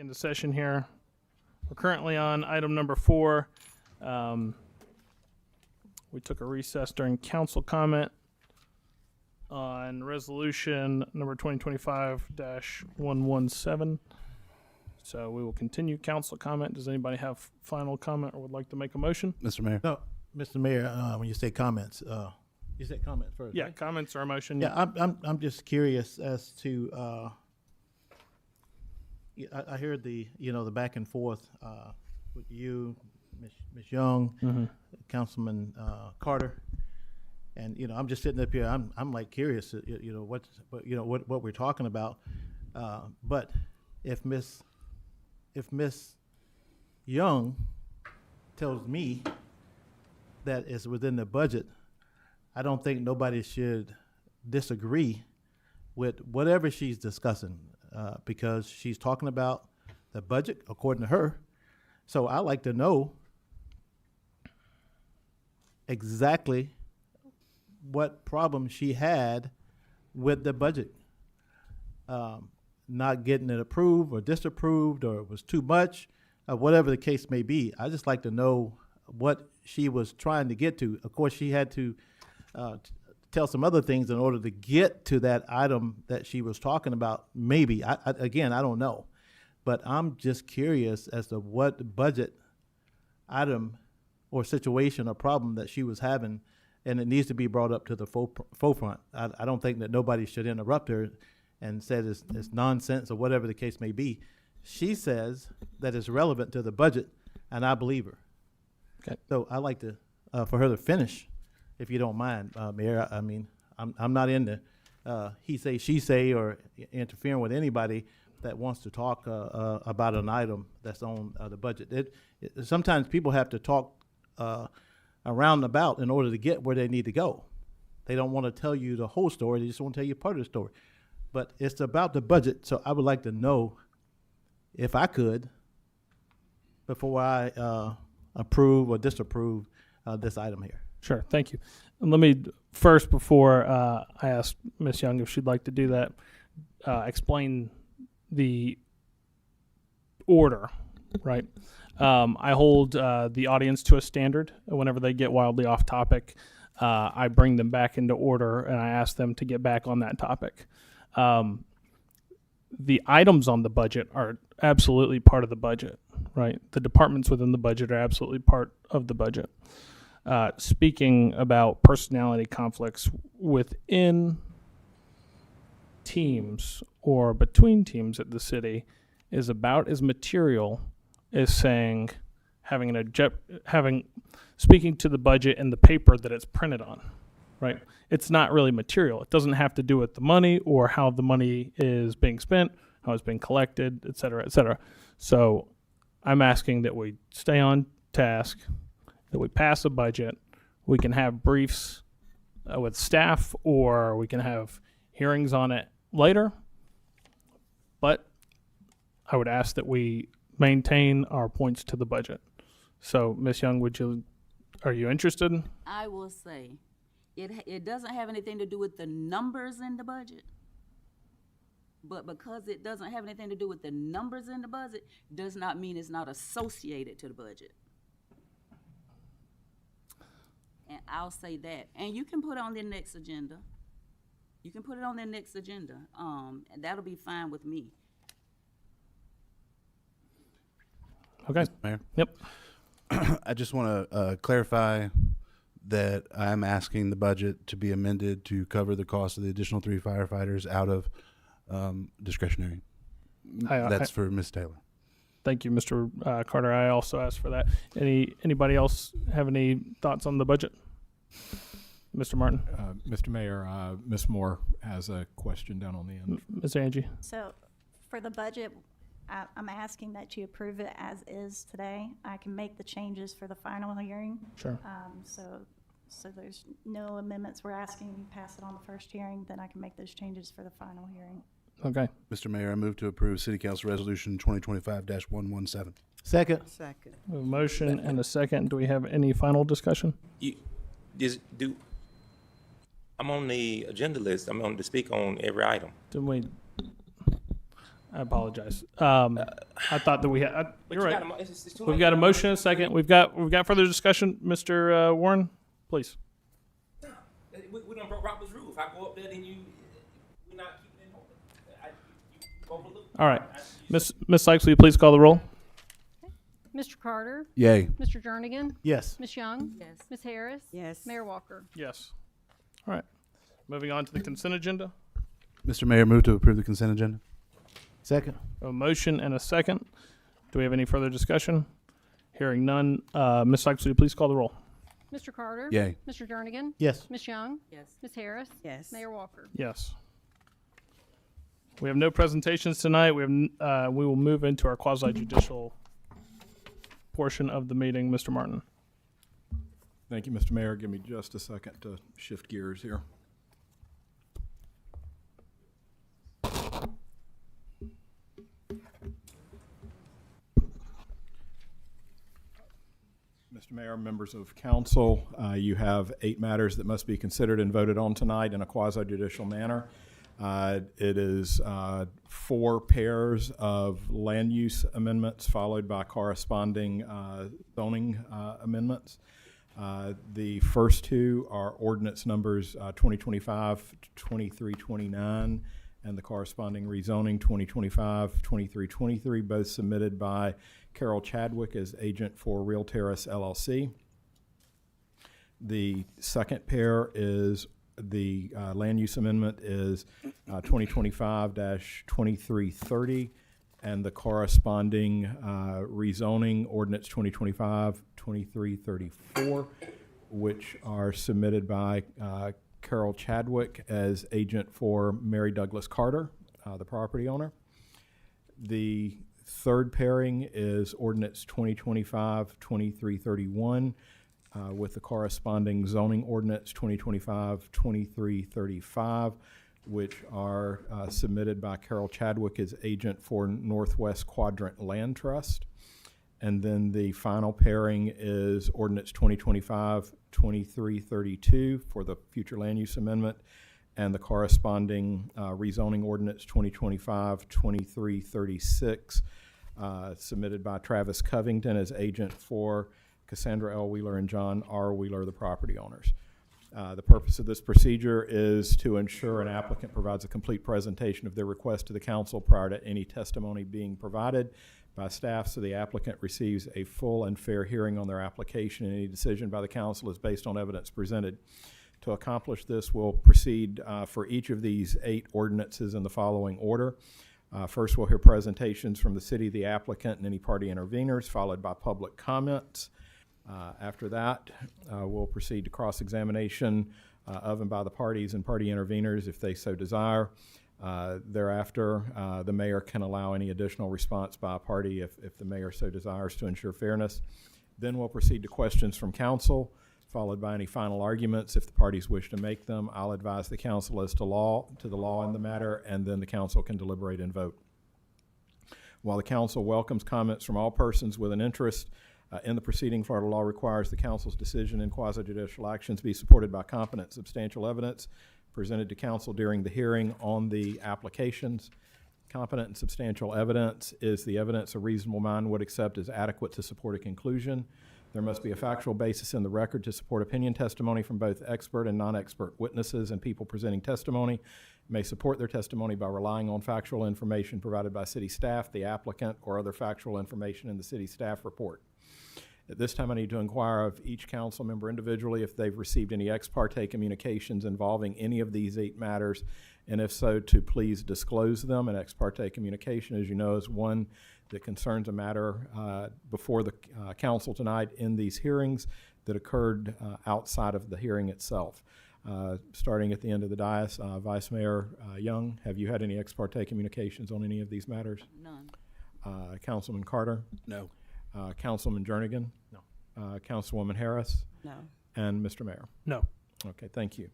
Speaker 1: into session here. We're currently on item number 4. We took a recess during council comment on resolution number 2025-117. So we will continue council comment. Does anybody have final comment or would like to make a motion?
Speaker 4: Mr. Mayor.
Speaker 17: No, Mr. Mayor, when you say comments, you said comments first,
Speaker 1: Yeah,
Speaker 17: right?
Speaker 1: comments or a motion.
Speaker 17: Yeah, I'm just curious as to, I heard the back and forth, with you, Ms. Young, Councilman, Carter. And, I'm just sitting up here, I'm like curious, what we're talking about. But if Miss Young tells me that it's within the budget, I don't think nobody should disagree with whatever she's discussing, because she's talking about the budget according to her. So I like to know exactly what problem she had with the budget. Not getting it approved or disapproved, or it was too much, whatever the case may be. I just like to know what she was trying to get to. Of course, she had to tell some other things in order to get to that item that she was talking about. Maybe, again, I don't know. But I'm just curious as to what budget item or situation or problem that she was having, and it needs to be brought up to the forefront. I don't think that nobody should interrupt her and say it's nonsense or whatever the case may be. She says that it's relevant to the budget, and I believe her.
Speaker 1: Okay.
Speaker 17: So I'd like to, for her to finish, if you don't mind, Mayor. I mean, I'm not into he say, she say, or interfering with anybody that wants to talk about an item that's on the budget. Sometimes people have to talk around and about in order to get where they need to go. They don't want to tell you the whole story. They just want to tell you part of the story. But it's about the budget, so I would like to know, if I could, before I approve or disapprove this item here.
Speaker 1: Sure, thank you. And let me first, before I ask Ms. Young if she'd like to do that, explain the order, right? I hold the audience to a standard. Whenever they get wildly off topic, I bring them back into order and I ask them to get back on that topic. The items on the budget are absolutely part of the budget, right? The departments within the budget are absolutely part of the budget. Speaking about personality conflicts within teams or between teams at the city is about as material as saying having speaking to the budget and the paper that it's printed on, right? It's not really material. It doesn't have to do with the money or how the money is being spent, how it's being collected, et cetera, et cetera. So I'm asking that we stay on task, that we pass a budget. We can have briefs with staff, or we can have hearings on it later. But I would ask that we maintain our points to the budget. So, Ms. Young, are you interested?
Speaker 19: I will say, it doesn't have anything to do with the numbers in the budget. But because it doesn't have anything to do with the numbers in the budget, does not mean it's not associated to the budget. And I'll say that. And you can put it on the next agenda. You can put it on the next agenda. And that'll be fine with me.
Speaker 1: Okay.
Speaker 4: Mayor?
Speaker 1: Yep.
Speaker 4: I just want to clarify that I'm asking the budget to be amended to cover the cost of the additional 3 firefighters out of discretionary. That's for Ms. Taylor.
Speaker 1: Thank you, Mr. Carter. I also asked for that. Anybody else have any thoughts on the budget? Mr. Martin?
Speaker 15: Mr. Mayor, Ms. Moore has a question down on the end.
Speaker 1: Ms. Angie?
Speaker 21: So for the budget, I'm asking that you approve it as is today. I can make the changes for the final hearing.
Speaker 1: Sure.
Speaker 21: So there's no amendments. We're asking you pass it on the first hearing, then I can make those changes for the final hearing.
Speaker 1: Okay.
Speaker 4: Mr. Mayor, I move to approve City Council Resolution 2025-117.
Speaker 17: Second.
Speaker 2: Second.
Speaker 1: A motion and a second. Do we have any final discussion?
Speaker 9: I'm on the agenda list. I'm on to speak on every item.
Speaker 1: I apologize. I thought that we had. You're right.
Speaker 9: It's too
Speaker 1: We've
Speaker 9: late.
Speaker 1: got a motion and a second. We've got further discussion. Mr. Warren, please.
Speaker 9: We done broke Robert's rule. If I go up there, then we're not keeping it open. You overlook.
Speaker 1: All right, Miss Sykes, will you please call the roll?
Speaker 3: Mr. Carter?
Speaker 4: Yay.
Speaker 3: Mr. Jernigan?
Speaker 17: Yes.
Speaker 3: Ms. Young?
Speaker 19: Yes.
Speaker 3: Ms. Harris?
Speaker 2: Yes.
Speaker 3: Mayor Walker?
Speaker 1: Yes. All right. Moving on to the consent agenda.
Speaker 4: Mr. Mayor, move to approve the consent agenda.
Speaker 17: Second.
Speaker 1: A motion and a second. Do we have any further discussion? Hearing none. Ms. Sykes, will you please call the roll?
Speaker 3: Mr. Carter?
Speaker 4: Yay.
Speaker 3: Mr. Jernigan?
Speaker 17: Yes.
Speaker 3: Ms. Young?
Speaker 19: Yes.
Speaker 3: Ms. Harris?
Speaker 2: Yes.
Speaker 3: Mayor Walker?
Speaker 1: Yes. We have no presentations tonight. We will move into our quasi-judicial portion of the meeting. Mr. Martin.
Speaker 15: Thank you, Mr. Mayor. Give me just a second to shift gears here. Mr. Mayor, members of council, you have 8 matters that must be considered and voted on tonight in a quasi-judicial manner. It is 4 pairs of land use amendments followed by corresponding zoning amendments. The first 2 are ordinance numbers 2025-2329 and the corresponding rezoning 2025-2323, both submitted by Carol Chadwick as agent for Real Terrace LLC. The second pair is the land use amendment is 2025-2330 and the corresponding rezoning ordinance 2025-2334, which are submitted by Carol Chadwick as agent for Mary Douglas Carter, the property owner. The third pairing is ordinance 2025-2331 with the corresponding zoning ordinance 2025-2335, which are submitted by Carol Chadwick as agent for Northwest Quadrant Land Trust. And then the final pairing is ordinance 2025-2332 for the future land use amendment and the corresponding rezoning ordinance 2025-2336 submitted by Travis Covington as agent for Cassandra L. Wheeler and John R. Wheeler, the property owners. The purpose of this procedure is to ensure an applicant provides a complete presentation of their request to the council prior to any testimony being provided by staff, so the applicant receives a full and fair hearing on their application, and any decision by the council is based on evidence presented. To accomplish this, we'll proceed for each of these 8 ordinances in the following order. First, we'll hear presentations from the city, the applicant, and any party interveners, followed by public comments. After that, we'll proceed to cross-examination of and by the parties and party interveners if they so desire. Thereafter, the mayor can allow any additional response by a party if the mayor so desires to ensure fairness. Then we'll proceed to questions from council, followed by any final arguments if the parties wish to make them. I'll advise the council as to the law in the matter, and then the council can deliberate and vote. While the council welcomes comments from all persons with an interest in the proceeding, Florida law requires the council's decision in quasi-judicial actions be supported by competent, substantial evidence presented to council during the hearing on the applications. Competent and substantial evidence is the evidence a reasonable mind would accept as adequate to support a conclusion. There must be a factual basis in the record to support opinion testimony from both expert and non-expert witnesses, and people presenting testimony may support their testimony by relying on factual information provided by city staff, the applicant, or other factual information in the city staff report. At this time, I need to inquire of each council member individually if they've received any ex parte communications involving any of these 8 matters, and if so, to please disclose them. An ex parte communication, as you know, is one that concerns a matter before the council tonight in these hearings that occurred outside of the hearing itself. Starting at the end of the dais, Vice Mayor Young, have you had any ex parte communications on any of these matters?
Speaker 19: None.
Speaker 15: Councilman Carter?
Speaker 4: No.
Speaker 15: Councilman Jernigan?
Speaker 1: No.
Speaker 15: Councilwoman Harris?
Speaker 2: No.
Speaker 15: And Mr. Mayor?
Speaker 1: No.
Speaker 15: Okay, thank you.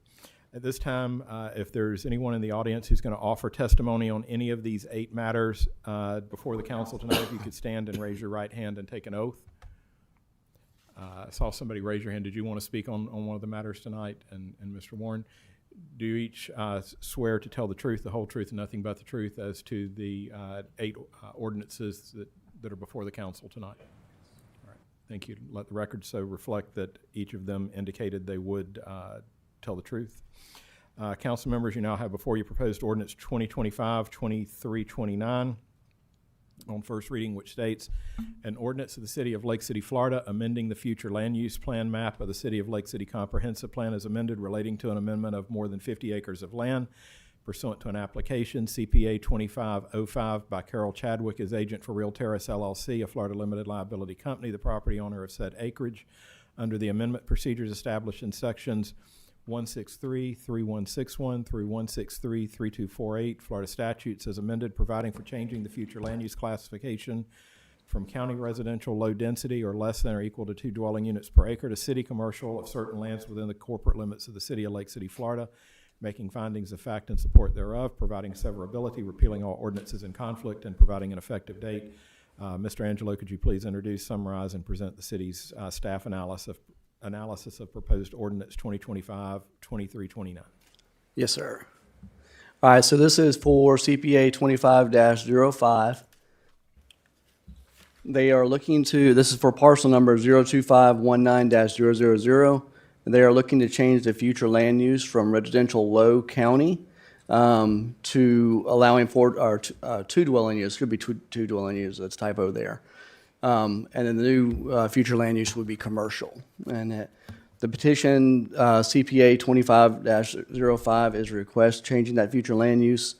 Speaker 15: At this time, if there's anyone in the audience who's going to offer testimony on any of these 8 matters before the council tonight, if you could stand and raise your right hand and take an oath. I saw somebody raise your hand. Did you want to speak on one of the matters tonight? And Mr. Warren, Do you each swear to tell the truth, the whole truth, and nothing but the truth as to the 8 ordinances that are before the council tonight? All right. Thank you. Let the record so reflect that each of them indicated they would tell the truth. Council members, you now have before you proposed ordinance 2025-2329 on first reading, which states, an ordinance of the City of Lake City, Florida, amending the future land use plan map of the City of Lake City Comprehensive Plan as amended relating to an amendment of more than 50 acres of land pursuant to an application CPA 2505 by Carol Chadwick as agent for Real Terrace LLC, a Florida limited liability company, the property owner of said acreage, under the amendment procedures established in sections 163-3161 through 163-3248 Florida statutes as amended, providing for changing the future land use classification from county residential low density or less than or equal to 2 dwelling units per acre to city commercial of certain lands within the corporate limits of the City of Lake City, Florida, making findings of fact and support thereof, providing severability, repealing all ordinances in conflict, and providing an effective date. Mr. Angelo, could you please introduce, summarize, and present the city's staff analysis of proposed ordinance 2025-2329.
Speaker 5: Yes, sir. All right, so this is for CPA 25-05. They are looking to, this is for parcel number 02519-000. They are looking to change the future land use from residential low county to allowing for 2 dwelling units. Could be two dwelling units. That's typo there. And then the new future land use would be commercial. And the petition CPA 25-05 is a request changing that future land use.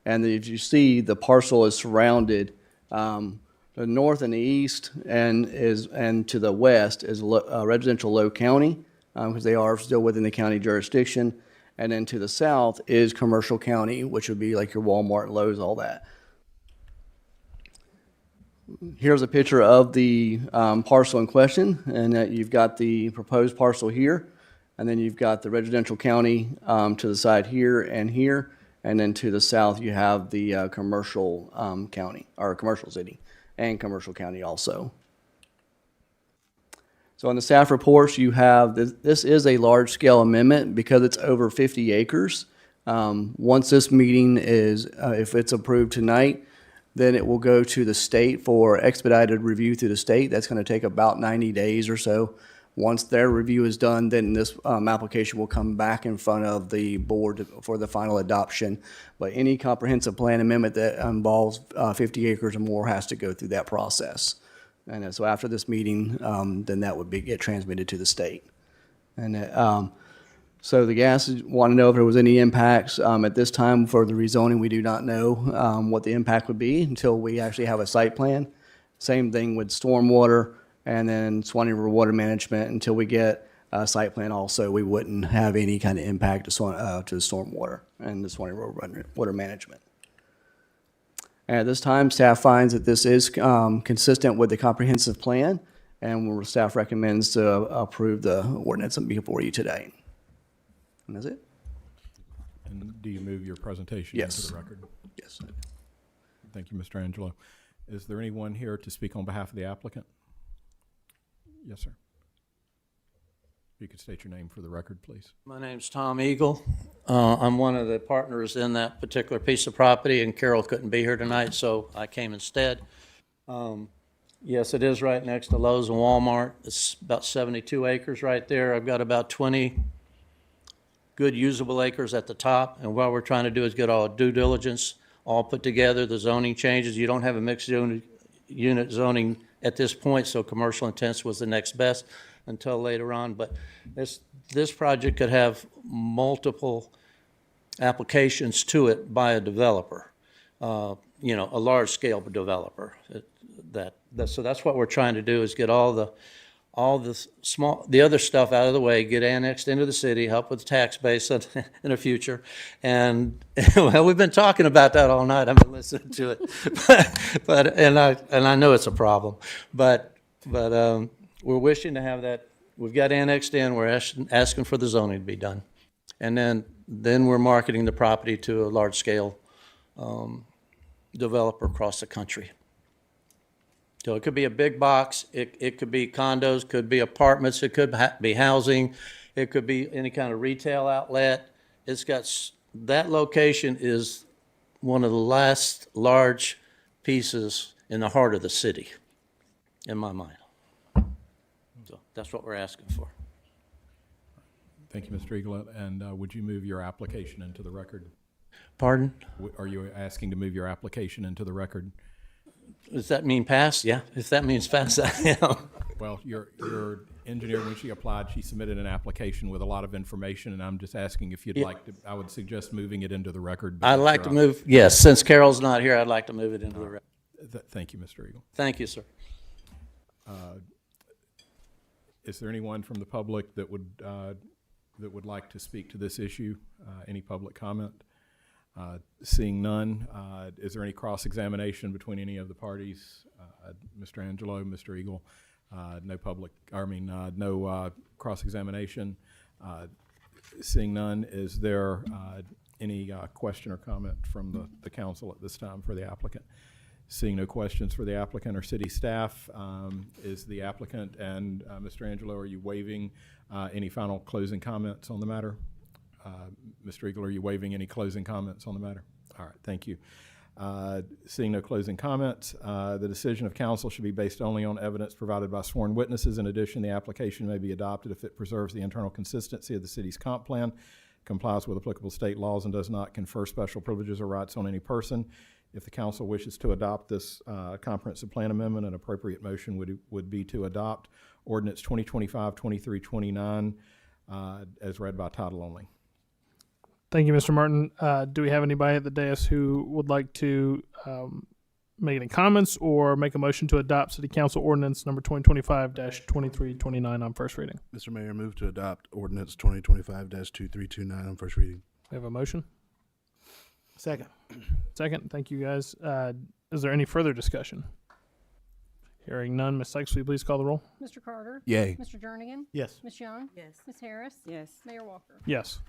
Speaker 5: And if you see, the parcel is surrounded the north and the east and to the west is residential low county because they are still within the county jurisdiction. And then to the south is commercial county, which would be like your Walmart, Lowe's, all that. Here's a picture of the parcel in question, and you've got the proposed parcel here, and then you've got the residential county to the side here, and then to the south you have the commercial county, or commercial city, and commercial county also. So on the staff reports, you have, this is a large-scale amendment because it's over 50 acres. Once this meeting is, if it's approved tonight, then it will go to the state for expedited review through the state. That's going to take about 90 days or so. Once their review is done, then this application will come back in front of the board for the final adoption. But any comprehensive plan amendment that involves 50 acres or more has to go through that process. And so after this meeting, then that would get transmitted to the state. And so the gas want to know if there was any impacts. At this time for the rezoning, we do not know what the impact would be until we actually have a site plan. Same thing with stormwater and then Swanee River water management. Until we get a site plan also, we wouldn't have any kind of impact to the stormwater and the Swanee River water management. And at this time, staff finds that this is consistent with the comprehensive plan, and staff recommends to approve the ordinance before you today. And that's it.
Speaker 15: And do you move your presentation
Speaker 5: Yes.
Speaker 15: into the record?
Speaker 5: Yes.
Speaker 15: Thank you, Mr. Angelo. Is there anyone here to speak on behalf of the applicant? Yes, sir. If you could state your name for the record, please.
Speaker 22: My name's Tom Eagle. I'm one of the partners in that particular piece of property, and Carol couldn't be here tonight, so I came instead. Yes, it is right next to Lowe's and Walmart. It's about 72 acres right there. I've got about 20 good usable acres at the top, and what we're trying to do is get all due diligence all put together, the zoning changes. You don't have a mixed unit zoning at this point, so commercial intense was the next best until later on. But this project could have multiple applications to it by a developer, a large-scale developer. So that's what we're trying to do, is get all the other stuff out of the way, get annexed into the city, help with the tax base in the future. And well, we've been talking about that all night. I've been listening to it, but I know it's a problem, but we're wishing to have that. We've got annexed in. We're asking for the zoning to be done, and then we're marketing the property to a large scale developer across the country. So it could be a big box, it could be condos, could be apartments, it could be housing, it could be any kind of retail outlet, It's got, that location is one of the last large pieces in the heart of the city, in my mind. So that's what we're asking for.
Speaker 15: Thank you, Mr. Eagle. And would you move your application into the record?
Speaker 22: Pardon?
Speaker 15: Are you asking to move your application into the record?
Speaker 22: Does that mean pass? Yeah, if that means pass, I am.
Speaker 15: Well, your engineer, when she applied, she submitted an application with a lot of information, and I'm just asking if you'd like to, I would suggest moving it into the record.
Speaker 22: I'd like to move, yes, since Carol's not here, I'd like to move it into the record.
Speaker 15: Thank you, Mr. Eagle.
Speaker 22: Thank you, sir.
Speaker 15: Is there anyone from the public that would like to speak to this issue? Any public comment? Seeing none, is there any cross-examination between any of the parties? Mr. Angelo, Mr. Eagle, no cross-examination. Seeing none, is there any question or comment from the council at this time for the applicant? Seeing no questions for the applicant or city staff, is the applicant and Mr. Angelo, are you waiving any final closing comments on the matter? Mr. Eagle, are you waiving any closing comments on the matter? All right, thank you. Seeing no closing comments, the decision of council should be based only on evidence provided by sworn witnesses. In addition, the application may be adopted if it preserves the internal consistency of the city's comp plan, complies with applicable state laws, and does not confer special privileges or rights on any person. If the council wishes to adopt this comprehensive plan amendment, an appropriate motion would be to adopt ordinance 2025-2329 as read by title only.
Speaker 1: Thank you, Mr. Martin. Do we have anybody at the dais who would like to make any comments or make a motion to adopt City Council Ordinance number 2025-2329 on first reading?
Speaker 4: Mr. Mayor, move to adopt ordinance 2025-2329 on first reading.
Speaker 1: We have a motion?
Speaker 17: Second.
Speaker 1: Second. Thank you, guys. Is there any further discussion? Hearing none, Ms. Sykes, will you please call the roll?
Speaker 3: Mr. Carter?
Speaker 4: Yay.
Speaker 3: Mr. Jernigan?
Speaker 17: Yes.
Speaker 3: Ms. Young?
Speaker 19: Yes.
Speaker 3: Ms. Harris?
Speaker 19: Yes.
Speaker 3: Mayor Walker?
Speaker 1: Yes.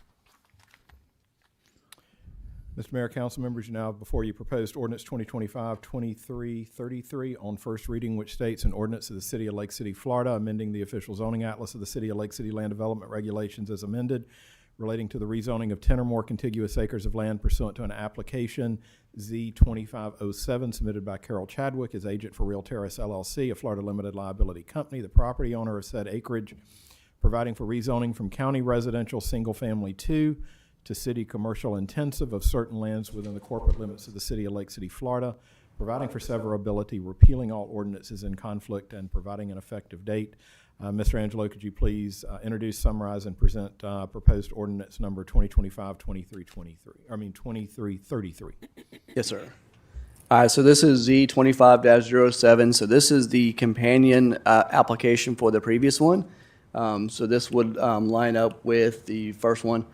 Speaker 15: Mr. Mayor, council members, you now have before you proposed ordinance 2025-2333 on first reading, which states an ordinance of the City of Lake City, Florida, amending the official zoning atlas of the City of Lake City land development regulations as amended, relating to the rezoning of 10 or more contiguous acres of land pursuant to an application Z2507 submitted by Carol Chadwick as agent for Real Terrace LLC, a Florida limited liability company, the property owner of said acreage, providing for rezoning from county residential single family 2 to city commercial intensive of certain lands within the corporate limits of the City of Lake City, Florida, providing for severability, repealing all ordinances in conflict, and providing an effective date. Mr. Angelo, could you please introduce, summarize, and present proposed ordinance number 2333?
Speaker 5: Yes, sir. All right, so this is Z25-07. So this is the companion application for the previous one. So this would line up with the first one.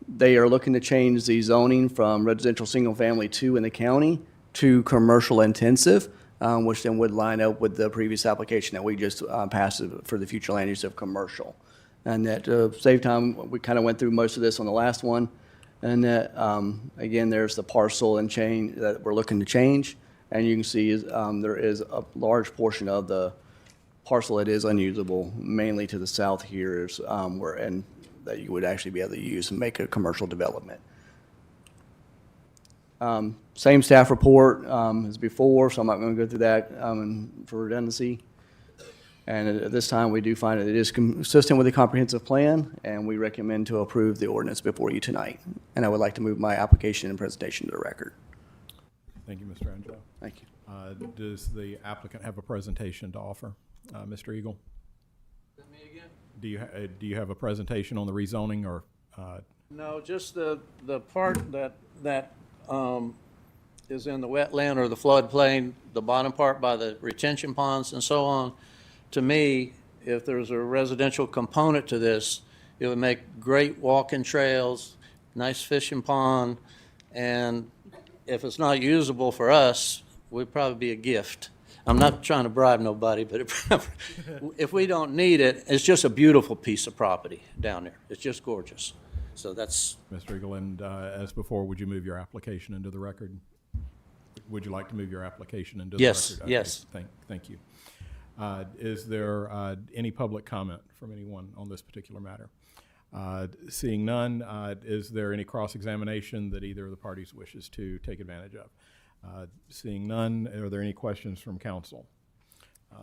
Speaker 5: They are looking to change the zoning from residential single-family 2 in the county to commercial intensive, which then would line up with the previous application that we just passed for the future land use of commercial. And that save time, we kind of went through most of this on the last one. And that, again, there's the parcel and chain that we're looking to change. And you can see there is a large portion of the parcel that is unusable, mainly to the south here is that you would actually be able to use and make a commercial development. Same staff report as before, so I'm not going to go through that for redundancy. And at this time, we do find that it is consistent with the comprehensive plan, and we recommend to approve the ordinance before you tonight. And I would like to move my application and presentation to the record.
Speaker 15: Thank you, Mr. Angelo.
Speaker 5: Thank you.
Speaker 15: Does the applicant have a presentation to offer? Mr. Eagle? Do you have a presentation on the rezoning or?
Speaker 22: No, just the part that is in the wetland or the floodplain, the bottom part by the retention ponds and so on. To me, if there's a residential component to this, it would make great walking trails, nice fishing pond, and if it's not usable for us, would probably be a gift. I'm not trying to bribe nobody, but if we don't need it, it's just a beautiful piece of property down there. It's just gorgeous. So that's...
Speaker 15: Mr. Eagle, and as before, would you move your application into the record? Would you like to move your application into the
Speaker 22: yes,
Speaker 15: record?
Speaker 22: Yes.
Speaker 15: Thank you. Is there any public comment from anyone on this particular matter? Seeing none, is there any cross-examination that either of the parties wishes to take advantage of? Seeing none, are there any questions from council?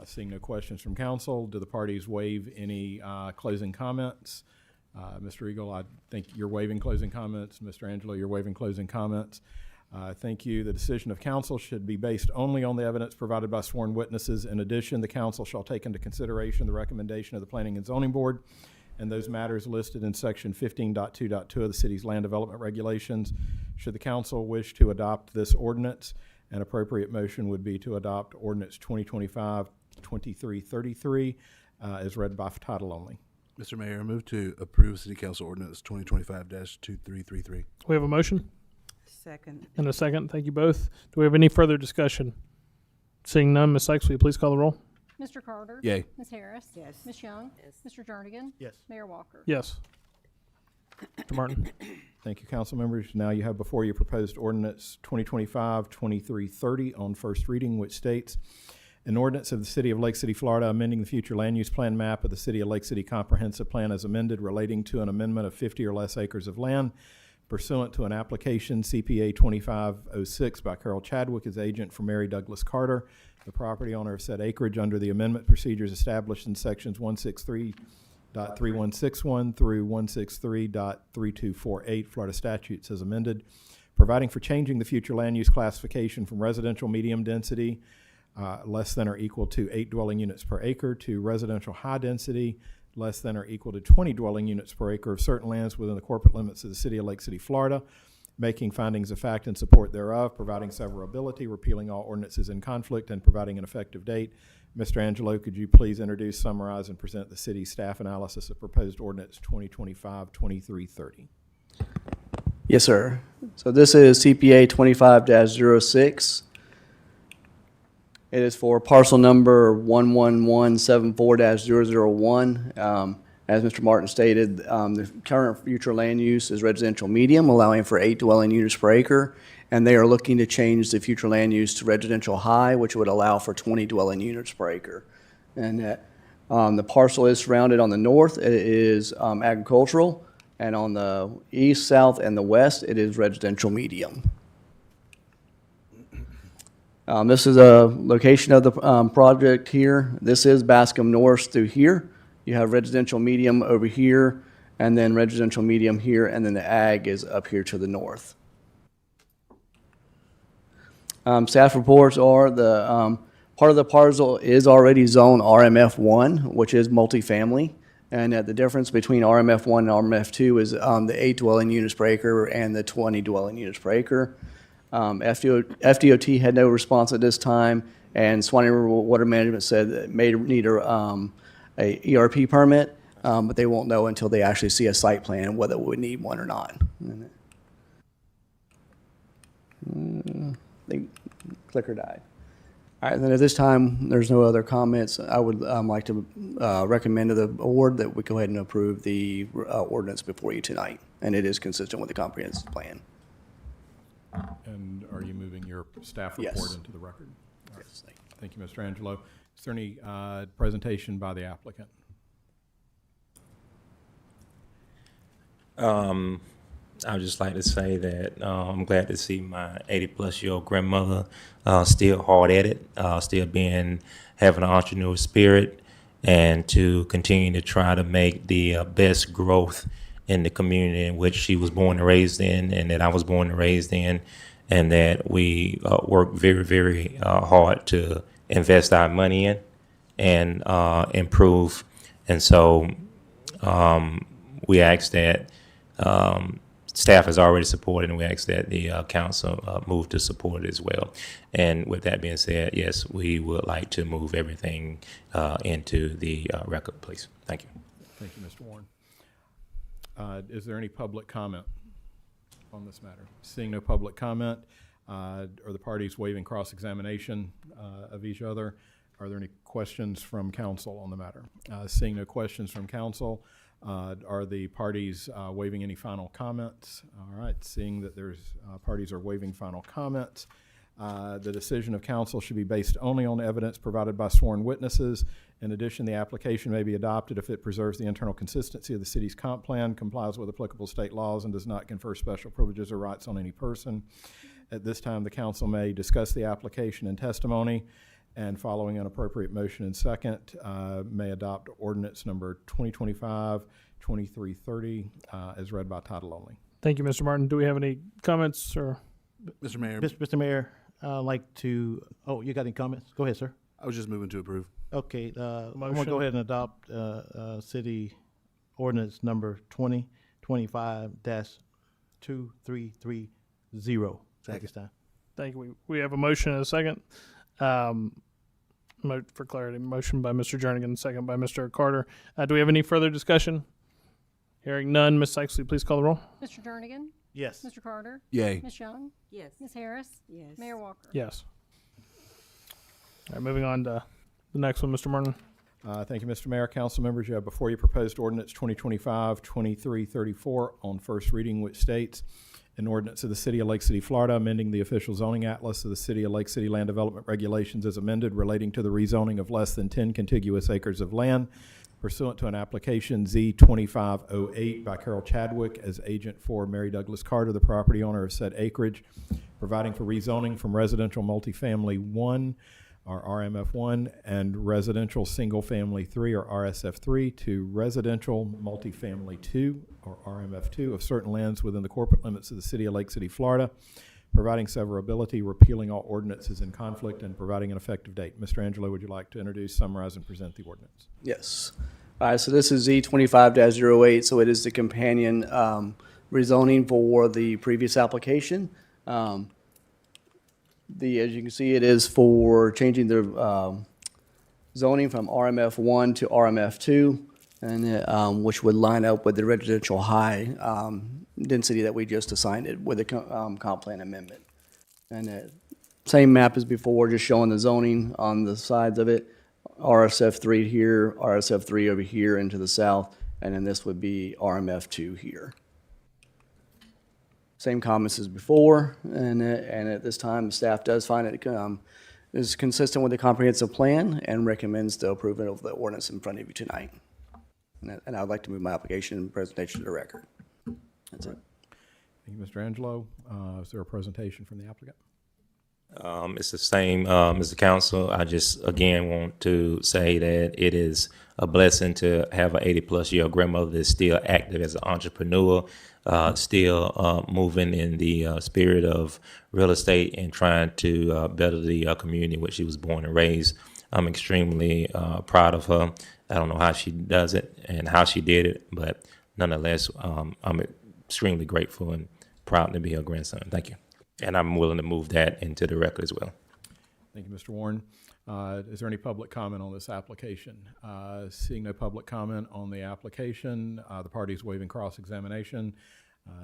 Speaker 15: Seeing no questions from council, do the parties waive any closing comments? Mr. Eagle, I think you're waiving closing comments. Mr. Angelo, you're waiving closing comments. Thank you. The decision of council should be based only on the evidence provided by sworn witnesses. In addition, the council shall take into consideration the recommendation of the Planning and Zoning Board and those matters listed in section 15.2.2 of the city's land development regulations. Should the council wish to adopt this ordinance, an appropriate motion would be to adopt ordinance 2025-2333 as read by title only.
Speaker 4: Mr. Mayor, I move to approve City Council Ordinance 2025-2333.
Speaker 1: We have a motion
Speaker 2: Second.
Speaker 1: and a second. Thank you both. Do we have any further discussion? Seeing none, Ms. Sykes, will you please call the roll?
Speaker 3: Mr. Carter?
Speaker 4: Yay.
Speaker 3: Ms. Harris?
Speaker 2: Yes.
Speaker 3: Ms. Young?
Speaker 2: Yes.
Speaker 3: Mr. Jernigan?
Speaker 17: Yes.
Speaker 3: Mayor Walker?
Speaker 1: Yes. Mr. Martin.
Speaker 15: Thank you, council members. Now you have before you proposed ordinance 2025-2330 on first reading, which states, an ordinance of the City of Lake City, Florida, amending the future land use plan map of the City of Lake City Comprehensive Plan as amended relating to an amendment of 50 or less acres of land pursuant to an application CPA 2506 by Carol Chadwick as agent for Mary Douglas Carter, the property owner of said acreage, under the amendment procedures established in sections 163.3161 through 163.3248 Florida statutes as amended, providing for changing the future land use classification from residential medium density less than or equal to 8 dwelling units per acre to residential high density less than or equal to 20 dwelling units per acre of certain lands within the corporate limits of the City of Lake City, Florida, making findings of fact in support thereof, providing severability, repealing all ordinances in conflict, and providing an effective date. Mr. Angelo, could you please introduce, summarize, and present the city staff analysis of proposed ordinance 2025-2330?
Speaker 5: Yes, sir. So this is CPA 25-06. It is for parcel number 11174-001. As Mr. Martin stated, the current future land use is residential medium, allowing for 8 dwelling units per acre, and they are looking to change the future land use to residential high, which would allow for 20 dwelling units per acre. And the parcel is surrounded on the north, it is agricultural, and on the east, south, and the west, it is residential medium. This is a location of the project here. This is Bascom North through here. You have residential medium over here, and then residential medium here, and then the ag is up here to the north. Staff reports are the part of the parcel is already zone RMF1, which is multifamily, and the difference between RMF1 and RMF2 is the 8 dwelling units per acre and the 20 dwelling units per acre. FDOT had no response at this time, and Swanee River Water Management said that it may need a ERP permit, but they won't know until they actually see a site plan whether we need one or not. I think clicker died. All right, then at this time, there's no other comments. I would like to recommend to the board that we go ahead and approve the ordinance before you tonight, and it is consistent with the comprehensive plan.
Speaker 15: And are you moving your staff report
Speaker 5: Yes.
Speaker 15: into the record? All right.
Speaker 5: Yes,
Speaker 15: Thank you, Mr. Angelo. Is there any presentation by the applicant?
Speaker 9: I would just like to say that I'm glad to see my 80-plus-year-old grandmother still hard at it, still having an entrepreneurial spirit, and to continue to try to make the best growth in the community in which she was born and raised in, and that I was born and raised in, and that we work very, very hard to invest our money in and improve. And so we ask that staff has already supported, and we ask that the council move to support it as well. And with that being said, yes, we would like to move everything into the record, please. Thank you.
Speaker 15: Thank you, Mr. Warren. Is there any public comment on this matter? Seeing no public comment, are the parties waiving cross-examination of each other? Are there any questions from council on the matter? Seeing no questions from council, are the parties waiving any final comments? All right, seeing that there's parties are waiving final comments, The decision of council should be based only on evidence provided by sworn witnesses. In addition, the application may be adopted if it preserves the internal consistency of the city's comp plan, complies with applicable state laws, and does not confer special privileges or rights on any person. At this time, the council may discuss the application and testimony, and following an appropriate motion and second, may adopt ordinance number 2025-2330 as read by title only.
Speaker 1: Thank you, Mr. Martin. Do we have any comments or?
Speaker 4: Mr. Mayor,
Speaker 17: Mr. Mayor, I'd like to, oh, you got any comments? Go ahead, sir.
Speaker 4: I was just moving to approve.
Speaker 17: Okay, I want to
Speaker 1: Motion.
Speaker 17: go ahead and adopt city ordinance number 2025-2330 at this time.
Speaker 1: Thank you. We have a motion and a second. For clarity, motion by Mr. Jernigan, second by Mr. Carter. Do we have any further discussion? Hearing none, Ms. Sykes, will you please call the roll?
Speaker 3: Mr. Jernigan?
Speaker 17: Yes.
Speaker 3: Mr. Carter?
Speaker 4: Yay.
Speaker 3: Ms. Young?
Speaker 19: Yes.
Speaker 3: Ms. Harris?
Speaker 19: Yes.
Speaker 3: Mayor Walker?
Speaker 1: Yes. All right, moving on to the next one, Mr. Martin.
Speaker 15: Thank you, Mr. Mayor. Council members, you have before you proposed ordinance 2025-2334 on first reading, which states, an ordinance of the City of Lake City, Florida, amending the official zoning atlas of the City of Lake City Land Development Regulations as amended relating to the rezoning of less than 10 contiguous acres of land pursuant to an application Z-2508 by Carol Chadwick as agent for Mary Douglas Carter, the property owner of said acreage, providing for rezoning from residential multifamily 1 or RMF1 and residential single family 3 or RSF3 to residential multifamily 2 or RMF2 of certain lands within the corporate limits of the City of Lake City, Florida, providing severability, repealing all ordinances in conflict, and providing an effective date. Mr. Angelo, would you like to introduce, summarize, and present the ordinance?
Speaker 5: Yes. All right, so this is Z25-08, so it is the companion rezoning for the previous application. As you can see, it is for changing the zoning from RMF1 to RMF2, and which would line up with the residential high density that we just assigned it with the comp plan amendment. And same map as before, just showing the zoning on the sides of it. RSF3 here, RSF3 over here into the south, and then this would be RMF2 here. Same comments as before, and at this time, the staff does find it is consistent with the comprehensive plan and recommends the approval of the ordinance in front of you tonight. And I'd like to move my application and presentation to the record. That's it.
Speaker 15: Thank you, Mr. Angelo. Is there a presentation from the applicant?
Speaker 9: It's the same, Mr. Council. I just, again, want to say that it is a blessing to have an 80-plus year grandmother that's still active as an entrepreneur, still moving in the spirit of real estate and trying to better the community in which she was born and raised. I'm extremely proud of her. I don't know how she does it and how she did it, but nonetheless, I'm extremely grateful and proud to be her grandson. Thank you. And I'm willing to move that into the record as well.
Speaker 15: Thank you, Mr. Warren. Is there any public comment on this application? Seeing no public comment on the application, the parties waiving cross-examination.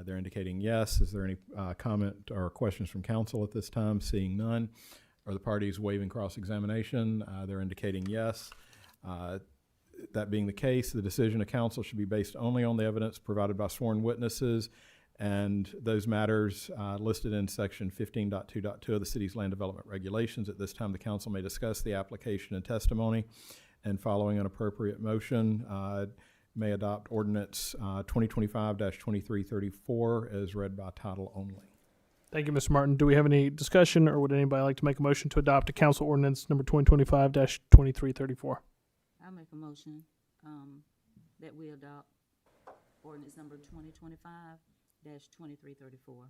Speaker 15: They're indicating yes. Is there any comment or questions from council at this time? Seeing none. Are the parties waiving cross-examination? They're indicating yes. That being the case, the decision of council should be based only on the evidence provided by sworn witnesses and those matters listed in section 15.2.2 of the city's land development regulations. At this time, the council may discuss the application and testimony, and following an appropriate motion, may adopt ordinance 2025-2334 as read by title only.
Speaker 1: Thank you, Mr. Martin. Do we have any discussion, or would anybody like to make a motion to adopt a council ordinance number 2025-2334?
Speaker 19: I'll make a motion that we adopt ordinance number 2025-2334.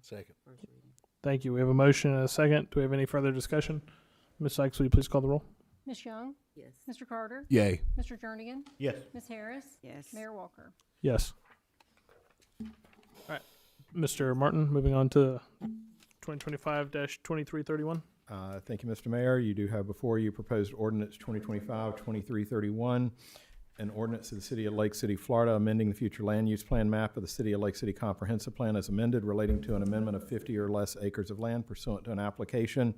Speaker 4: Second.
Speaker 19: First reading.
Speaker 1: Thank you. We have a motion and a second. Do we have any further discussion? Ms. Sykes, will you please call the roll?
Speaker 3: Ms. Young?
Speaker 19: Yes.
Speaker 3: Mr. Carter?
Speaker 4: Yay.
Speaker 3: Mr. Jernigan?
Speaker 17: Yes.
Speaker 3: Ms. Harris?
Speaker 19: Yes.
Speaker 3: Mayor Walker?
Speaker 1: Yes. All right. Mr. Martin, moving on to 2025-2331.
Speaker 15: Thank you, Mr. Mayor. You do have before you proposed ordinance 2025-2331, an ordinance of the City of Lake City, Florida, amending the future land use plan map of the City of Lake City Comprehensive Plan as amended relating to an amendment of 50 or less acres of land pursuant to an application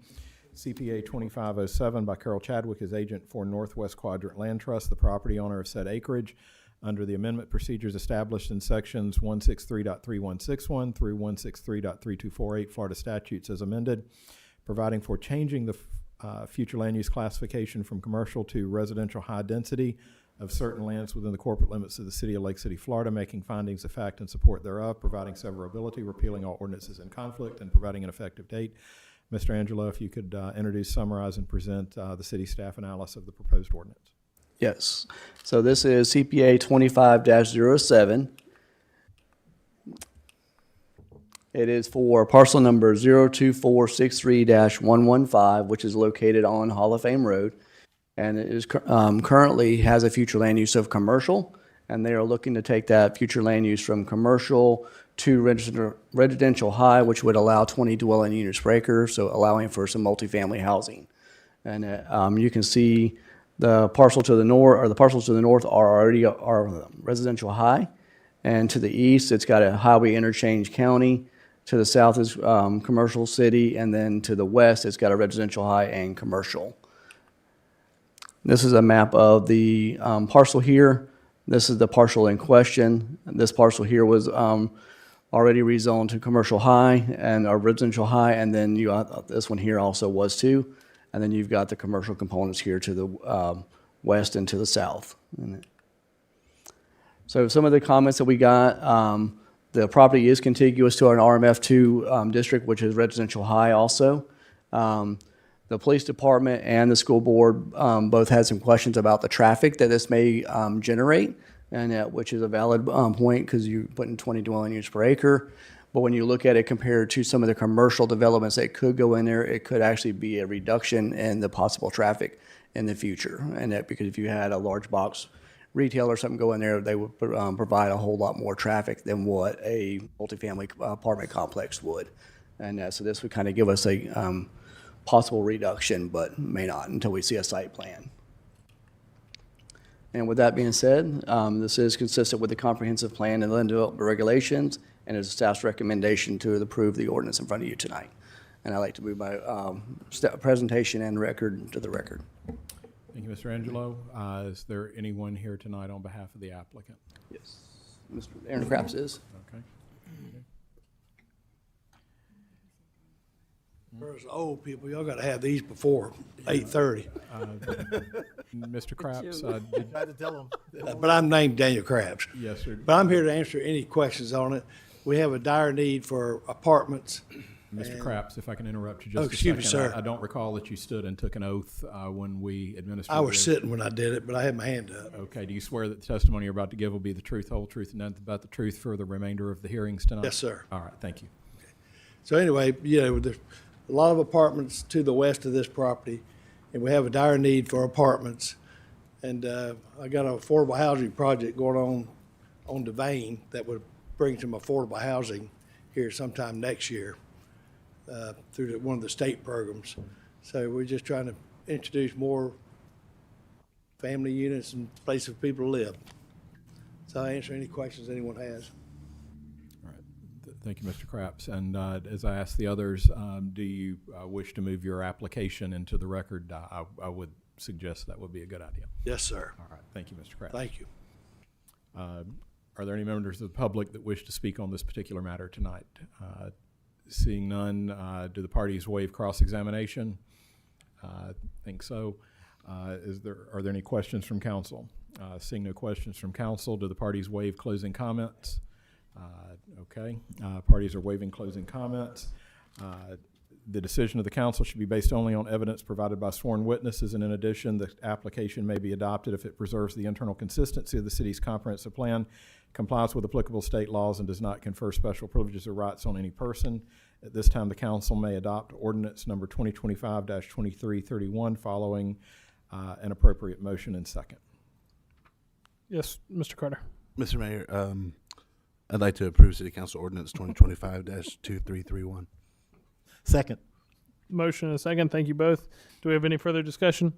Speaker 15: CPA 2507 by Carol Chadwick as agent for Northwest Quadrant Land Trust, the property owner of said acreage, under the amendment procedures established in sections 163.3161 through 163.3248 Florida statutes as amended, providing for changing the future land use classification from commercial to residential high density of certain lands within the corporate limits of the city of Lake City, Florida, making findings of fact in support thereof, providing severability, repealing all ordinances in conflict, and providing an effective date. Mr. Angelo, if you could introduce, summarize, and present the city staff analysis of the proposed ordinance.
Speaker 5: Yes. So this is CPA 25-07. It is for parcel number 02463-115, which is located on Hall of Fame Road. And it is currently has a future land use of commercial, and they are looking to take that future land use from commercial to residential high, which would allow 20 dwelling units per acre, so allowing for some multifamily housing. And you can see the parcel to the north, or the parcels to the north are residential high, and to the east, it's got a highway interchange county. To the south is commercial city, and then to the west, it's got a residential high and commercial. This is a map of the parcel here. This is the parcel in question. This parcel here was already rezoned to commercial high and a residential high, and then you this one here also was too. And then you've got the commercial components here to the west and to the south. So some of the comments that we got, the property is contiguous to an RMF2 district, which is residential high also. The police department and the school board both had some questions about the traffic that this may generate, and which is a valid point because you're putting 20 dwelling units per acre. But when you look at it compared to some of the commercial developments that could go in there, it could actually be a reduction in the possible traffic in the future. And that because if you had a large box retail or something go in there, they would provide a whole lot more traffic than what a multifamily apartment complex would. And so this would kind of give us a possible reduction, but may not until we see a site plan. And with that being said, this is consistent with the comprehensive plan and land development regulations, and is staff's recommendation to approve the ordinance in front of you tonight. And I'd like to move my presentation and record to the record.
Speaker 15: Thank you, Mr. Angelo. Is there anyone here tonight on behalf of the applicant?
Speaker 5: Yes. Mr. Aaron Craps is.
Speaker 15: Okay.
Speaker 6: For us old people, y'all gotta have these before 8:30.
Speaker 15: Mr. Craps,
Speaker 17: Tried to tell them.
Speaker 6: But I'm named Daniel Krabs.
Speaker 15: Yes, sir.
Speaker 6: But I'm here to answer any questions on it. We have a dire need for apartments.
Speaker 15: Mr. Craps, if I can interrupt you
Speaker 6: Oh,
Speaker 15: just a second.
Speaker 6: excuse me, sir.
Speaker 15: I don't recall that you stood and took an oath when we administered.
Speaker 6: I was
Speaker 15: the-
Speaker 6: sitting when I did it, but I had my hand up.
Speaker 15: Okay, do you swear that the testimony you're about to give will be the truth, whole truth, and nothing but the truth for the remainder of the hearings tonight?
Speaker 6: Yes, sir.
Speaker 15: All right, thank you.
Speaker 6: So anyway, there's a lot of apartments to the west of this property, and we have a dire need for apartments. And I got an affordable housing project going on Devane that would bring some affordable housing here sometime next year through one of the state programs. So we're just trying to introduce more family units and places for people to live. So I'll answer any questions anyone has.
Speaker 15: Thank you, Mr. Craps. And as I asked the others, do you wish to move your application into the record? I would suggest that would be a good idea.
Speaker 6: Yes, sir.
Speaker 15: All right, thank you, Mr. Craps.
Speaker 6: Thank you.
Speaker 15: Are there any members of the public that wish to speak on this particular matter tonight? Seeing none, do the parties waive cross-examination? I think so. Are there any questions from council? Seeing no questions from council, do the parties waive closing comments? Okay, parties are waiving closing comments. The decision of the council should be based only on evidence provided by sworn witnesses, and in addition, the application may be adopted if it preserves the internal consistency of the city's comprehensive plan, complies with applicable state laws, and does not confer special privileges or rights on any person. At this time, the council may adopt ordinance number 2025-2331 following an appropriate motion and second.
Speaker 1: Yes, Mr. Carter.
Speaker 4: Mr. Mayor, I'd like to approve City Council Ordinance 2025-2331.
Speaker 17: Second.
Speaker 1: Motion and a second. Thank you both. Do we have any further discussion?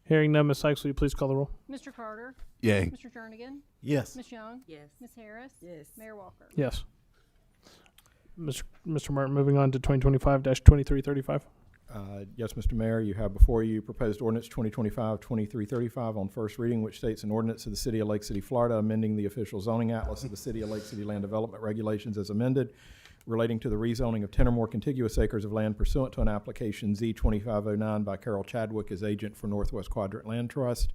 Speaker 1: Hearing none, Ms. Sykes, will you please call the roll?
Speaker 3: Mr. Carter?
Speaker 4: Yay.
Speaker 3: Mr. Jernigan?
Speaker 17: Yes.
Speaker 3: Ms. Young?
Speaker 19: Yes.
Speaker 3: Ms. Harris?
Speaker 19: Yes.
Speaker 3: Mayor Walker?
Speaker 1: Yes. Mr. Martin, moving on to 2025-2335.
Speaker 15: Yes, Mr. Mayor, you have before you proposed ordinance 2025-2335 on first reading, which states an ordinance of the City of Lake City, Florida, amending the official zoning atlas of the City of Lake City Land Development Regulations as amended, relating to the rezoning of 10 or more contiguous acres of land pursuant to an application Z2509 by Carol Chadwick as agent for Northwest Quadrant Land Trust.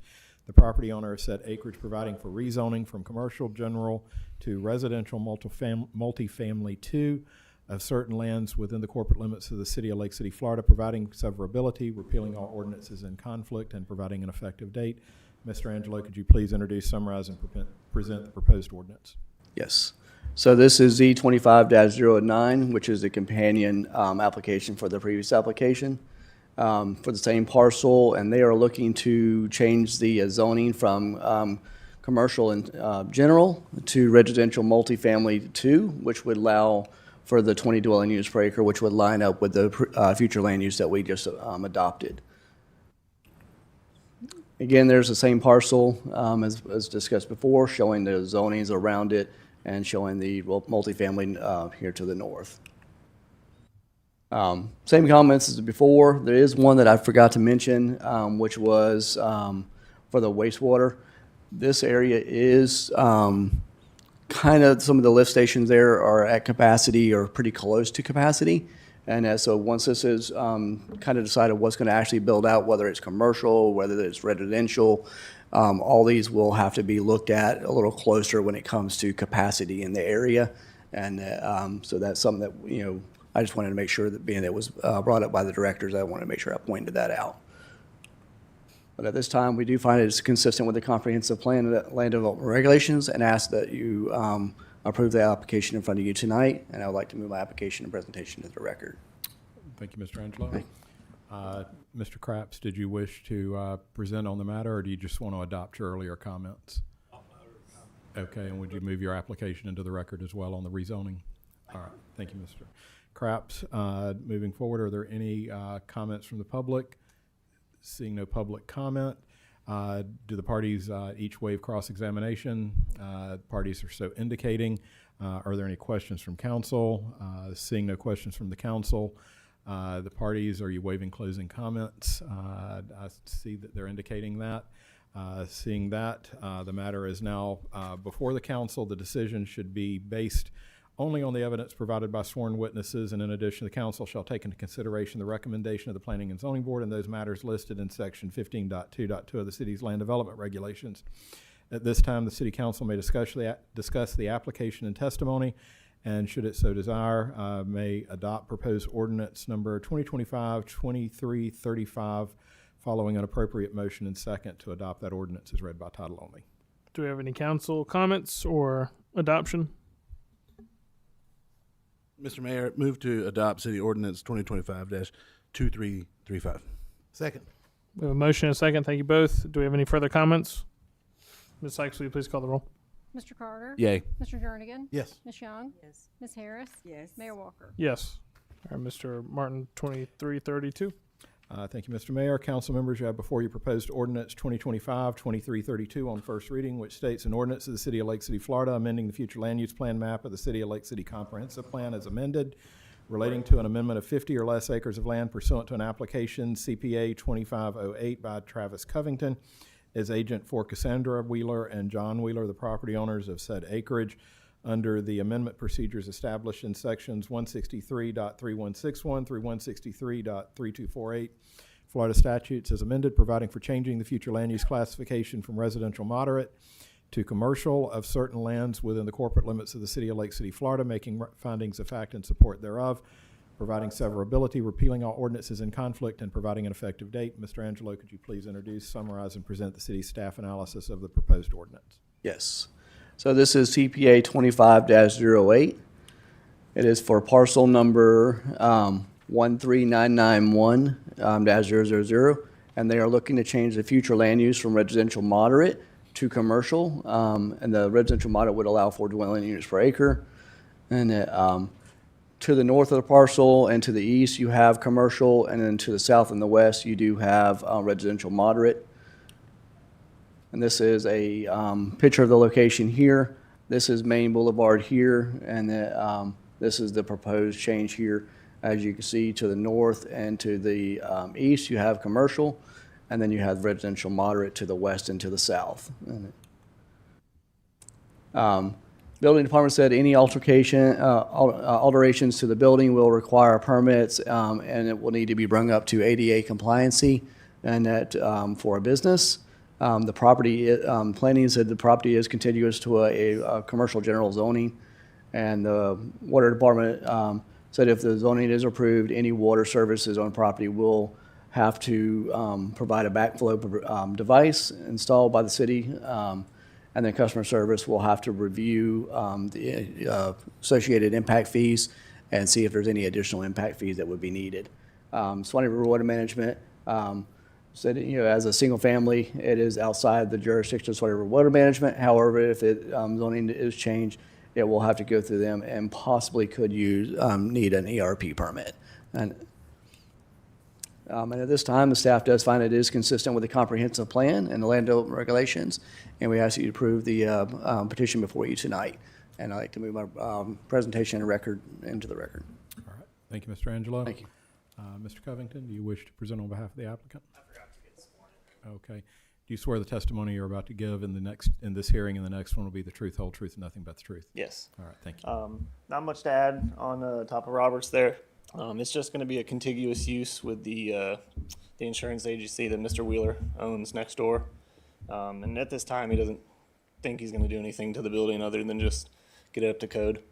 Speaker 15: The property owner has set acreage providing for rezoning from commercial general to residential multifamily 2 of certain lands within the corporate limits of the city of Lake City, Florida, providing severability, repealing all ordinances in conflict, and providing an effective date. Mr. Angelo, could you please introduce, summarize, and present the proposed ordinance?
Speaker 5: Yes. So this is Z25-09, which is the companion application for the previous application for the same parcel, and they are looking to change the zoning from commercial and general to residential multifamily 2, which would allow for the 20 dwelling units per acre, which would line up with the future land use that we just adopted. Again, there's the same parcel as discussed before, showing the zonings around it and showing the multifamily here to the north. Same comments as before. There is one that I forgot to mention, which was for the wastewater. This area is kind of, some of the lift stations there are at capacity or pretty close to capacity. And so once this is kind of decided what's going to actually build out, whether it's commercial, whether it's residential, all these will have to be looked at a little closer when it comes to capacity in the area. And so that's something that, you know, I just wanted to make sure that, being it was brought up by the directors, I wanted to make sure I pointed that out. But at this time, we do find it is consistent with the comprehensive plan and land development regulations, and ask that you approve the application in front of you tonight. And I would like to move my application and presentation to the record.
Speaker 15: Thank you, Mr. Angelo. Mr. Craps, did you wish to present on the matter, or do you just want to adopt your earlier comments? Okay, and would you move your application into the record as well on the rezoning? All right, thank you, Mr. Craps. Moving forward, are there any comments from the public? Seeing no public comment, do the parties each waive cross-examination? Parties are so indicating. Are there any questions from council? Seeing no questions from the council, the parties, are you waiving closing comments? I see that they're indicating that. Seeing that, the matter is now before the council. The decision should be based only on the evidence provided by sworn witnesses, and in addition, the council shall take into consideration the recommendation of the Planning and Zoning Board and those matters listed in section 15.2.2 of the city's land development regulations. At this time, the city council may discuss the application and testimony, and should it so desire, may adopt proposed ordinance number 2025-2335, following an appropriate motion and second to adopt that ordinance as read by title only.
Speaker 1: Do we have any council comments or adoption?
Speaker 4: Mr. Mayor, move to adopt City Ordinance 2025-2335.
Speaker 17: Second.
Speaker 1: We have a motion and a second. Thank you both. Do we have any further comments? Ms. Sykes, will you please call the roll?
Speaker 3: Mr. Carter?
Speaker 4: Yay.
Speaker 3: Mr. Jernigan?
Speaker 17: Yes.
Speaker 3: Ms. Young?
Speaker 19: Yes.
Speaker 3: Ms. Harris?
Speaker 19: Yes.
Speaker 3: Mayor Walker?
Speaker 1: Yes. All right, Mr. Martin, 2332.
Speaker 15: Thank you, Mr. Mayor. Council members, you have before you proposed ordinance 2025-2332 on first reading, which states an ordinance of the City of Lake City, Florida, amending the future land use plan map of the City of Lake City Comprehensive Plan as amended, relating to an amendment of 50 or less acres of land pursuant to an application CPA 2508 by Travis Covington as agent for Cassandra Wheeler and John Wheeler, the property owners of said acreage, under the amendment procedures established in sections 163.3161 through 163.3248 Florida statutes as amended, providing for changing the future land use classification from residential moderate to commercial of certain lands within the corporate limits of the City of Lake City, Florida, making findings of fact in support thereof, providing severability, repealing all ordinances in conflict, and providing an effective date. Mr. Angelo, could you please introduce, summarize, and present the city's staff analysis of the proposed ordinance?
Speaker 5: Yes. So this is CPA 25-08. It is for parcel number 13991-000, and they are looking to change the future land use from residential moderate to commercial, and the residential moderate would allow 4 dwelling units per acre. And to the north of the parcel and to the east, you have commercial, and then to the south and the west, you do have residential moderate. And this is a picture of the location here. This is Main Boulevard here, and this is the proposed change here. As you can see, to the north and to the east, you have commercial, and then you have residential moderate to the west and to the south. Building department said any alterations to the building will require permits, and it will need to be brought up to ADA compliancy, and that for a business. The property, planning said the property is contiguous to a commercial general zoning, and the water department said if the zoning is approved, any water services on property will have to provide a backflow device installed by the city. And then customer service will have to review the associated impact fees and see if there's any additional impact fees that would be needed. Swanee River Water Management said, as a single family, it is outside the jurisdiction of Swanee River Water Management. However, if zoning is changed, it will have to go through them and possibly could need an ERP permit. And at this time, the staff does find it is consistent with the comprehensive plan and the land development regulations, and we ask you to approve the petition before you tonight. And I'd like to move my presentation and record into the record.
Speaker 15: All right. Thank you, Mr. Angelo.
Speaker 5: Thank you.
Speaker 15: Mr. Covington, do you wish to present on behalf of the applicant? I forgot to get sworn in. Okay. Do you swear the testimony you're about to give in this hearing and the next one will be the truth, whole truth, and nothing but the truth?
Speaker 16: Yes.
Speaker 15: All right. Thank you.
Speaker 16: Not much to add on top of Robert's there. It's just going to be a contiguous use with the insurance agency that Mr. Wheeler owns next door. And at this time, he doesn't think he's going to do anything to the building other than just get it up to code.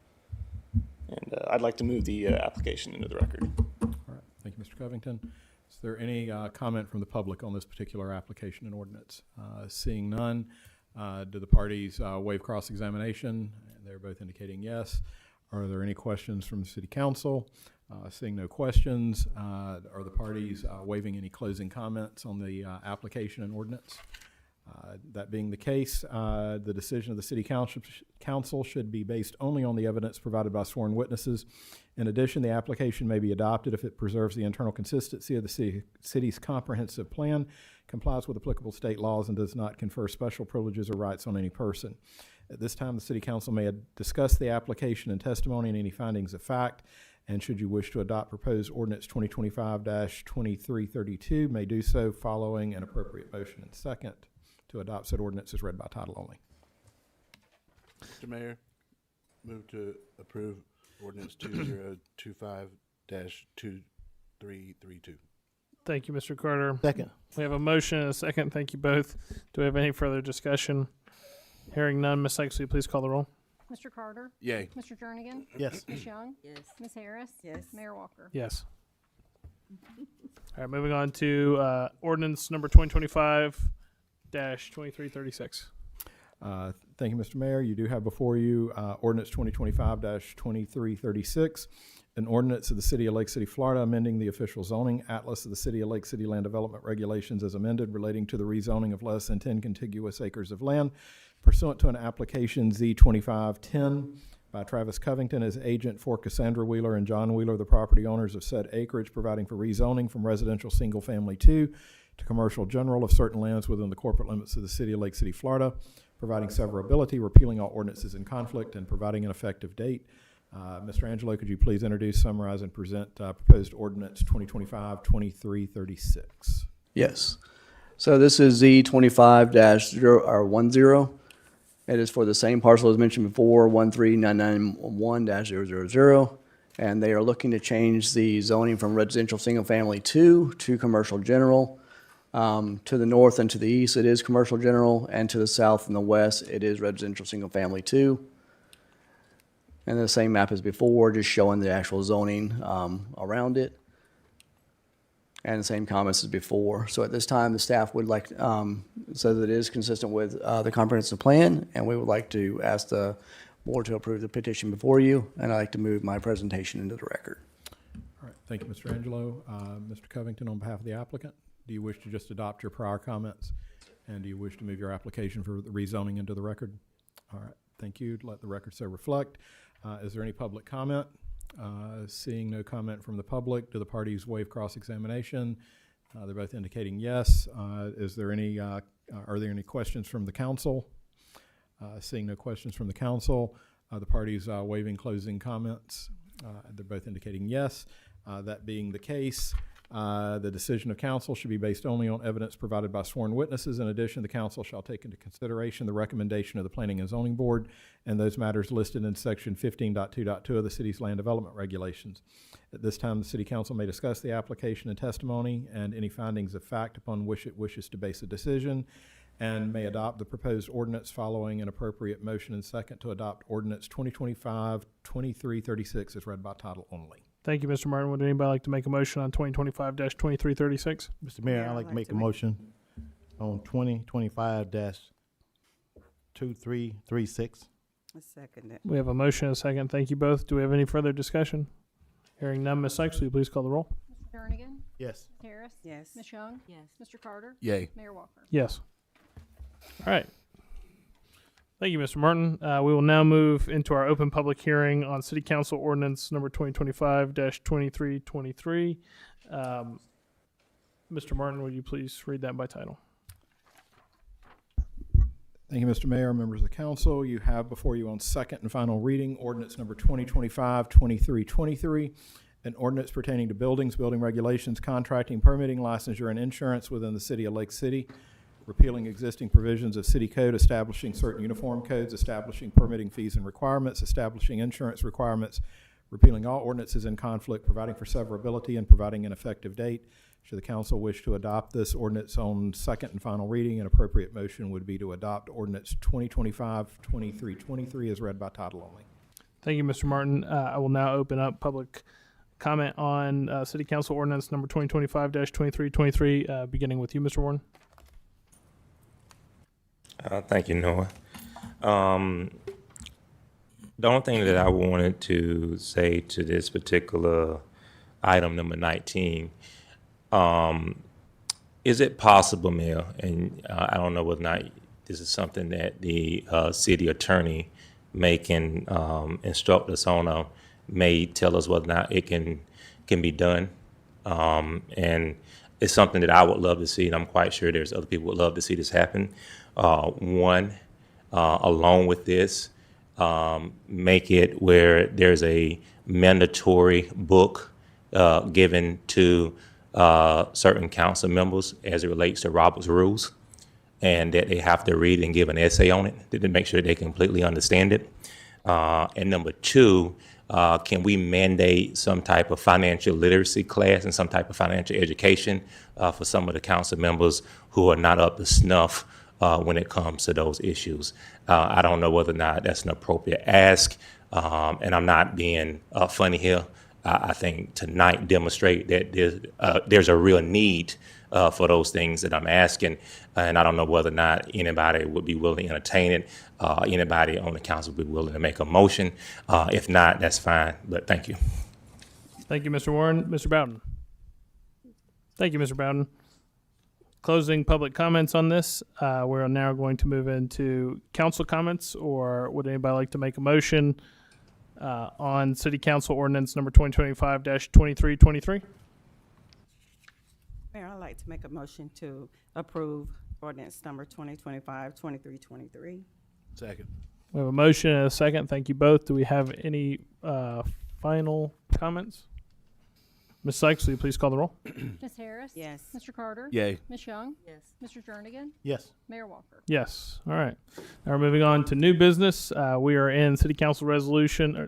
Speaker 16: And I'd like to move the application into the record.
Speaker 15: All right. Thank you, Mr. Covington. Is there any comment from the public on this particular application and ordinance? Seeing none, do the parties waive cross-examination? They're both indicating yes. Are there any questions from the City Council? Seeing no questions, are the parties waiving any closing comments on the application and ordinance? That being the case, the decision of the City Council should be based only on the evidence provided by sworn witnesses. In addition, the application may be adopted if it preserves the internal consistency of the city's comprehensive plan, complies with applicable state laws, and does not confer special privileges or rights on any person. At this time, the City Council may discuss the application and testimony and any findings of fact. And should you wish to adopt proposed ordinance 2025-2332, may do so following an appropriate motion and second to adopt said ordinance as read by title only.
Speaker 4: Mr. Mayor, move to approve ordinance 2025-2332.
Speaker 1: Thank you, Mr. Carter.
Speaker 17: Second.
Speaker 1: We have a motion and a second. Thank you both. Do we have any further discussion? Hearing none, Ms. Sykes, will you please call the roll?
Speaker 3: Mr. Carter?
Speaker 4: Yay.
Speaker 3: Mr. Jernigan?
Speaker 17: Yes.
Speaker 3: Ms. Young?
Speaker 19: Yes.
Speaker 3: Ms. Harris?
Speaker 2: Yes.
Speaker 3: Mayor Walker?
Speaker 1: Yes. All right, moving on to ordinance number 2025-2336.
Speaker 15: Thank you, Mr. Mayor. You do have before you ordinance 2025-2336, an ordinance of the City of Lake City, Florida, amending the official zoning atlas of the City of Lake City Land Development Regulations as amended relating to the rezoning of less than 10 contiguous acres of land pursuant to an application Z2510 by Travis Covington as agent for Cassandra Wheeler and John Wheeler, the property owners of said acreage, providing for rezoning from residential single family 2 to commercial general of certain lands within the corporate limits of the City of Lake City, Florida, providing severability, repealing all ordinances in conflict, and providing an effective date. Mr. Angelo, could you please introduce, summarize, and present proposed ordinance 2025-2336?
Speaker 5: Yes. So this is Z25-10. It is for the same parcel as mentioned before, 13991-000. And they are looking to change the zoning from residential single family 2 to commercial general. To the north and to the east, it is commercial general, and to the south and the west, it is residential single family 2. And the same map as before, just showing the actual zoning around it. And the same comments as before. So at this time, the staff would like, so that it is consistent with the comprehensive plan, and we would like to ask the board to approve the petition before you, and I'd like to move my presentation into the record.
Speaker 15: All right, thank you, Mr. Angelo. Mr. Covington, on behalf of the applicant, do you wish to just adopt your prior comments? And do you wish to move your application for the rezoning into the record? All right, thank you. Let the record so reflect. Is there any public comment? Seeing no comment from the public, do the parties waive cross-examination? They're both indicating yes. Is there any, are there any questions from the council? Seeing no questions from the council, the parties waiving closing comments. They're both indicating yes. That being the case, The decision of council should be based only on evidence provided by sworn witnesses. In addition, the council shall take into consideration the recommendation of the Planning and Zoning Board and those matters listed in section 15.2.2 of the city's land development regulations. At this time, the city council may discuss the application and testimony and any findings of fact upon which it wishes to base a decision, and may adopt the proposed ordinance following an appropriate motion and second to adopt ordinance 2025-2336 as read by title only.
Speaker 1: Thank you, Mr. Martin. Would anybody like to make a motion on 2025-2336?
Speaker 17: Mr. Mayor, I'd like to make a motion on 2025-2336.
Speaker 2: I second it.
Speaker 1: We have a motion and a second. Thank you both. Do we have any further discussion? Hearing none, Ms. Sykes, will you please call the roll?
Speaker 3: Mr. Jernigan?
Speaker 17: Yes.
Speaker 3: Ms. Harris?
Speaker 2: Yes.
Speaker 3: Ms. Young?
Speaker 19: Yes.
Speaker 3: Mr. Carter?
Speaker 4: Yay.
Speaker 3: Mayor Walker?
Speaker 1: Yes. All right. Thank you, Mr. Martin. We will now move into our open public hearing on City Council Ordinance number 2025-2323. Mr. Martin, would you please read that by title?
Speaker 15: Thank you, Mr. Mayor, members of the council. You have before you on second and final reading ordinance number 2025-2323, an ordinance pertaining to buildings, building regulations, contracting, permitting, licensure, and insurance within the city of Lake City, repealing existing provisions of city code, establishing certain uniform codes, establishing permitting fees and requirements, establishing insurance requirements, repealing all ordinances in conflict, providing for severability, and providing an effective date. Should the council wish to adopt this ordinance on second and final reading, an appropriate motion would be to adopt ordinance 2025-2323 as read by title only.
Speaker 1: Thank you, Mr. Martin. I will now open up public comment on City Council Ordinance number 2025-2323, beginning with you, Mr. Warren.
Speaker 9: Thank you, Noah. The only thing that I wanted to say to this particular item number 19, is it possible, Mayor, and I don't know whether or not this is something that the city attorney may can instruct us on, or may tell us whether or not it can be done. And it's something that I would love to see, and I'm quite sure there's other people who would love to see this happen. One, along with this, make it where there's a mandatory book given to certain council members as it relates to Robert's rules, and that they have to read and give an essay on it to make sure they completely understand it. And number two, can we mandate some type of financial literacy class and some type of financial education for some of the council members who are not up to snuff when it comes to those issues? I don't know whether or not that's an appropriate ask, and I'm not being funny here. I think tonight demonstrate that there's a real need for those things that I'm asking, and I don't know whether or not anybody would be willing to entertain it. Anybody on the council would be willing to make a motion. If not, that's fine, but thank you.
Speaker 1: Thank you, Mr. Warren. Mr. Bowden. Thank you, Mr. Bowden. Closing public comments on this. We're now going to move into council comments, or would anybody like to make a motion on City Council Ordinance number 2025-2323?
Speaker 2: Mayor, I'd like to make a motion to approve ordinance number 2025-2323.
Speaker 4: Second.
Speaker 1: We have a motion and a second. Thank you both. Do we have any final comments? Ms. Sykes, will you please call the roll?
Speaker 3: Ms. Harris?
Speaker 2: Yes.
Speaker 3: Mr. Carter?
Speaker 4: Yay.
Speaker 3: Ms. Young?
Speaker 19: Yes.
Speaker 3: Mr. Jernigan?
Speaker 17: Yes.
Speaker 3: Mayor Walker?
Speaker 1: Yes. All right. Now we're moving on to new business. We are in City Council Resolutions.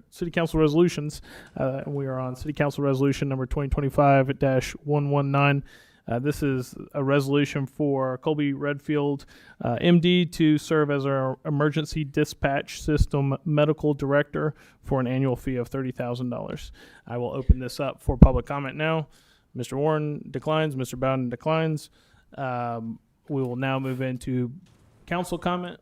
Speaker 1: We are on City Council Resolution number 2025-119. This is a resolution for Colby Redfield, MD, to serve as our Emergency Dispatch System Medical Director for an annual fee of $30,000. I will open this up for public comment now. Mr. Warren declines. Mr. Bowden declines. We will now move into council comment.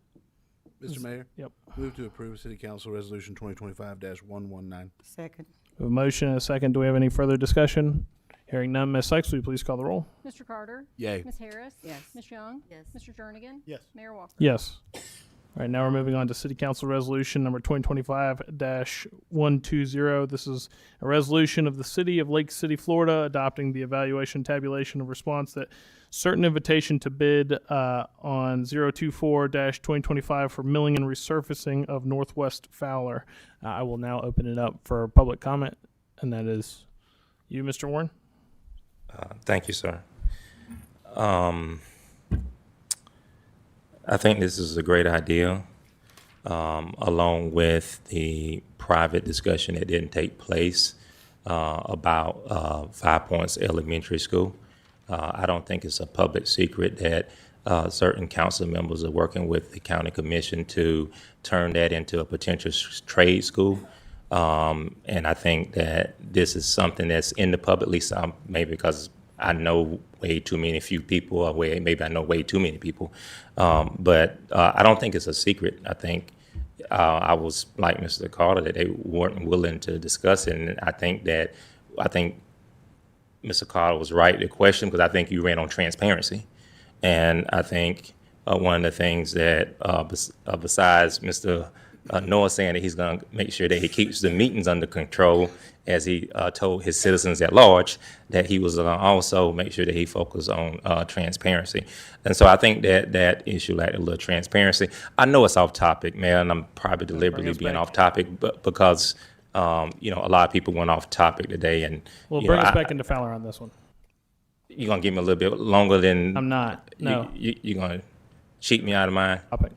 Speaker 4: Mr. Mayor?
Speaker 1: Yep.
Speaker 4: Move to approve City Council Resolution 2025-119.
Speaker 2: Second.
Speaker 1: We have a motion and a second. Do we have any further discussion? Hearing none, Ms. Sykes, will you please call the roll?
Speaker 3: Mr. Carter?
Speaker 4: Yay.
Speaker 3: Ms. Harris?
Speaker 2: Yes.
Speaker 3: Ms. Young?
Speaker 19: Yes.
Speaker 3: Mr. Jernigan?
Speaker 17: Yes.
Speaker 3: Mayor Walker?
Speaker 1: Yes. All right, now we're moving on to City Council Resolution number 2025-120. This is a resolution of the City of Lake City, Florida, adopting the evaluation tabulation of response that certain invitation to bid on 024-2025 for milling and resurfacing of Northwest Fowler. I will now open it up for public comment, and that is you, Mr. Warren.
Speaker 9: Thank you, sir. I think this is a great idea, along with the private discussion that didn't take place about 5 Points Elementary School. I don't think it's a public secret that certain council members are working with the county commission to turn that into a potential trade school. And I think that this is something that's in the public, at least maybe because I know few people, or maybe I know way too many people. But I don't think it's a secret. I think I was like Mr. Carter, that they weren't willing to discuss it. And I think Mr. Carter was right to question, because I think you ran on transparency. And I think one of the things that, besides Mr. Noah saying that he's going to make sure that he keeps the meetings under control, as he told his citizens at large, that he was going to also make sure that he focused on transparency. And so I think that issue lacked a little transparency. I know it's off topic, Mayor, and I'm probably deliberately being off topic, but because a lot of people went off topic today, and
Speaker 1: Well, bring us back into Fowler on this one.
Speaker 9: You're gonna give me a little bit longer than
Speaker 1: I'm not. No.
Speaker 9: You're gonna cheat me out of mine.
Speaker 1: Topic.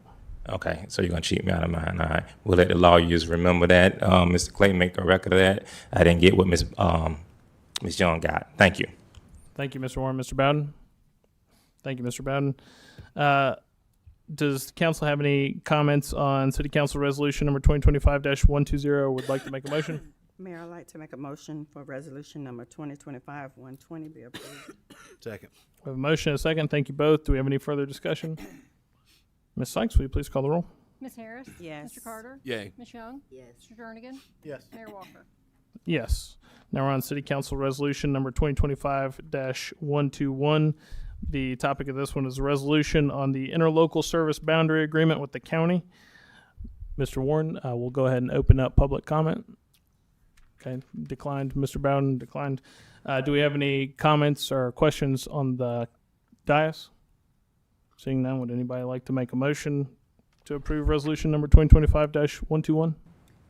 Speaker 9: Okay, so you're gonna cheat me out of mine. All right, we'll let the lawyers remember that. Mr. Clay, make a record of that. I didn't get what Ms. Young got. Thank you.
Speaker 1: Thank you, Mr. Warren. Mr. Bowden? Thank you, Mr. Bowden. Does the council have any comments on City Council Resolution number 2025-120? Would like to make a motion?
Speaker 2: Mayor, I'd like to make a motion for resolution number 2025-120 be approved.
Speaker 4: Second.
Speaker 1: We have a motion and a second. Thank you both. Do we have any further discussion? Ms. Sykes, will you please call the roll?
Speaker 3: Ms. Harris?
Speaker 2: Yes.
Speaker 3: Mr. Carter?
Speaker 4: Yay.
Speaker 3: Ms. Young?
Speaker 12: Yes.
Speaker 3: Mr. Jernigan?
Speaker 17: Yes.
Speaker 3: Mayor Walker?
Speaker 1: Yes. Now we're on City Council Resolution number 2025-121. The topic of this one is a resolution on the interlocal service boundary agreement with the county. Mr. Warren, we'll go ahead and open up public comment. Okay, declined. Mr. Bowden, declined. Do we have any comments or questions on the dais? Seeing none, would anybody like to make a motion to approve resolution number 2025-121?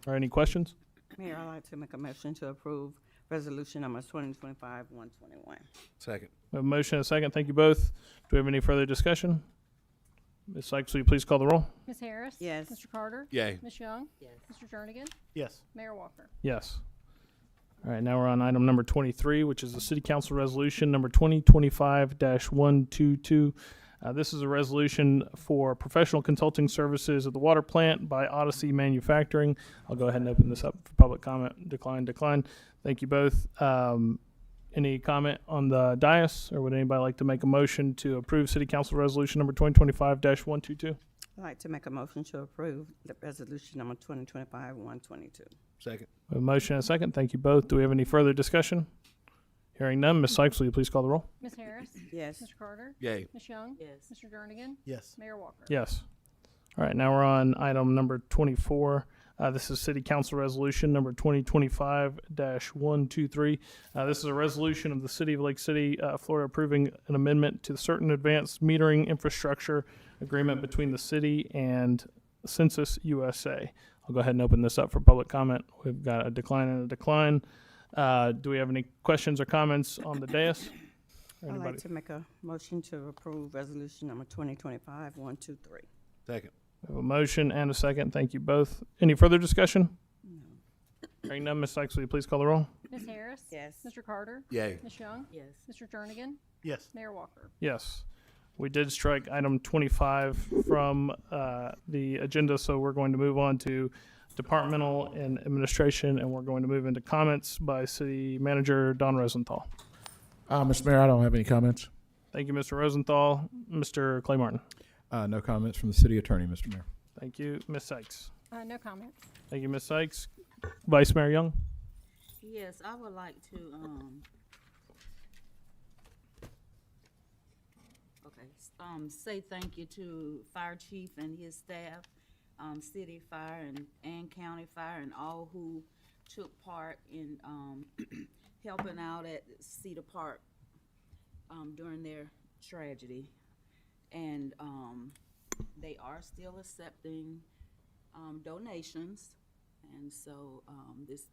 Speaker 1: Or any questions?
Speaker 2: Mayor, I'd like to make a motion to approve resolution number 2025-121.
Speaker 4: Second.
Speaker 1: We have a motion and a second. Thank you both. Do we have any further discussion? Ms. Sykes, will you please call the roll?
Speaker 3: Ms. Harris?
Speaker 2: Yes.
Speaker 3: Mr. Carter?
Speaker 4: Yay.
Speaker 3: Ms. Young?
Speaker 12: Yes.
Speaker 3: Mr. Jernigan?
Speaker 17: Yes.
Speaker 3: Mayor Walker?
Speaker 1: Yes. All right, now we're on item number 23, which is the City Council Resolution number 2025-122. This is a resolution for professional consulting services at the water plant by Odyssey Manufacturing. I'll go ahead and open this up for public comment. Decline. Thank you both. Any comment on the dais, or would anybody like to make a motion to approve City Council Resolution number 2025-122?
Speaker 2: I'd like to make a motion to approve the resolution number 2025-122.
Speaker 4: Second.
Speaker 1: We have a motion and a second. Thank you both. Do we have any further discussion? Hearing none, Ms. Sykes, will you please call the roll?
Speaker 3: Ms. Harris?
Speaker 2: Yes.
Speaker 3: Mr. Carter?
Speaker 4: Yay.
Speaker 3: Ms. Young?
Speaker 12: Yes.
Speaker 3: Mr. Jernigan?
Speaker 17: Yes.
Speaker 3: Mayor Walker?
Speaker 1: Yes. All right, now we're on item number 24. This is City Council Resolution number 2025-123. This is a resolution of the City of Lake City, Florida, approving an amendment to certain advanced metering infrastructure agreement between the city and Census USA. I'll go ahead and open this up for public comment. We've got a decline and a decline. Do we have any questions or comments on the dais?
Speaker 2: I'd like to make a motion to approve resolution number 2025-123.
Speaker 4: Second.
Speaker 1: We have a motion and a second. Thank you both. Any further discussion?
Speaker 2: No.
Speaker 1: Hearing none, Ms. Sykes, will you please call the roll?
Speaker 3: Ms. Harris?
Speaker 2: Yes.
Speaker 3: Mr. Carter?
Speaker 4: Yay.
Speaker 3: Ms. Young?
Speaker 12: Yes.
Speaker 3: Mr. Jernigan?
Speaker 17: Yes.
Speaker 3: Mayor Walker?
Speaker 1: Yes. We did strike item 25 from the agenda, so we're going to move on to departmental and administration, and we're going to move into comments by City Manager Don Rosenthal.
Speaker 18: Mr. Mayor, I don't have any comments.
Speaker 1: Thank you, Mr. Rosenthal. Mr. Clay Martin.
Speaker 15: No comments from the city attorney, Mr. Mayor.
Speaker 1: Thank you. Ms. Sykes.
Speaker 3: No comments.
Speaker 1: Thank you, Ms. Sykes. Vice Mayor Young.
Speaker 19: Yes, I would like to, say thank you to Fire Chief and his staff, City Fire and County Fire, and all who took part in, helping out at Cedar Park, during their tragedy. And, they are still accepting, donations. And so,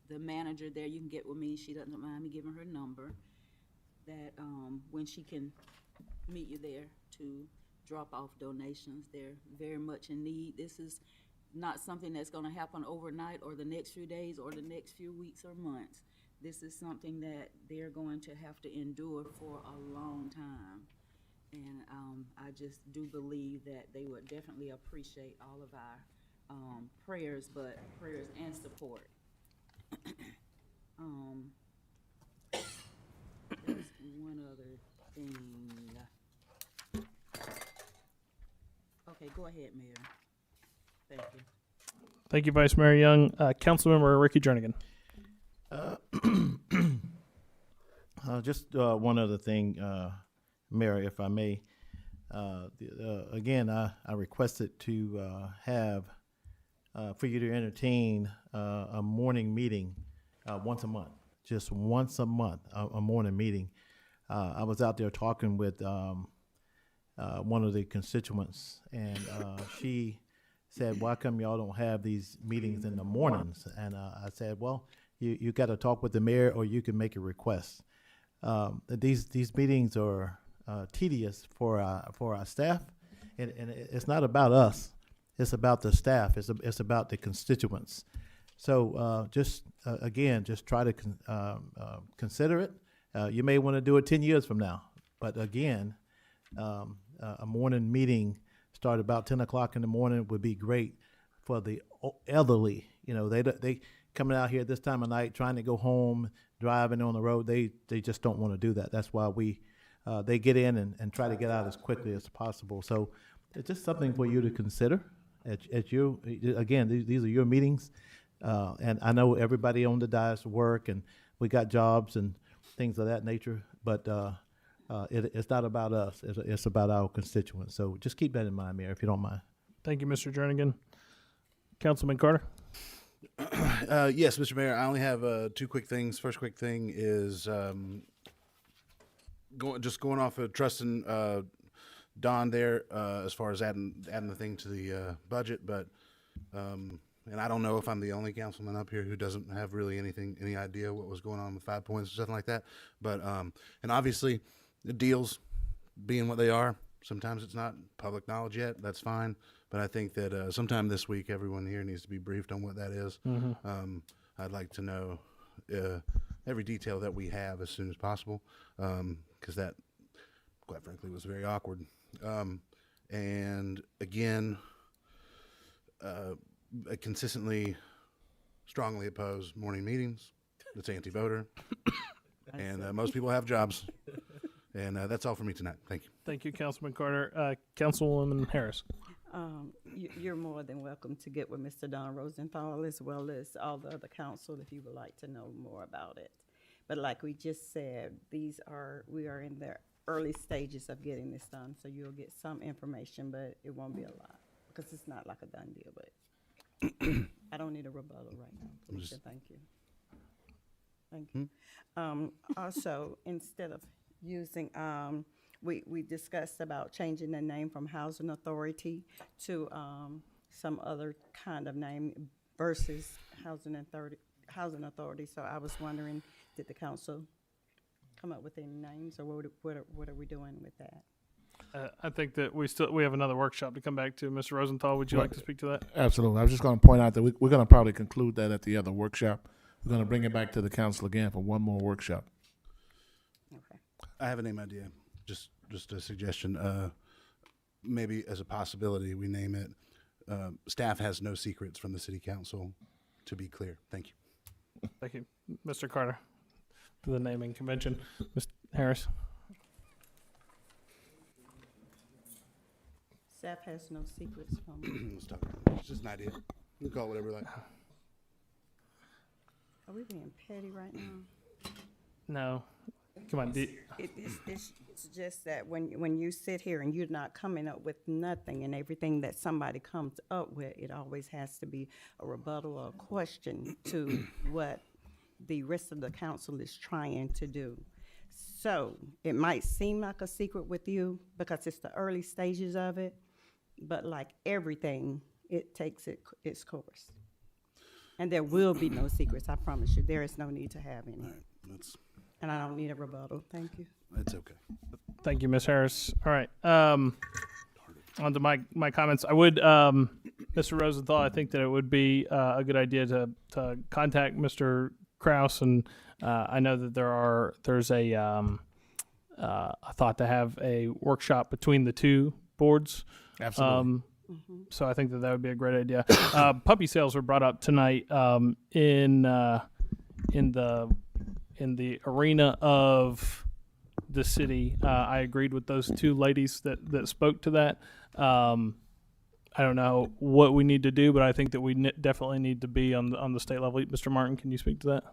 Speaker 19: the manager there, you can get with me, she doesn't mind me giving her number. that, when she can meet you there to drop off donations. They're very much in need. This is not something that's gonna happen overnight or the next few days or the next few weeks or months. This is something that they're going to have to endure for a long time. And I just do believe that they would definitely appreciate all of our prayers and support. There's one other thing. Okay, go ahead, Mayor. Thank you.
Speaker 1: Thank you, Vice Mayor Young. Councilmember Ricky Jernigan.
Speaker 17: Just one other thing, Mayor, if I may. Again, I requested to have for you to entertain a morning meeting once a month, just once a month, a morning meeting. I was out there talking with one of the constituents, and she said, "Why come y'all don't have these meetings in the mornings?" And I said, "Well, you got to talk with the mayor, or you can make a request." These meetings are tedious for our staff, and it's not about us. It's about the staff. It's about the constituents. So just try to consider it. You may want to do it 10 years from now, but again, a morning meeting start about 10 o'clock in the morning would be great for the elderly. You know, they coming out here this time of night trying to go home, driving on the road. They just don't want to do that. That's why they get in and try to get out as quickly as possible. So it's just something for you to consider. These are your meetings, and I know everybody on the dais work, and we got jobs and things of that nature. But it's not about us. It's about our constituents. So just keep that in mind, Mayor, if you don't mind.
Speaker 1: Thank you, Mr. Jernigan. Councilman Carter.
Speaker 4: Yes, Mr. Mayor, I only have two quick things. First quick thing is going off of trusting Don there as far as adding the thing to the budget, but and I don't know if I'm the only councilman up here who doesn't have really any idea what was going on with 5 points or something like that. But and obviously the deals being what they are, sometimes it's not public knowledge yet. That's fine. But I think that sometime this week, everyone here needs to be briefed on what that is.
Speaker 1: Mm-hmm.
Speaker 4: I'd like to know every detail that we have as soon as possible, because that, quite frankly, was very awkward. And again, I consistently, strongly oppose morning meetings. It's anti-voter, and most people have jobs. And that's all for me tonight. Thank you.
Speaker 1: Thank you, Councilman Carter. Councilwoman Harris.
Speaker 2: You're more than welcome to get with Mr. Don Rosenthal as well as all the other council if you would like to know more about it. But like we just said, we are in the early stages of getting this done, so you'll get some information, but it won't be a lot because it's not like a done deal. But I don't need a rebuttal right now. Felicia, thank you. Thank you. Also, instead of using, we discussed about changing the name from Housing Authority to some other kind of name versus Housing Authority. So I was wondering, did the council come up with any names, or what are we doing with that?
Speaker 1: I think that we have another workshop to come back to. Mr. Rosenthal, would you like to speak to that?
Speaker 18: Absolutely. I was just going to point out that we're going to probably conclude that at the other workshop. We're going to bring it back to the council again for one more workshop.
Speaker 2: Okay.
Speaker 4: I have a name idea. Just a suggestion. Maybe as a possibility, we name it "Staff Has No Secrets from the City Council." To be clear, thank you.
Speaker 1: Thank you, Mr. Carter, to the naming convention. Ms. Harris.
Speaker 2: Staff has no secrets from.
Speaker 4: Let's talk. It's just an idea. You can call it whatever you like.
Speaker 2: Are we being petty right now?
Speaker 1: No. Come on.
Speaker 2: It's just that when you sit here and you're not coming up with nothing, and everything that somebody comes up with, it always has to be a rebuttal or a question to what the rest of the council is trying to do. So it might seem like a secret with you because it's the early stages of it, but like everything, it takes its course. And there will be no secrets, I promise you. There is no need to have any.
Speaker 4: All right,
Speaker 2: And I don't need a rebuttal. Thank you.
Speaker 4: It's okay.
Speaker 1: Thank you, Ms. Harris. All right. On to my comments. I would, Mr. Rosenthal, I think that it would be a good idea to contact Mr. Kraus, and I know that there's a thought to have a workshop between the two boards.
Speaker 18: Absolutely.
Speaker 1: So I think that would be a great idea. Puppy sales were brought up tonight in the arena of the city. I agreed with those two ladies that spoke to that. I don't know what we need to do, but I think that we definitely need to be on the state level. Mr. Martin, can you speak to that?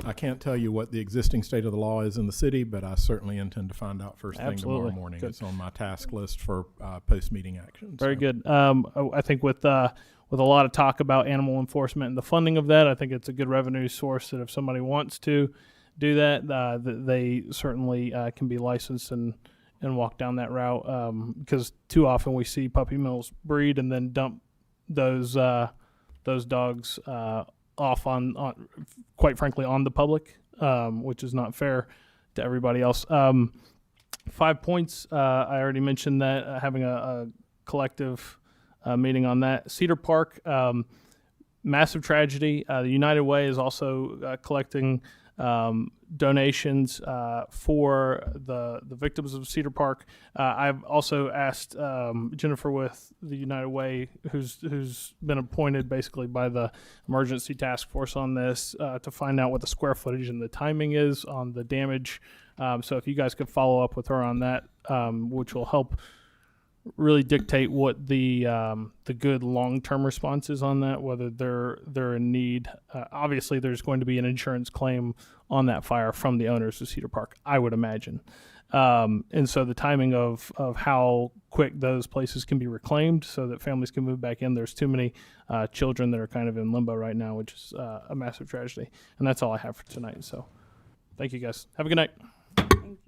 Speaker 15: I can't tell you what the existing state of the law is in the city, but I certainly intend to find out first thing
Speaker 1: Absolutely.
Speaker 15: tomorrow morning.
Speaker 1: Good.
Speaker 15: It's on my task list for post-meeting action.
Speaker 1: Very
Speaker 15: so.
Speaker 1: good. I think with a lot of talk about animal enforcement and the funding of that, I think it's a good revenue source that if somebody wants to do that, they certainly can be licensed and walk down that route, because too often we see puppy mills breed and then dump those dogs off on quite frankly on the public, which is not fair to everybody else. 5 points. I already mentioned that having a collective meeting on that. Cedar Park, massive tragedy. The United Way is also collecting donations for the victims of Cedar Park. I've also asked Jennifer with the United Way, who's been appointed basically by the emergency task force on this, to find out what the square footage and the timing is on the damage. So if you guys could follow up with her on that, which will help really dictate what the good long-term response is on that, whether they're in need. Obviously, there's going to be an insurance claim on that fire from the owners of Cedar Park, I would imagine. And so the timing of how quick those places can be reclaimed so that families can move back in. There's too many children that are kind of in limbo right now, which is a massive tragedy. And that's all I have for tonight. So thank you, guys. Have a good night.
Speaker 2: Thank